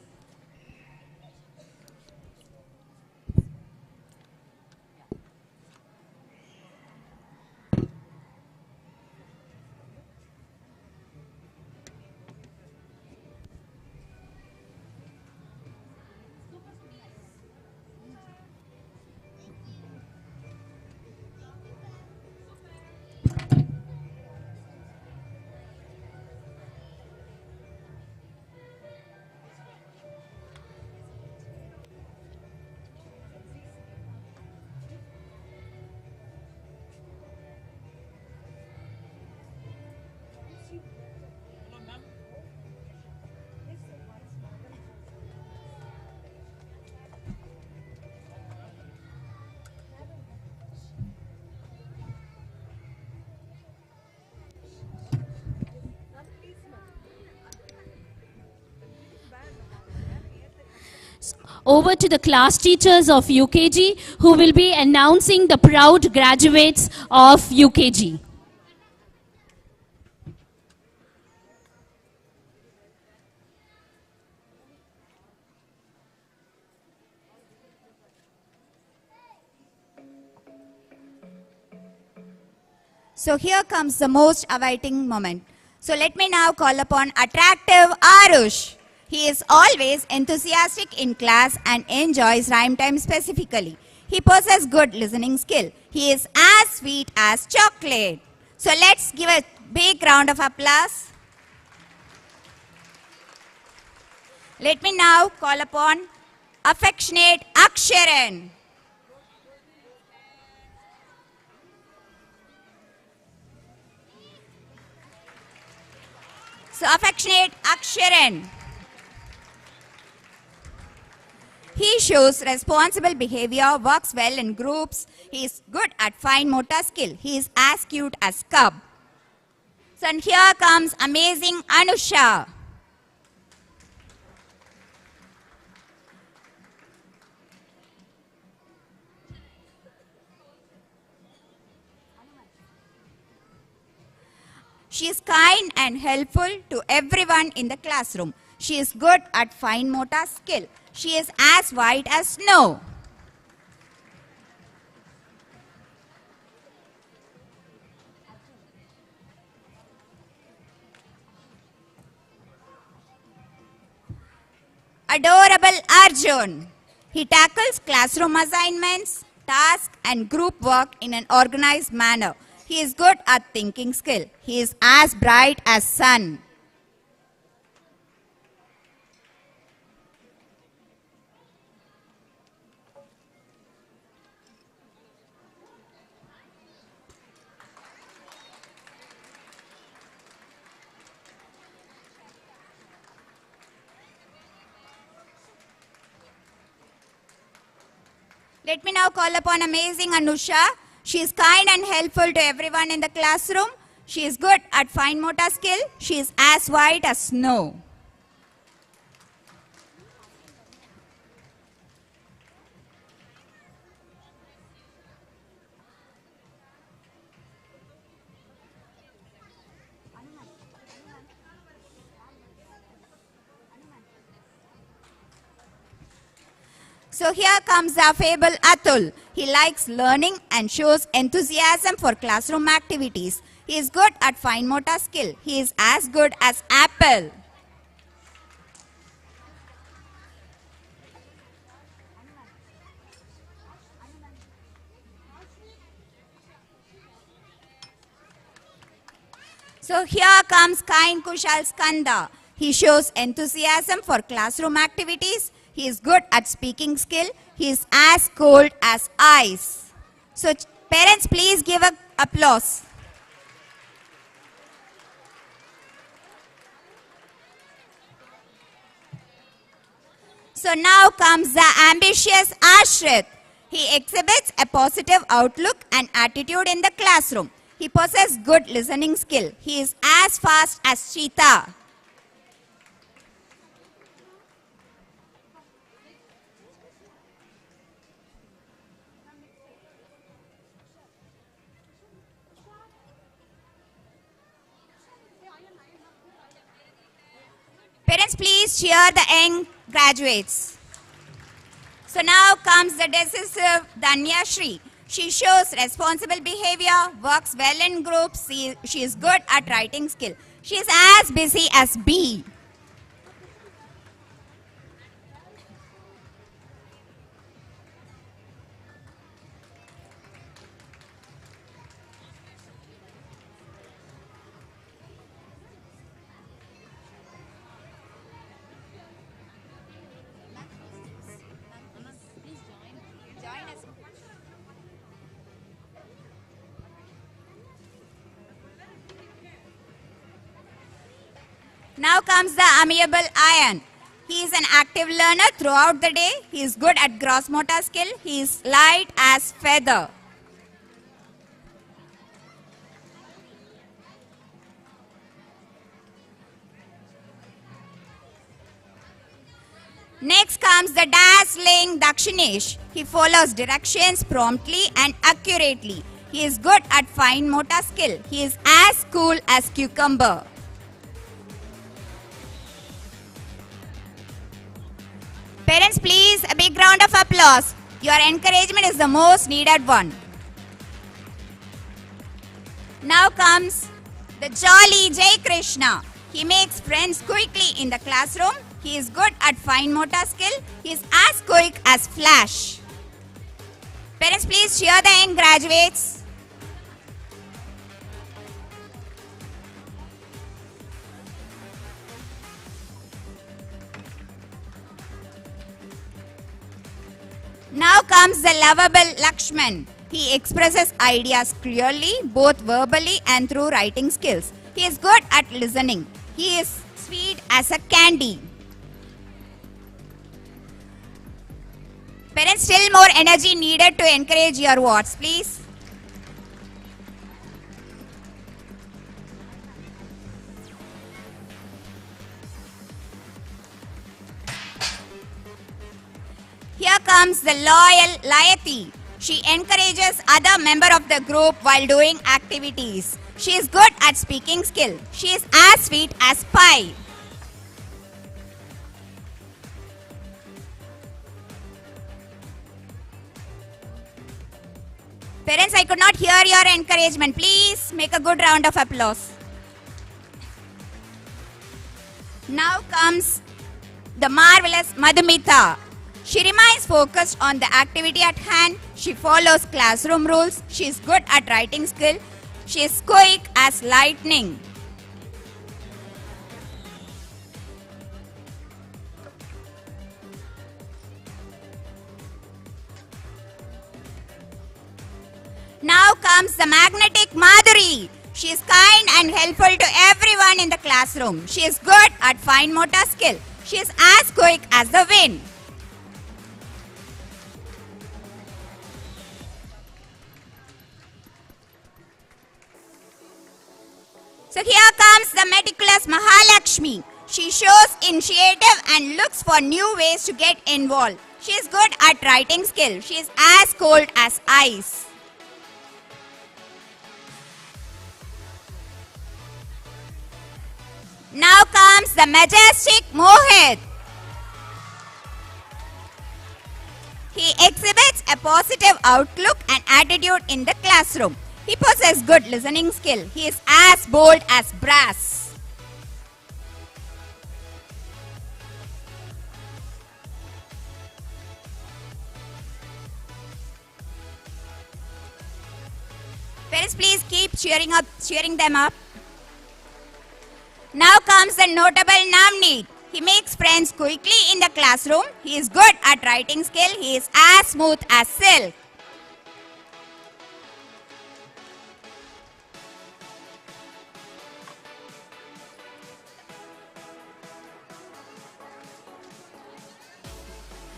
over to the class teachers of UKG who will be announcing the proud graduates of UKG. So here comes the most awaiting moment. So let me now call upon attractive Arush. He is always enthusiastic in class and enjoys rhyme time specifically. He possesses good listening skill. He is as sweet as chocolate. So let's give a big round of applause. Let me now call upon affectionate Aksharan. So affectionate Aksharan. He shows responsible behavior, works well in groups. He is good at fine motor skill. He is as cute as cub. So and here comes amazing Anusha. She is kind and helpful to everyone in the classroom. She is good at fine motor skill. She is as white as snow. Adorable Arjun. He tackles classroom assignments, tasks and group work in an organized manner. He is good at thinking skill. He is as bright as sun. Let me now call upon amazing Anusha. She is kind and helpful to everyone in the classroom. She is good at fine motor skill. She is as white as snow. So here comes the affable Atul. He likes learning and shows enthusiasm for classroom activities. He is good at fine motor skill. He is as good as Apple. So here comes kind Kushal Skanda. He shows enthusiasm for classroom activities. He is good at speaking skill. He is as cold as ice. So parents, please give an applause. So now comes the ambitious Ashrit. He exhibits a positive outlook and attitude in the classroom. He possesses good listening skill. He is as fast as cheetah. Parents, please cheer the young graduates. So now comes the decisive Danya Shri. She shows responsible behavior, works well in groups. She is good at writing skill. She is as busy as bee. Now comes the amiable Iron. He is an active learner throughout the day. He is good at gross motor skill. He is light as feather. Next comes the dazzling Dakshinesh. He follows directions promptly and accurately. He is good at fine motor skill. He is as cool as cucumber. Parents, please, a big round of applause. Your encouragement is the most needed one. Now comes the jolly Jai Krishna. He makes friends quickly in the classroom. He is good at fine motor skill. He is as quick as flash. Parents, please cheer the young graduates. Now comes the lovable Lakshman. He expresses ideas clearly, both verbally and through writing skills. He is good at listening. He is sweet as a candy. Parents, still more energy needed to encourage your words, please. Here comes the loyal Layati. She encourages other member of the group while doing activities. She is good at speaking skill. She is as sweet as pie. Parents, I could not hear your encouragement. Please make a good round of applause. Now comes the marvelous Madhumita. She remains focused on the activity at hand. She follows classroom rules. She is good at writing skill. She is quick as lightning. Now comes the magnetic Madhuri. She is kind and helpful to everyone in the classroom. She is good at fine motor skill. She is as quick as the wind. So here comes the meticulous Mahalakshmi. She shows initiative and looks for new ways to get involved. She is good at writing skill. She is as cold as ice. Now comes the majestic Mohit. He exhibits a positive outlook and attitude in the classroom. He possesses good listening skill. He is as bold as brass. Parents, please keep cheering them up. Now comes the notable Namneet. He makes friends quickly in the classroom. He is good at writing skill. He is as smooth as silk.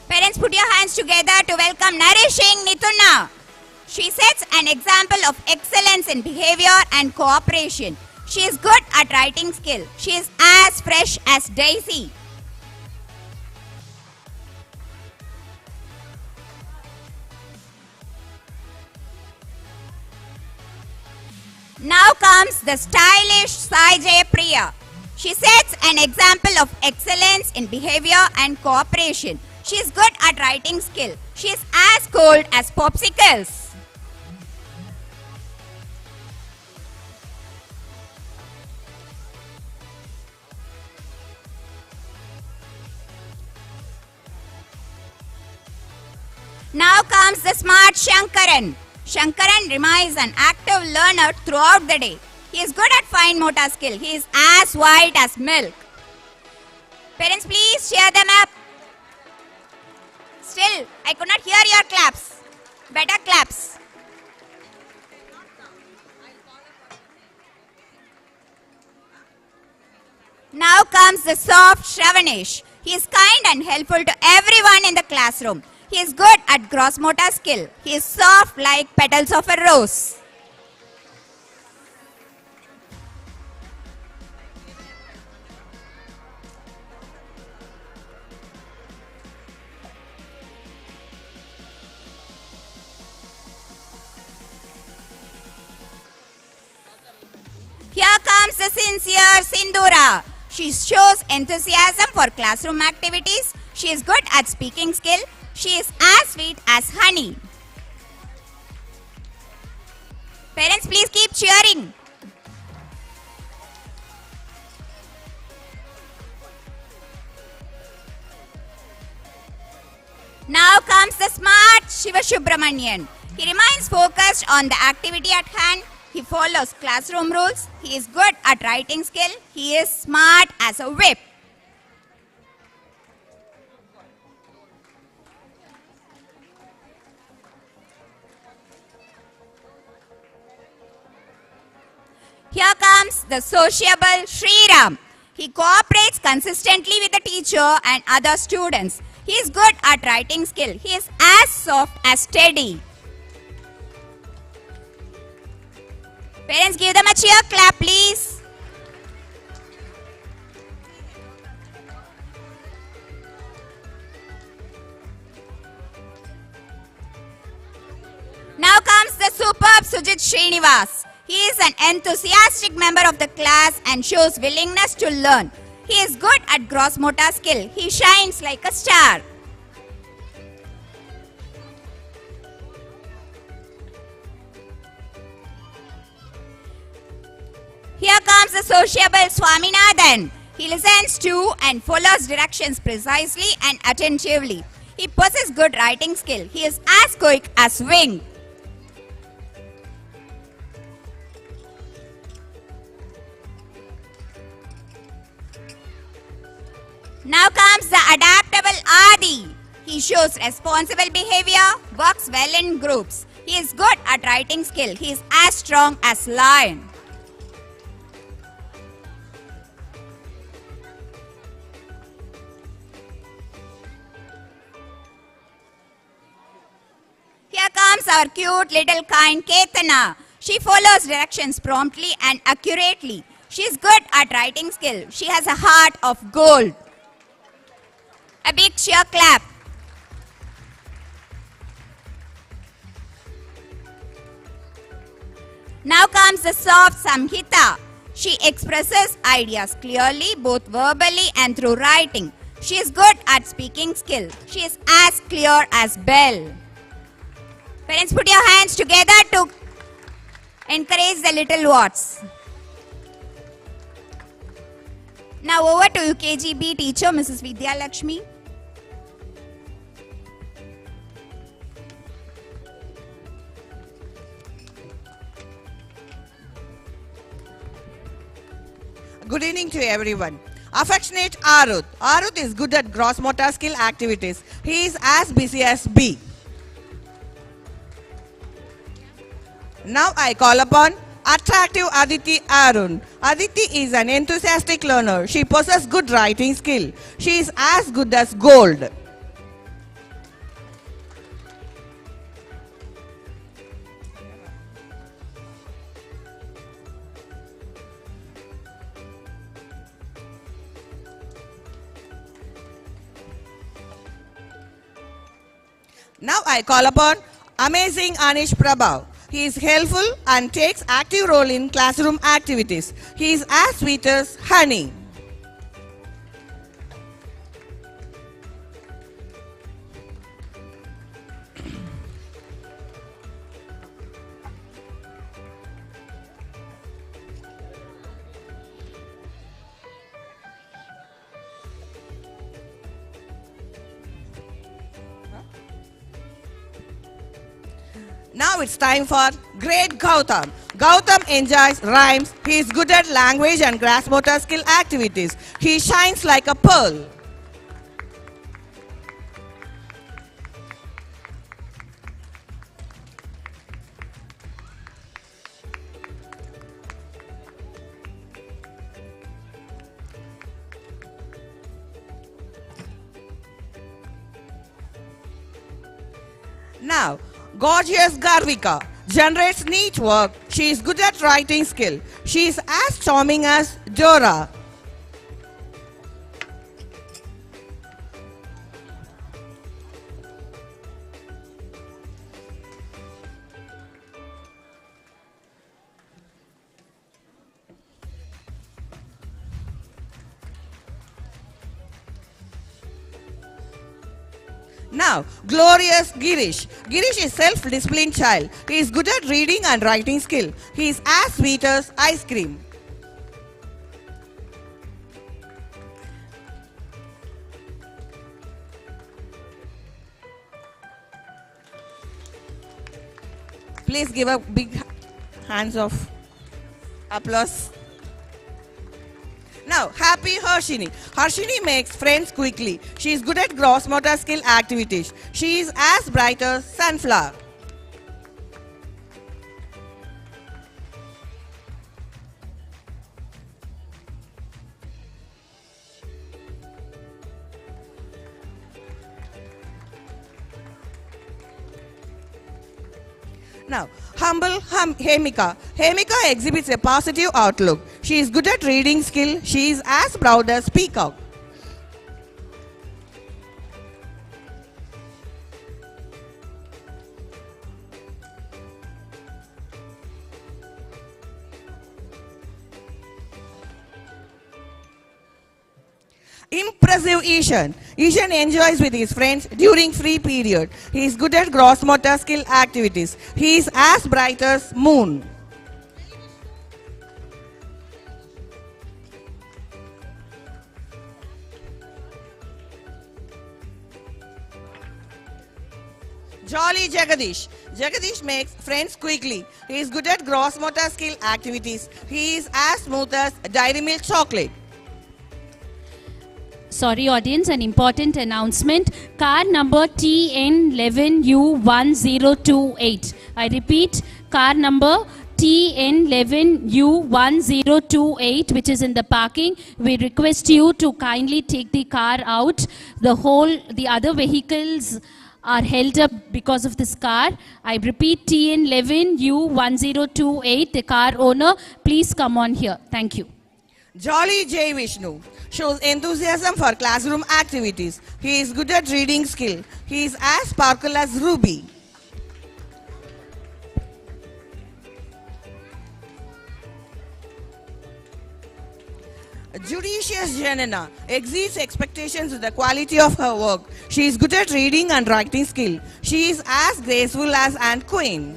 Parents, put your hands together to welcome nourishing Nituna. She sets an example of excellence in behavior and cooperation. She is good at writing skill. She is as fresh as Daisy. Now comes the stylish Sai Priya. She sets an example of excellence in behavior and cooperation. She is good at writing skill. She is as cold as popsicles. Now comes the smart Shankaran. Shankaran remains an active learner throughout the day. He is good at fine motor skill. He is as white as milk. Parents, please cheer them up. Still, I could not hear your claps. Better claps. Now comes the soft Shravanish. He is kind and helpful to everyone in the classroom. He is good at gross motor skill. He is soft like petals of a rose. sincere Sindura. She shows enthusiasm for classroom activities. She is good at speaking skill. She is as sweet as honey. Parents, please keep cheering. Now comes the smart Shiva Subramanian. He remains focused on the activity at hand. He follows classroom rules. He is good at writing skill. He is smart as a whip. Here comes the sociable Sriram. He cooperates consistently with the teacher and other students. He is good at writing skill. He is as soft as Teddy. Parents, give them a cheer clap, please. Now comes the superb Sujit Srinivas. He is an enthusiastic member of the class and shows willingness to learn. He is good at gross motor skill. He shines like a star. Here comes the sociable Swaminathan. He listens to and follows directions precisely and attentively. He possesses good writing skill. He is as quick as wind. Now comes the adaptable Adi. He shows responsible behavior, works well in groups. He is good at writing skill. He is as strong as lion. Here comes our cute little kind Ketana. She follows directions promptly and accurately. She is good at writing skill. She has a heart of gold. A big cheer clap. Now comes the soft Samhita. She expresses ideas clearly, both verbally and through writing. She is good at speaking skill. She is as clear as bell. Parents, put your hands together to encourage the little ones. Now over to UKGB teacher, Mrs. Vidya Lakshmi. Good evening to everyone. Affectionate Aruth. Aruth is good at gross motor skill activities. He is as busy as B. Now I call upon attractive Aditi Arun. Aditi is an enthusiastic learner. She possesses good writing skill. She is as good as gold. Now I call upon amazing Anish Prabhav. He is helpful and takes active role in classroom activities. He is as sweet as honey. Now it's time for great Gautam. Gautam enjoys rhymes. He is good at language and gross motor skill activities. He shines like a pearl. Now, gorgeous Garvika generates neat work. She is good at writing skill. She is as charming as Dora. Now, glorious Girish. Girish is self-disciplined child. He is good at reading and writing skill. He is as sweet as ice cream. Please give a big hands of applause. Now, happy Harshini. Harshini makes friends quickly. She is good at gross motor skill activities. She is as bright as sunflower. Now, humble Hemika. Hemika exhibits a positive outlook. She is good at reading skill. She is as proud as peacock. Impressive Ishan. Ishan enjoys with his friends during free period. He is good at gross motor skill activities. He is as bright as moon. Jolly Jagadish. Jagadish makes friends quickly. He is good at gross motor skill activities. He is as smooth as dairy milk chocolate. Sorry audience, an important announcement. Car number TN11U1028. I repeat, car number TN11U1028, which is in the parking. We request you to kindly take the car out. The other vehicles are held up because of this car. I repeat, TN11U1028, the car owner, please come on here. Thank you. Jolly J. Vishnu shows enthusiasm for classroom activities. He is good at reading skill. He is as sparkle as ruby. Judicious Janana exceeds expectations with the quality of her work. She is good at reading and writing skill. She is as graceful as Ant Queen.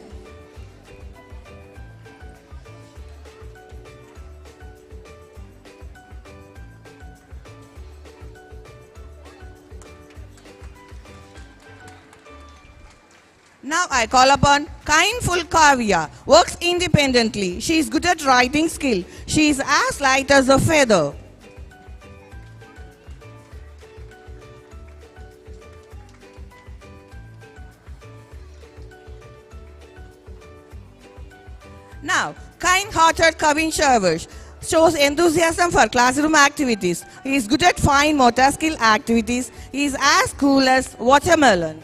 Now I call upon kindful Kavya, works independently. She is good at writing skill. She is as light as a feather. Now, kind-hearted Kavin Sharvash shows enthusiasm for classroom activities. He is good at fine motor skill activities. He is as cool as watermelon.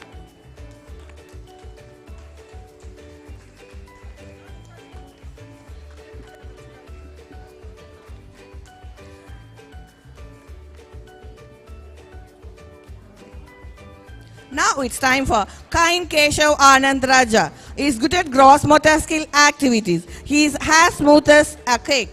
Now it's time for kind Keshav Anand Raja. He is good at gross motor skill activities. He is as smooth as a cake.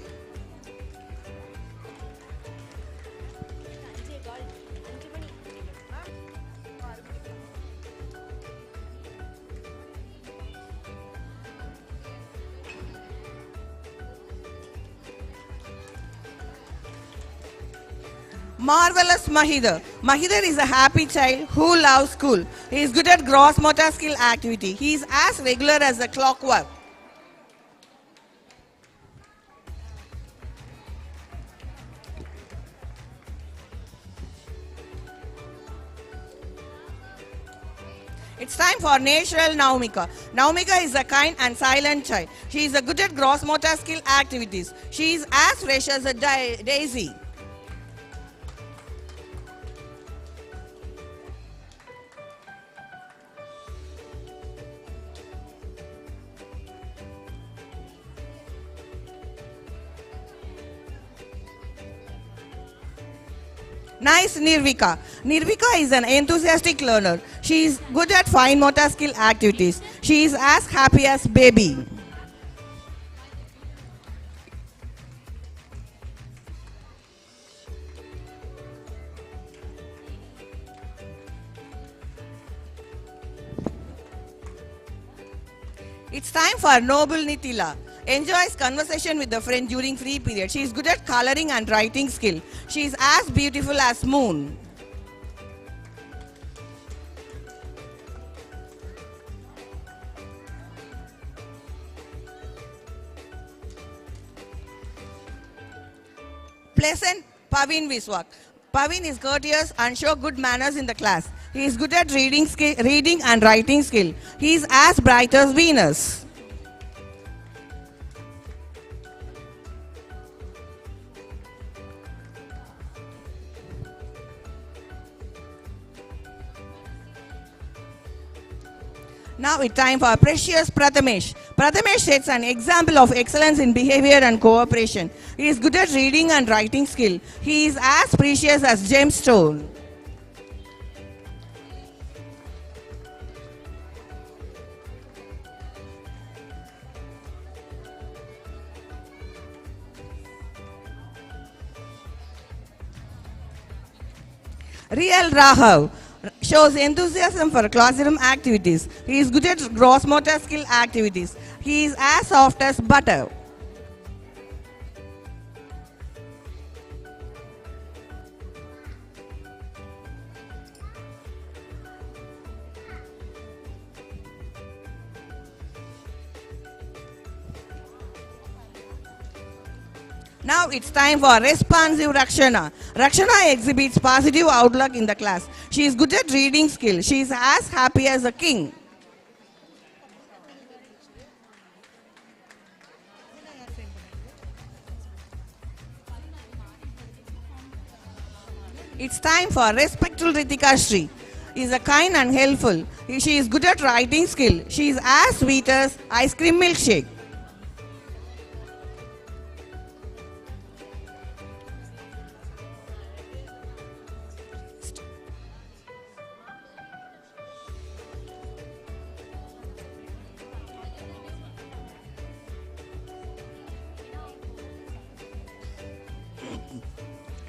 Marvelous Mahidar. Mahidar is a happy child who loves school. He is good at gross motor skill activity. He is as regular as a clockwork. It's time for natural Naumika. Naumika is a kind and silent child. She is a good at gross motor skill activities. She is as fresh as a daisy. Nice Nirvika. Nirvika is an enthusiastic learner. She is good at fine motor skill activities. She is as happy as baby. It's time for Noble Nitila. Enjoys conversation with a friend during free period. She is good at coloring and writing skill. She is as beautiful as moon. Pleasant Pavin Viswak. Pavin is courteous and show good manners in the class. He is good at reading and writing skill. He is as bright as Venus. Now it's time for precious Prathamesh. Prathamesh sets an example of excellence in behavior and cooperation. He is good at reading and writing skill. He is as precious as gemstone. Real Rahav shows enthusiasm for classroom activities. He is good at gross motor skill activities. He is as soft as butter. Now it's time for responsive Rakshana. Rakshana exhibits positive outlook in the class. She is good at reading skill. She is as happy as a king. It's time for respectful Ritika Shri. Is a kind and helpful. She is good at writing skill. She is as sweet as ice cream milkshake.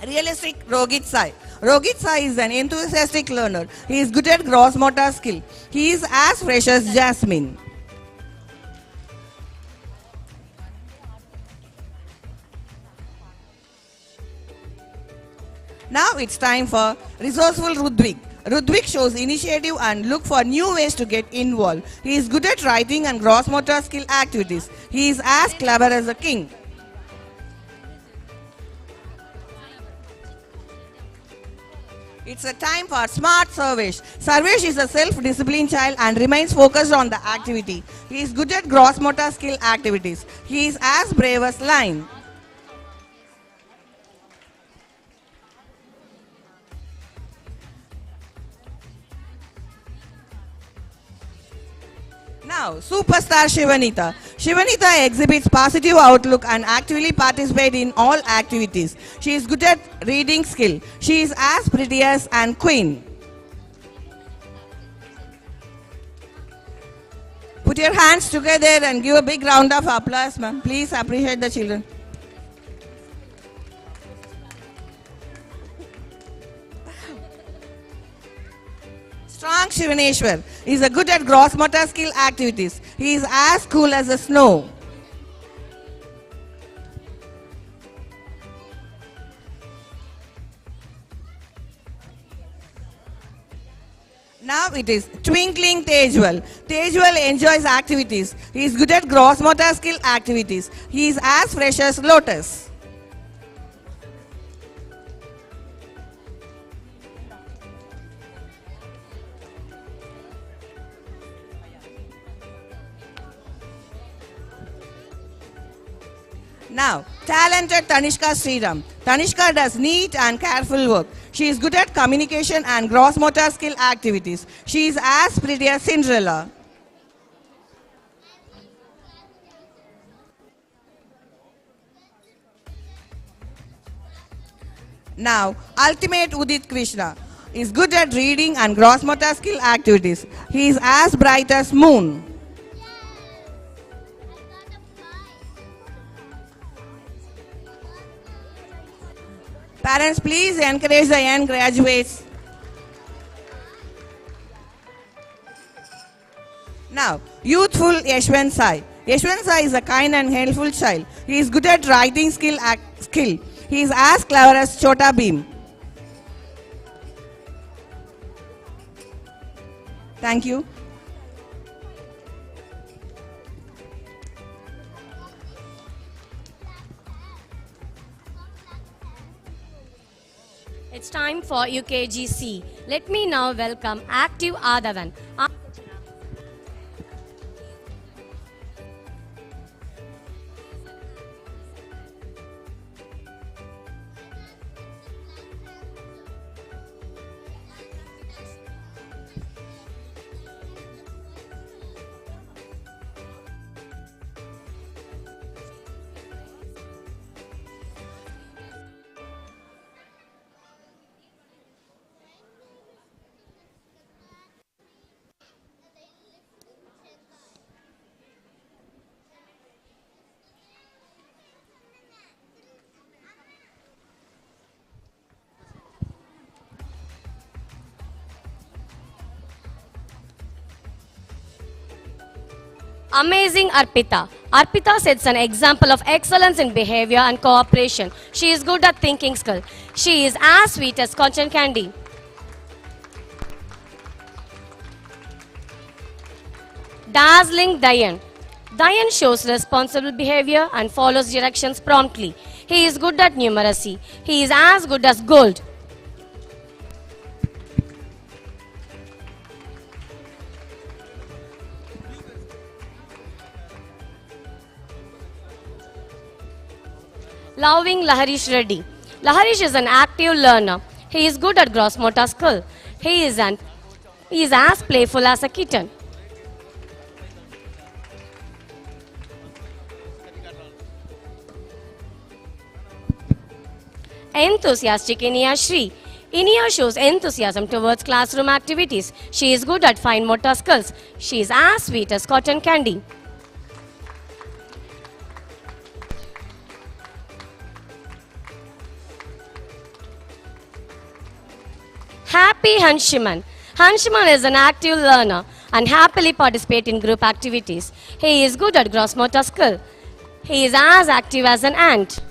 Realistic Rogit Sai. Rogit Sai is an enthusiastic learner. He is good at gross motor skill. He is as fresh as jasmine. Now it's time for resourceful Rudvik. Rudvik shows initiative and look for new ways to get involved. He is good at writing and gross motor skill activities. He is as clever as a king. It's a time for smart Sarvesh. Sarvesh is a self-disciplined child and remains focused on the activity. He is good at gross motor skill activities. He is as brave as lion. Now, superstar Shivanita. Shivanita exhibits positive outlook and actively participates in all activities. She is good at reading skill. She is as pretty as an queen. Put your hands together and give a big round of applause, ma'am. Please appreciate the children. Strong Shivaneshwar is a good at gross motor skill activities. He is as cool as the snow. Now it is Twinkling Tejwal. Tejwal enjoys activities. He is good at gross motor skill activities. He is as fresh as lotus. Now, talented Tanishka Sriram. Tanishka does neat and careful work. She is good at communication and gross motor skill activities. She is as pretty as Cinderella. Now, ultimate Udit Krishna is good at reading and gross motor skill activities. He is as bright as moon. Parents, please encourage the young graduates. Now, youthful Yashwant Sai. Yashwant Sai is a kind and helpful child. He is good at writing skill. He is as clever as Chota Bheem. Thank you. It's time for UKGC. Let me now welcome Active Adavan. Amazing Arpita. Arpita sets an example of excellence in behavior and cooperation. She is good at thinking skill. She is as sweet as cotton candy. Dazzling Dayan. Dayan shows responsible behavior and follows directions promptly. He is good at numeracy. He is as good as gold. Loving Laharish Reddy. Laharish is an active learner. He is good at gross motor skill. He is as playful as a kitten. Enthusiastic Inia Shri. Inia shows enthusiasm towards classroom activities. She is good at fine motor skills. She is as sweet as cotton candy. Happy Hanshiman. Hanshiman is an active learner and happily participates in group activities. He is good at gross motor skill. He is as active as an ant.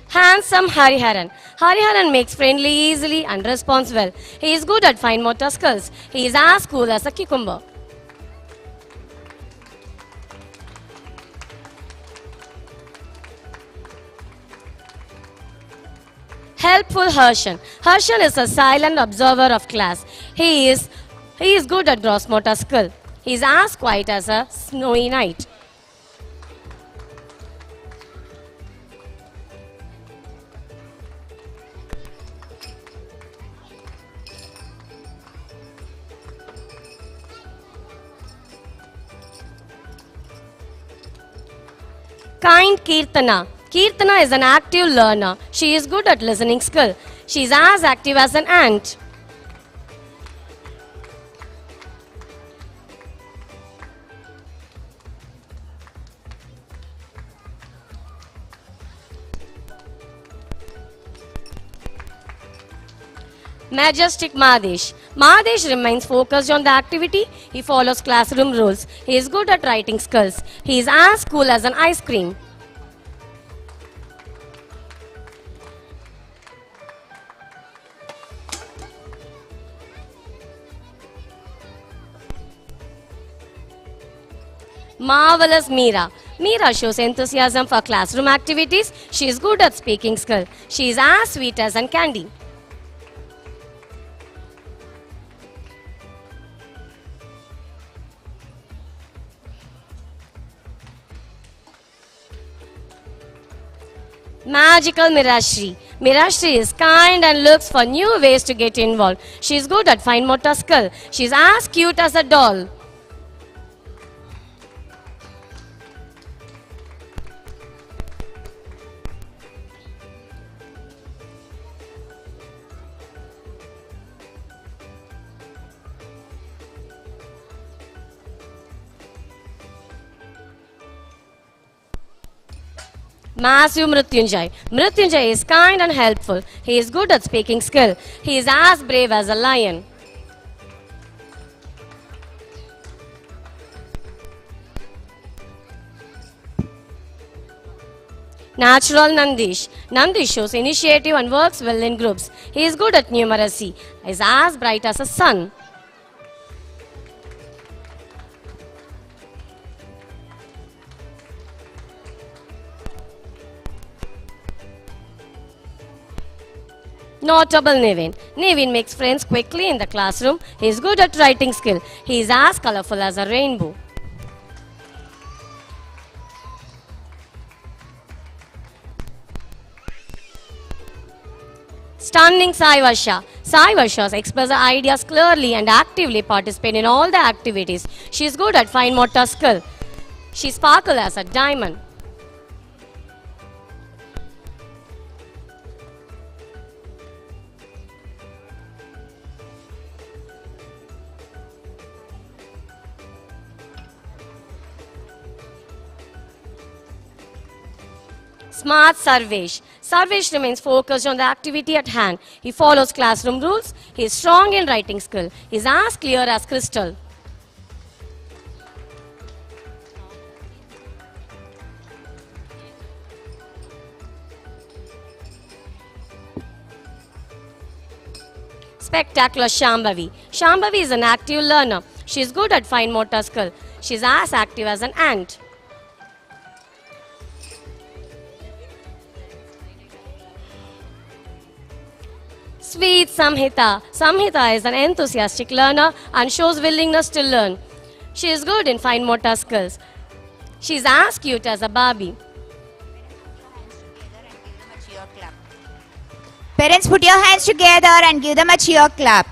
Handsome Hariharan. Hariharan makes friendly easily and responds well. He is good at fine motor skills. He is as cool as a cucumber. Helpful Harshan. Harshan is a silent observer of class. He is good at gross motor skill. He is as quiet as a snowy night. Kind Kirtana. Kirtana is an active learner. She is good at listening skill. She is as active as an ant. Majestic Madesh. Madesh remains focused on the activity. He follows classroom rules. He is good at writing skills. He is as cool as an ice cream. Marvelous Meera. Meera shows enthusiasm for classroom activities. She is good at speaking skill. She is as sweet as an candy. Magical Mirashri. Mirashri is kind and looks for new ways to get involved. She is good at fine motor skill. She is as cute as a doll. Massive Mrityunjay. Mrityunjay is kind and helpful. He is good at speaking skill. He is as brave as a lion. Natural Nandish. Nandish shows initiative and works well in groups. He is good at numeracy. He is as bright as a sun. Notable Nevin. Nevin makes friends quickly in the classroom. He is good at writing skill. He is as colorful as a rainbow. Stunning Sai Varsha. Sai Varsha expresses her ideas clearly and actively participate in all the activities. She is good at fine motor skill. She sparkles as a diamond. Smart Sarvesh. Sarvesh remains focused on the activity at hand. He follows classroom rules. He is strong in writing skill. He is as clear as crystal. Spectacular Shambhavi. Shambhavi is an active learner. She is good at fine motor skill. She is as active as an ant. Sweet Samhita. Samhita is an enthusiastic learner and shows willingness to learn. She is good in fine motor skills. She is as cute as a Barbie. Parents, put your hands together and give them a cheer clap.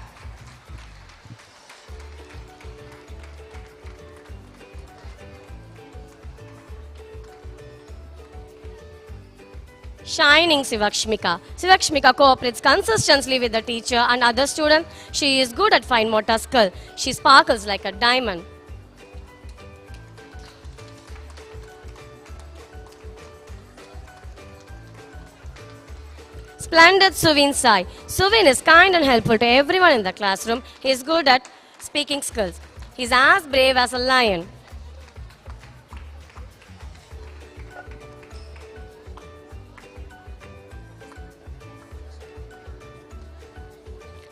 Shining Sivakshmika. Sivakshmika cooperates consistently with the teacher and other students. She is good at fine motor skill. She sparkles like a diamond. Splendid Suvin Sai. Suvin is kind and helpful to everyone in the classroom. He is good at speaking skills. He is as brave as a lion.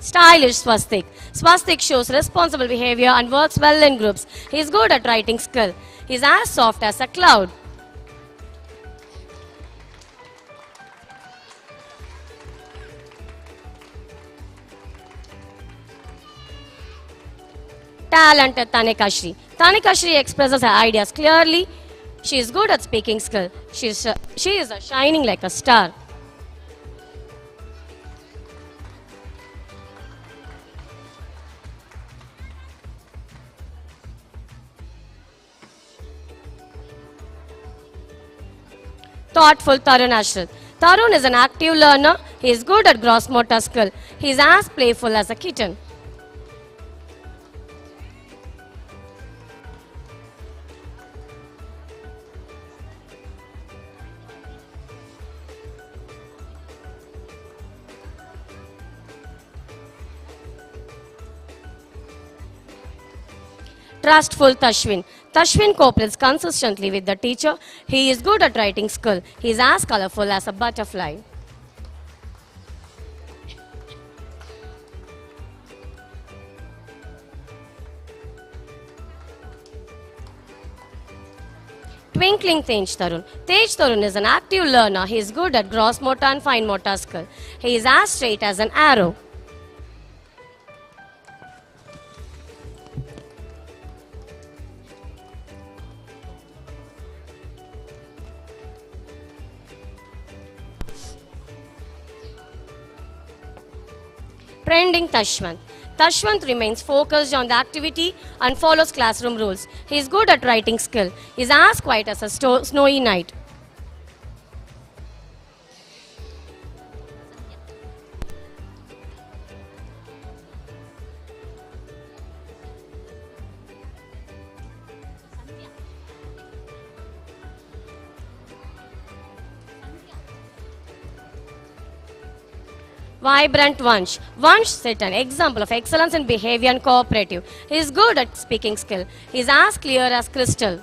Stylish Swastik. Swastik shows responsible behavior and works well in groups. He is good at writing skill. He is as soft as a cloud. Talented Tanikashri. Tanikashri expresses her ideas clearly. She is good at speaking skill. She is shining like a star. Thoughtful Tarun Ashrit. Tarun is an active learner. He is good at gross motor skill. He is as playful as a kitten. Trustful Tashwin. Tashwin cooperates consistently with the teacher. He is good at writing skill. He is as colorful as a butterfly. Twinkling Tej Tarun. Tej Tarun is an active learner. He is good at gross motor and fine motor skill. He is as straight as an arrow. Trending Tashwant. Tashwant remains focused on the activity and follows classroom rules. He is good at writing skill. He is as quiet as a snowy night. Vibrant Vansh. Vansh set an example of excellence in behavior and cooperative. He is good at speaking skill. He is as clear as crystal.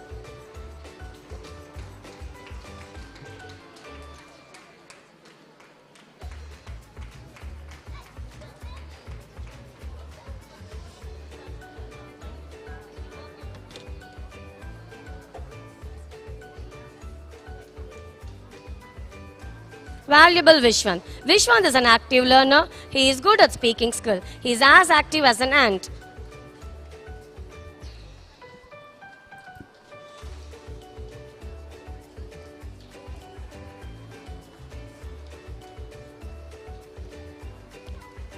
Valuable Vishwan. Vishwan is an active learner. He is good at speaking skill. He is as active as an ant.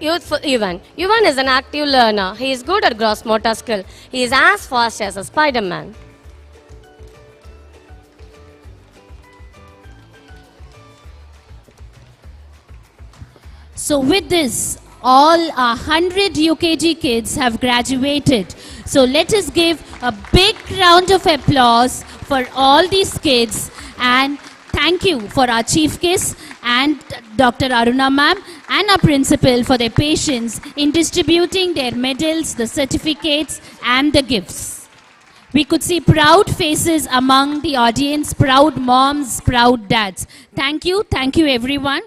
Youthful Yuvan. Yuvan is an active learner. He is good at gross motor skill. He is as fast as a Spider-Man. So with this, all 100 UKG kids have graduated. So let us give a big round of applause for all these kids, and thank you for our chief guests and Dr. Aruna ma'am and our principal for their patience in distributing their medals, the certificates and the gifts. We could see proud faces among the audience, proud moms, proud dads. Thank you everyone.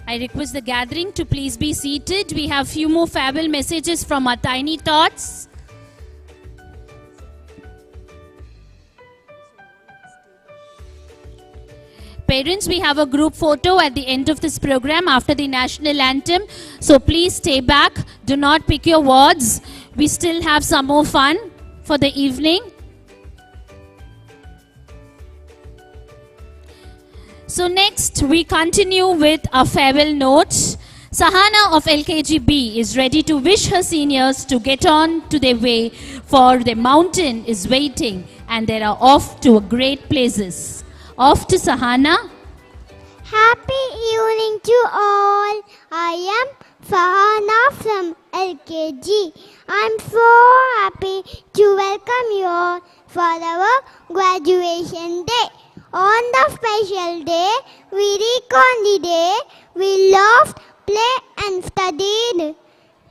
I request the gathering to please be seated. We have few more farewell messages from our tiny thoughts. Parents, we have a group photo at the end of this program after the national anthem. So please stay back. Do not pick your words. We still have some more fun for the evening. So next, we continue with a farewell note. Sahana of LKGB is ready to wish her seniors to get on to their way, for the mountain is waiting and they are off to great places. Off to Sahana. Happy evening to all. I am Sahana from LKG. I'm so happy to welcome you all for our graduation day. On the special day, we recall the day we laughed, played and studied.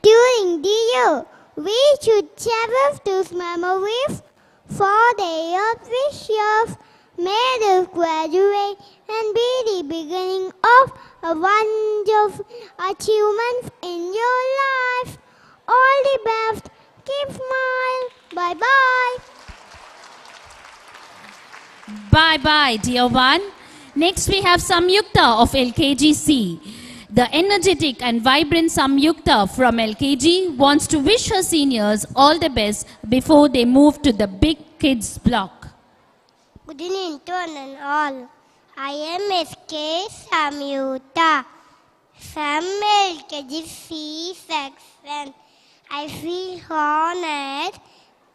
During the year, we should cherish those memories for the years we serve. May this graduate and be the beginning of a wonderful achievements in your life. All the best. Keep smile. Bye-bye. Bye-bye, dear one. Next, we have Samyukta of LKGC. The energetic and vibrant Samyukta from LKG wants to wish her seniors all the best before they move to the big kids block. Good evening to one and all. I am SK Samyukta from LKGC section. I feel honored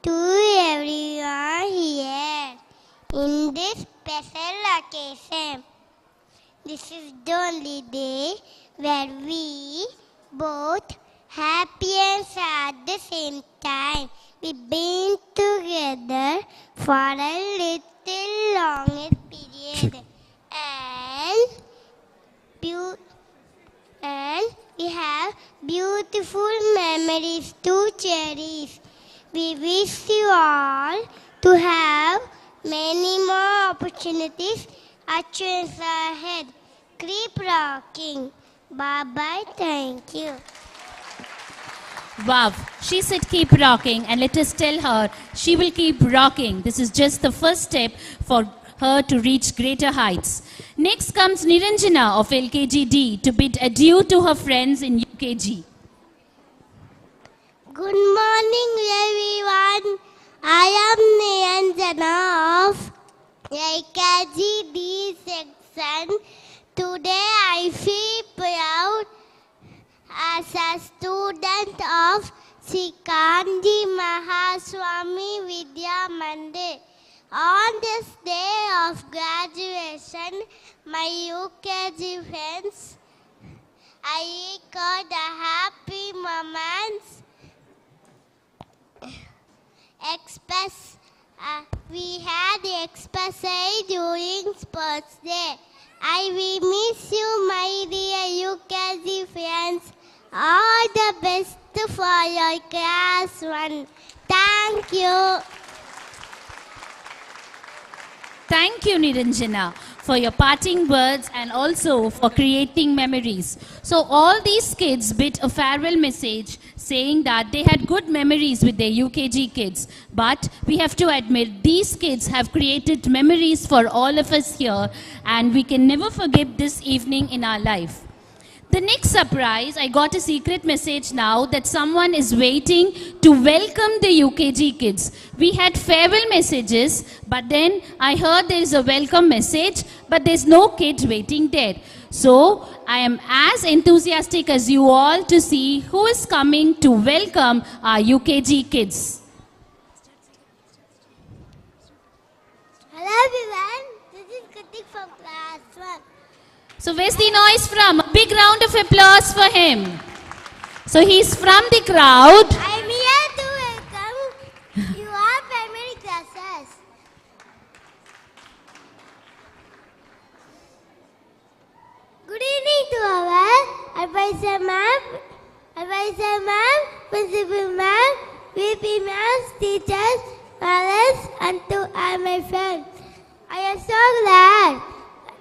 to everyone here in this special occasion. This is the only day where we both happy and sad at the same time. We've been together for a little longer period, and we have beautiful memories to cherish. We wish you all to have many more opportunities at your ahead. Keep rocking. Bye-bye. Thank you. Wow, she said keep rocking, and let us tell her she will keep rocking. This is just the first step for her to reach greater heights. Next comes Niranjana of LKGD to bid adieu to her friends in UKG. Good morning, everyone. I am Niranjana of LKGD section. Today I feel proud as a student of Sri Kanchi Mahaswamy Vidya Mandir. On this day of graduation, my UKG friends I got the happy moments. We had the express during sports day. I will miss you, my dear UKG friends. All the best for your class 1. Thank you. Thank you, Niranjana, for your parting words and also for creating memories. So all these kids bit a farewell message saying that they had good memories with their UKG kids. But we have to admit, these kids have created memories for all of us here, and we can never forget this evening in our life. The next surprise, I got a secret message now that someone is waiting to welcome the UKG kids. We had farewell messages, but then I heard there is a welcome message, but there's no kid waiting there. So I am as enthusiastic as you all to see who is coming to welcome our UKG kids. Hello everyone, this is Kritik from class 1. So where's the noise from? A big round of applause for him. So he's from the crowd. I'm here to welcome you all primary classes. Good evening to our advisor ma'am, principal ma'am, VP ma'am, teachers, parents, and to all my friends. I am so glad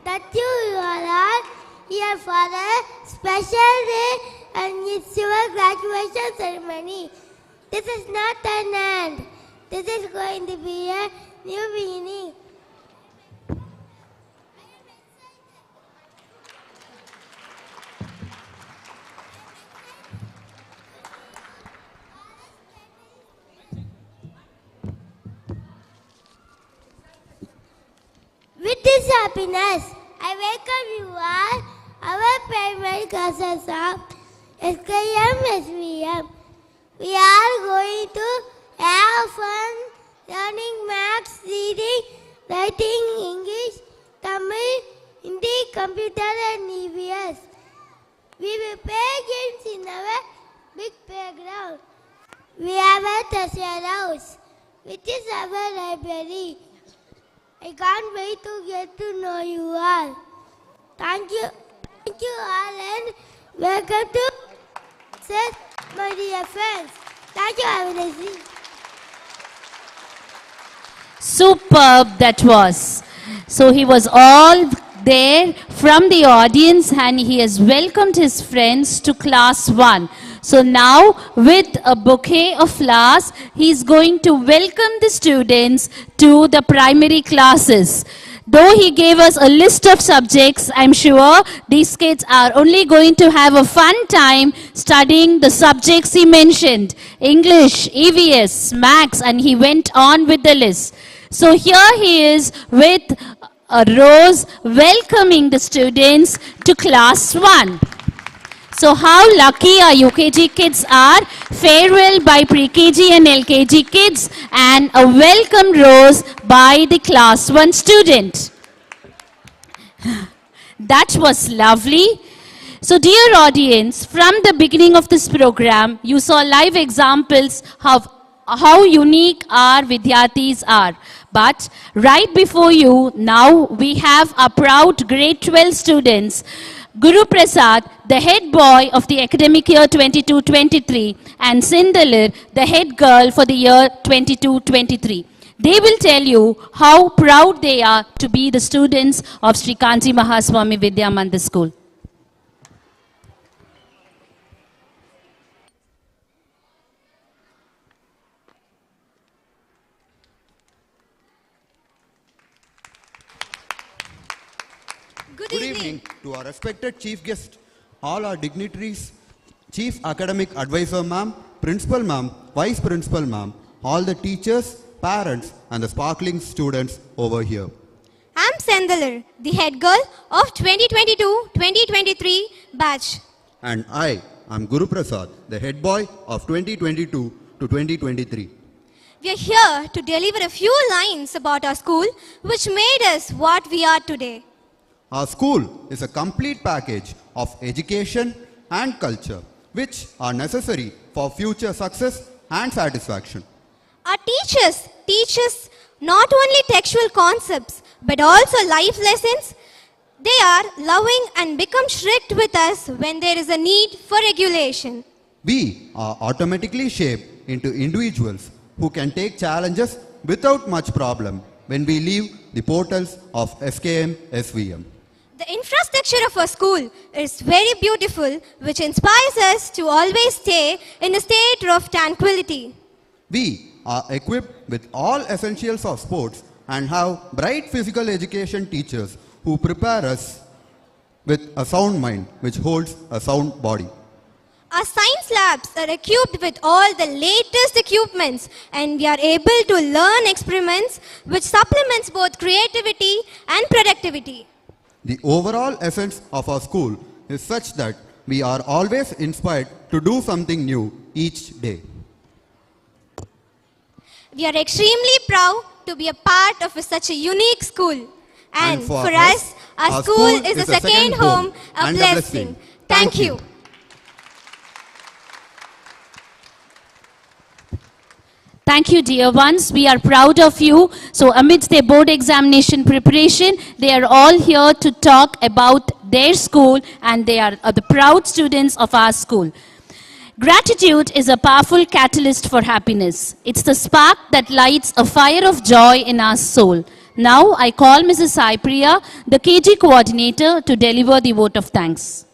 that you are all here for a special day and it's your graduation ceremony. This is not an end. This is going to be a new beginning. With this happiness, I welcome you all, our primary classes of SKMSVM. We are going to have fun learning maths, reading, writing, English, Tamil, Hindi, computer and EVS. We will play games in our big playground. We have a treasure house, which is our library. I can't wait to get to know you all. Thank you all and welcome to my dear friends. Thank you, have a nice day. Superb that was. So he was all there from the audience and he has welcomed his friends to class 1. So now with a bouquet of flowers, he is going to welcome the students to the primary classes. Though he gave us a list of subjects, I'm sure these kids are only going to have a fun time studying the subjects he mentioned. English, EVS, Maths, and he went on with the list. So here he is with a rose welcoming the students to class 1. So how lucky our UKG kids are. Farewell by pre-KG and LKG kids and a welcome rose by the class 1 student. That was lovely. So dear audience, from the beginning of this program, you saw live examples of how unique our Vidyarthis are. But right before you, now we have our proud grade 12 students, Guru Prasad, the head boy of the academic year 22-23, and Sindalir, the head girl for the year 22-23. They will tell you how proud they are to be the students of Sri Kanchi Mahaswami Vidya Mandir School. Good evening to our respected chief guest, all our dignitaries, chief academic advisor ma'am, principal ma'am, vice principal ma'am, all the teachers, parents and the sparkling students over here. I'm Sendalir, the head girl of 2022-2023 batch. And I am Guru Prasad, the head boy of 2022 to 2023. We are here to deliver a few lines about our school which made us what we are today. Our school is a complete package of education, and culture, which are necessary for future success and satisfaction. Our teachers teach us not only textual concepts but also life lessons. They are loving and become strict with us when there is a need for regulation. We are automatically shaped into individuals who can take challenges without much problem when we leave the portals of SKMSVM. The infrastructure of our school is very beautiful, which inspires us to always stay in a state of tranquility. We are equipped with all essentials of sports and have bright physical education teachers who prepare us with a sound mind which holds a sound body. Our science labs are equipped with all the latest equipments, and we are able to learn experiments which supplements both creativity and productivity. The overall essence of our school is such that we are always inspired to do something new each day. We are extremely proud to be a part of such a unique school. And for us, our school is a second home, a blessing. Thank you. Thank you, dear ones. We are proud of you. So amidst their board examination preparation, they are all here to talk about their school, and they are the proud students of our school. Gratitude is a powerful catalyst for happiness. It's the spark that lights a fire of joy in our soul. Now I call Mrs. Sai Priya, the KG coordinator, to deliver the vote of thanks.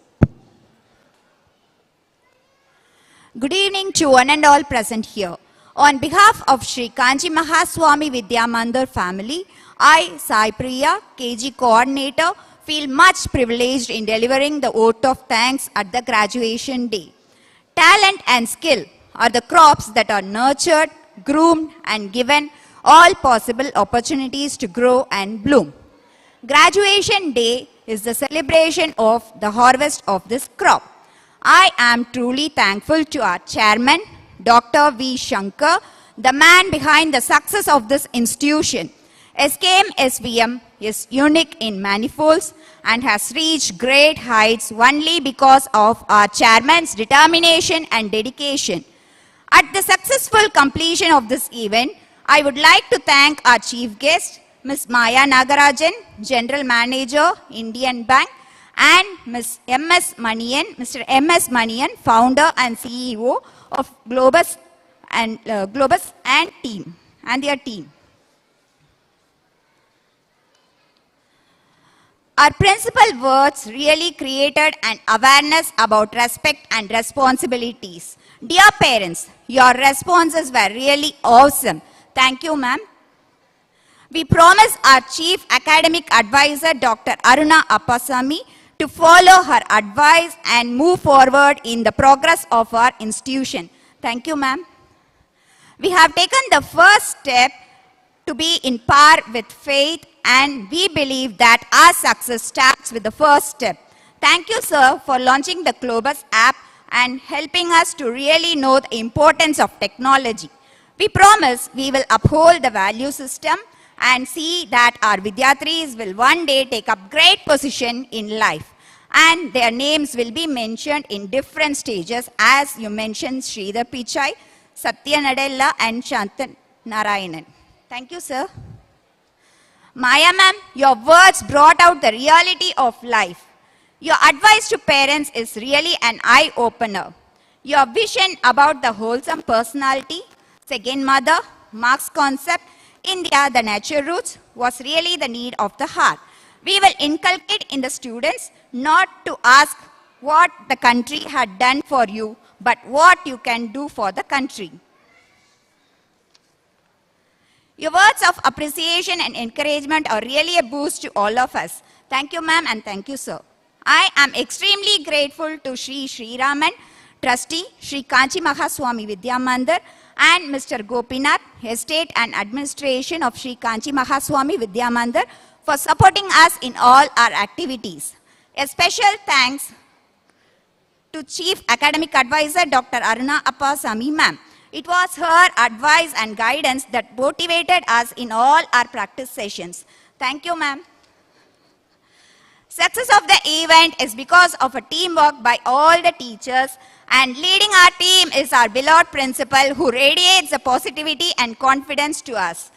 Good evening to one and all present here. On behalf of Sri Kanchi Mahaswami Vidya Mandir family, I, Sai Priya, KG coordinator, feel much privileged in delivering the vote of thanks at the graduation day. Talent and skill are the crops that are nurtured, groomed, and given all possible opportunities to grow and bloom. Graduation day is the celebration of the harvest of this crop. I am truly thankful to our chairman, Dr. V. Shankar, the man behind the success of this institution. SKMSVM is unique in manifolds and has reached great heights only because of our chairman's determination and dedication. At the successful completion of this event, I would like to thank our chief guest, Ms. Maya Nagarajan, General Manager, Indian Bank, and Mr. M.S. Manian, Founder and CEO of Clobas and their team. Our principal words really created an awareness about respect and responsibilities. Dear parents, your responses were really awesome. Thank you, ma'am. We promise our Chief Academic Advisor, Dr. Aruna Appasamy, to follow her advice and move forward in the progress of our institution. Thank you, ma'am. We have taken the first step to be in par with faith, and we believe that our success starts with the first step. Thank you, sir, for launching the Clobas app and helping us to really know the importance of technology. We promise we will uphold the value system and see that our Vidyatris will one day take up great position in life, and their names will be mentioned in different stages, as you mentioned Sridhar Pichai, Satya Nadella, and Shantan Narayanan. Thank you, sir. Maya ma'am, your words brought out the reality of life. Your advice to parents is really an eye-opener. Your vision about the wholesome personality, second mother, Marx concept, India, the nature roots, was really the need of the heart. We will inculcate in the students not to ask what the country had done for you, but what you can do for the country. Your words of appreciation and encouragement are really a boost to all of us. Thank you, ma'am, and thank you, sir. I am extremely grateful to Sri Raman, Trustee, Sri Kanchi Mahaswami Vidya Mandir, and Mr. Gopinath, Estate and Administration of Sri Kanchi Mahaswami Vidya Mandir, for supporting us in all our activities. A special thanks to Chief Academic Advisor Dr. Aruna Appasamy ma'am. It was her advice and guidance that motivated us in all our practice sessions. Thank you, ma'am. Success of the event is because of a teamwork by all the teachers, and leading our team is our beloved principal who radiates the positivity and confidence to us.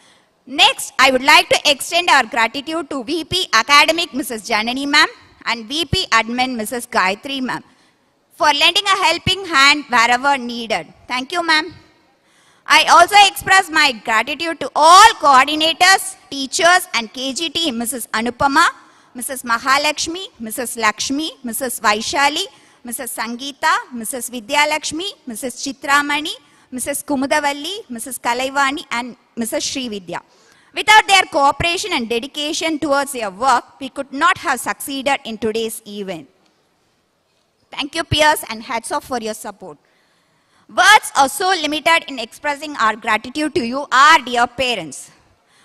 Next, I would like to extend our gratitude to VP Academic Mrs. Janani ma'am and VP Admin Mrs. Gayatri ma'am for lending a helping hand wherever needed. Thank you, ma'am. I also express my gratitude to all coordinators, teachers and KG team, Mrs. Anupama, Mrs. Mahalakshmi, Mrs. Lakshmi, Mrs. Vaishali, Mrs. Sangeeta, Mrs. Vidyalakshmi, Mrs. Chitramani, Mrs. Kumudavalli, Mrs. Kalaivani and Mrs. Srividya. Without their cooperation and dedication towards their work, we could not have succeeded in today's event. Thank you, peers, and hats off for your support. Words are so limited in expressing our gratitude to you, our dear parents.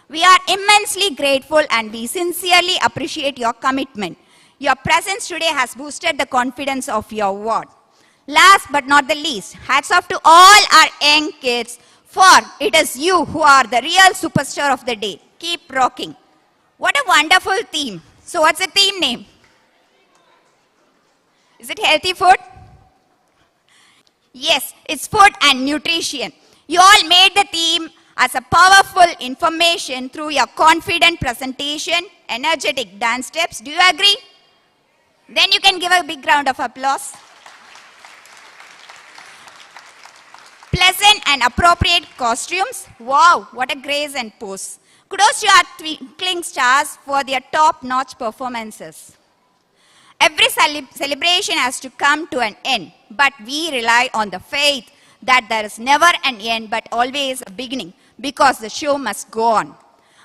We are immensely grateful and we sincerely appreciate your commitment. Your presence today has boosted the confidence of your ward. Last but not the least, hats off to all our young kids, for it is you who are the real superstar of the day. Keep rocking. What a wonderful theme. So what's the theme name? Is it healthy food? Yes, it's food and nutrition. You all made the theme as a powerful information through your confident presentation, energetic dance steps. Do you agree? Then you can give a big round of applause. Pleasant and appropriate costumes. Wow, what a grace and pose. Kudos to our twinkling stars for their top-notch performances. Every celebration has to come to an end, but we rely on the faith that there is never an end but always a beginning, because the show must go on.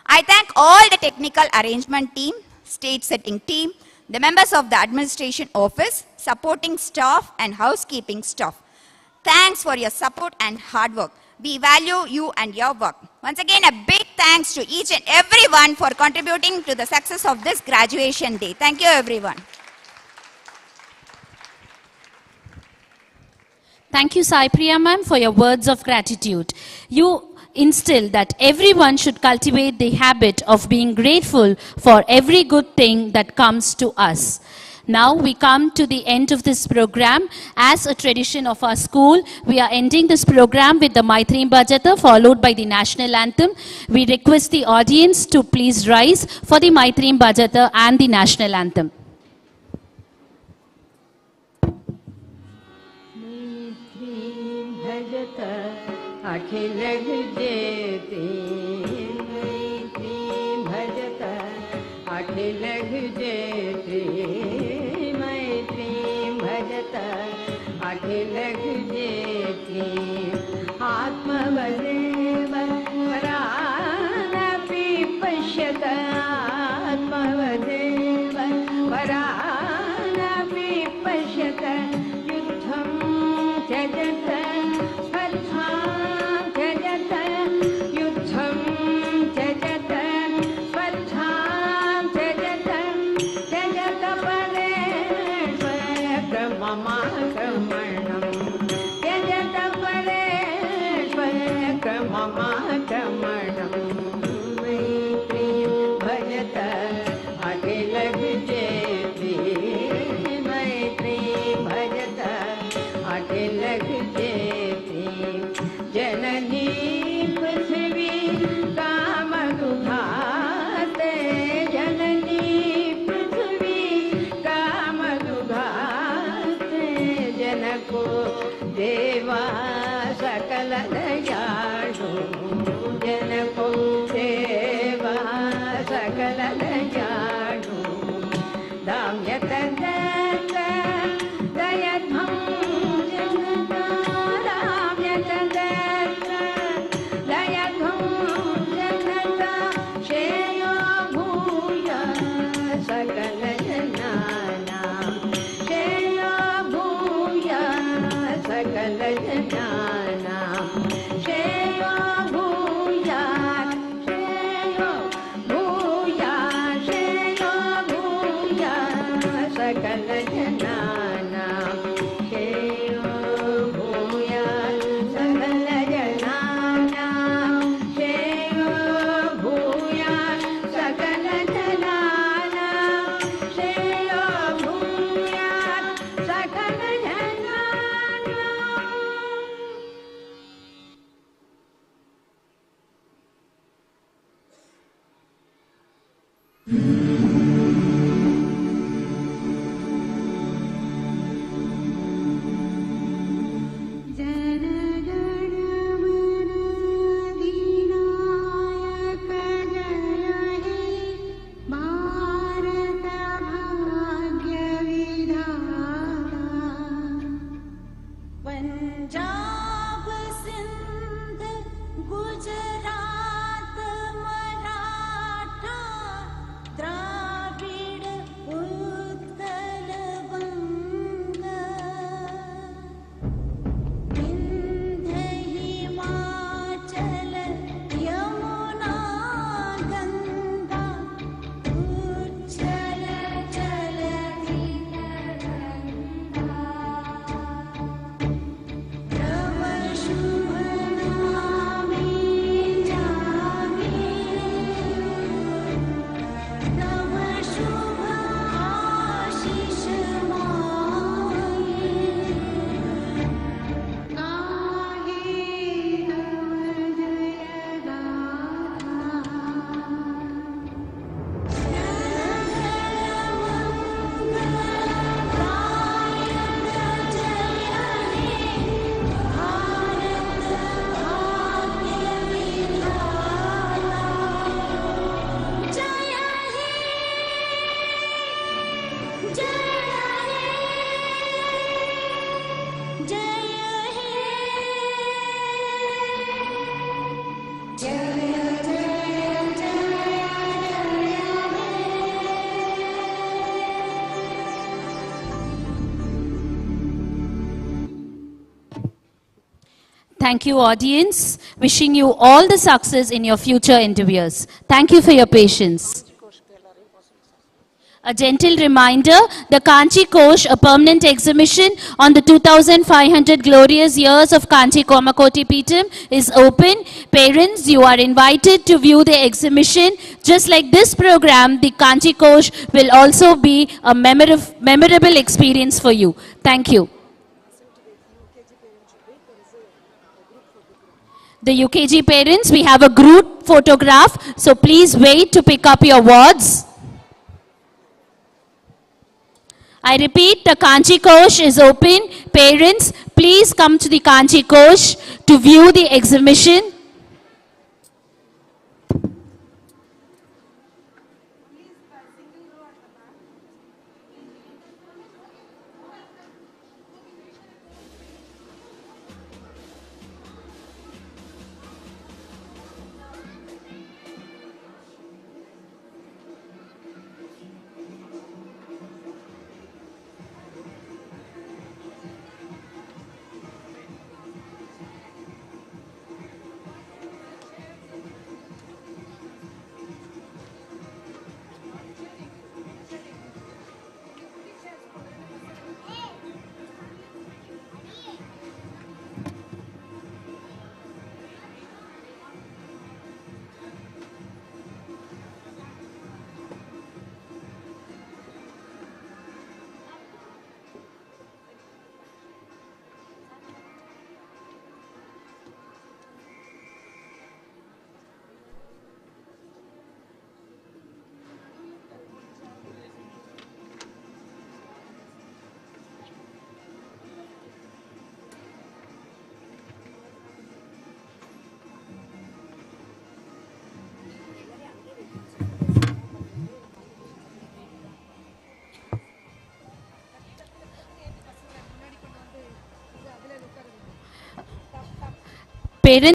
I thank all the technical arrangement team, stage setting team, the members of the administration office, supporting staff and housekeeping staff. Thanks for your support and hard work. We value you and your work. Once again, a big thanks to each and everyone for contributing to the success of this graduation day. Thank you, everyone. Thank you, Sai Priya ma'am, for your words of gratitude. You instill that everyone should cultivate the habit of being grateful for every good thing that comes to us. Now we come to the end of this program. As a tradition of our school, we are ending this program with the Maitreyi Bhajata followed by the national anthem. We request the audience to please rise for the Maitreyi Bhajata and the national anthem. अखिल जेती मैत्री भजत अखिल जेती मैत्री भजत अखिल जेती आत्मवदेव वरानपि पश्यत आत्मवदेव वरानपि पश्यत युद्धं त्यजत पंजाब सिंध गुजरात मराठा द्राविड़ उत्कल वंग विंध्य हिमाचल यमुना गंगा उच्छल जलधि तव शुभ नामे जागे तव शुभ आशीष मांगे गाहे तव जय गाथा Thank you, audience. Wishing you all the success in your future endeavors. Thank you for your patience. A gentle reminder, the Kanchi Kosh, a permanent exhibition on the 2500 glorious years of Kanchi Komakoti Peetam is open. Parents, you are invited to view the exhibition. Just like this program, the Kanchi Kosh will also be a memorable experience for you. Thank you. The UKG parents, we have a group photograph, so please wait to pick up your awards. I repeat, the Kanchi Kosh is open. Parents, please come to the Kanchi Kosh to view the exhibition. Parents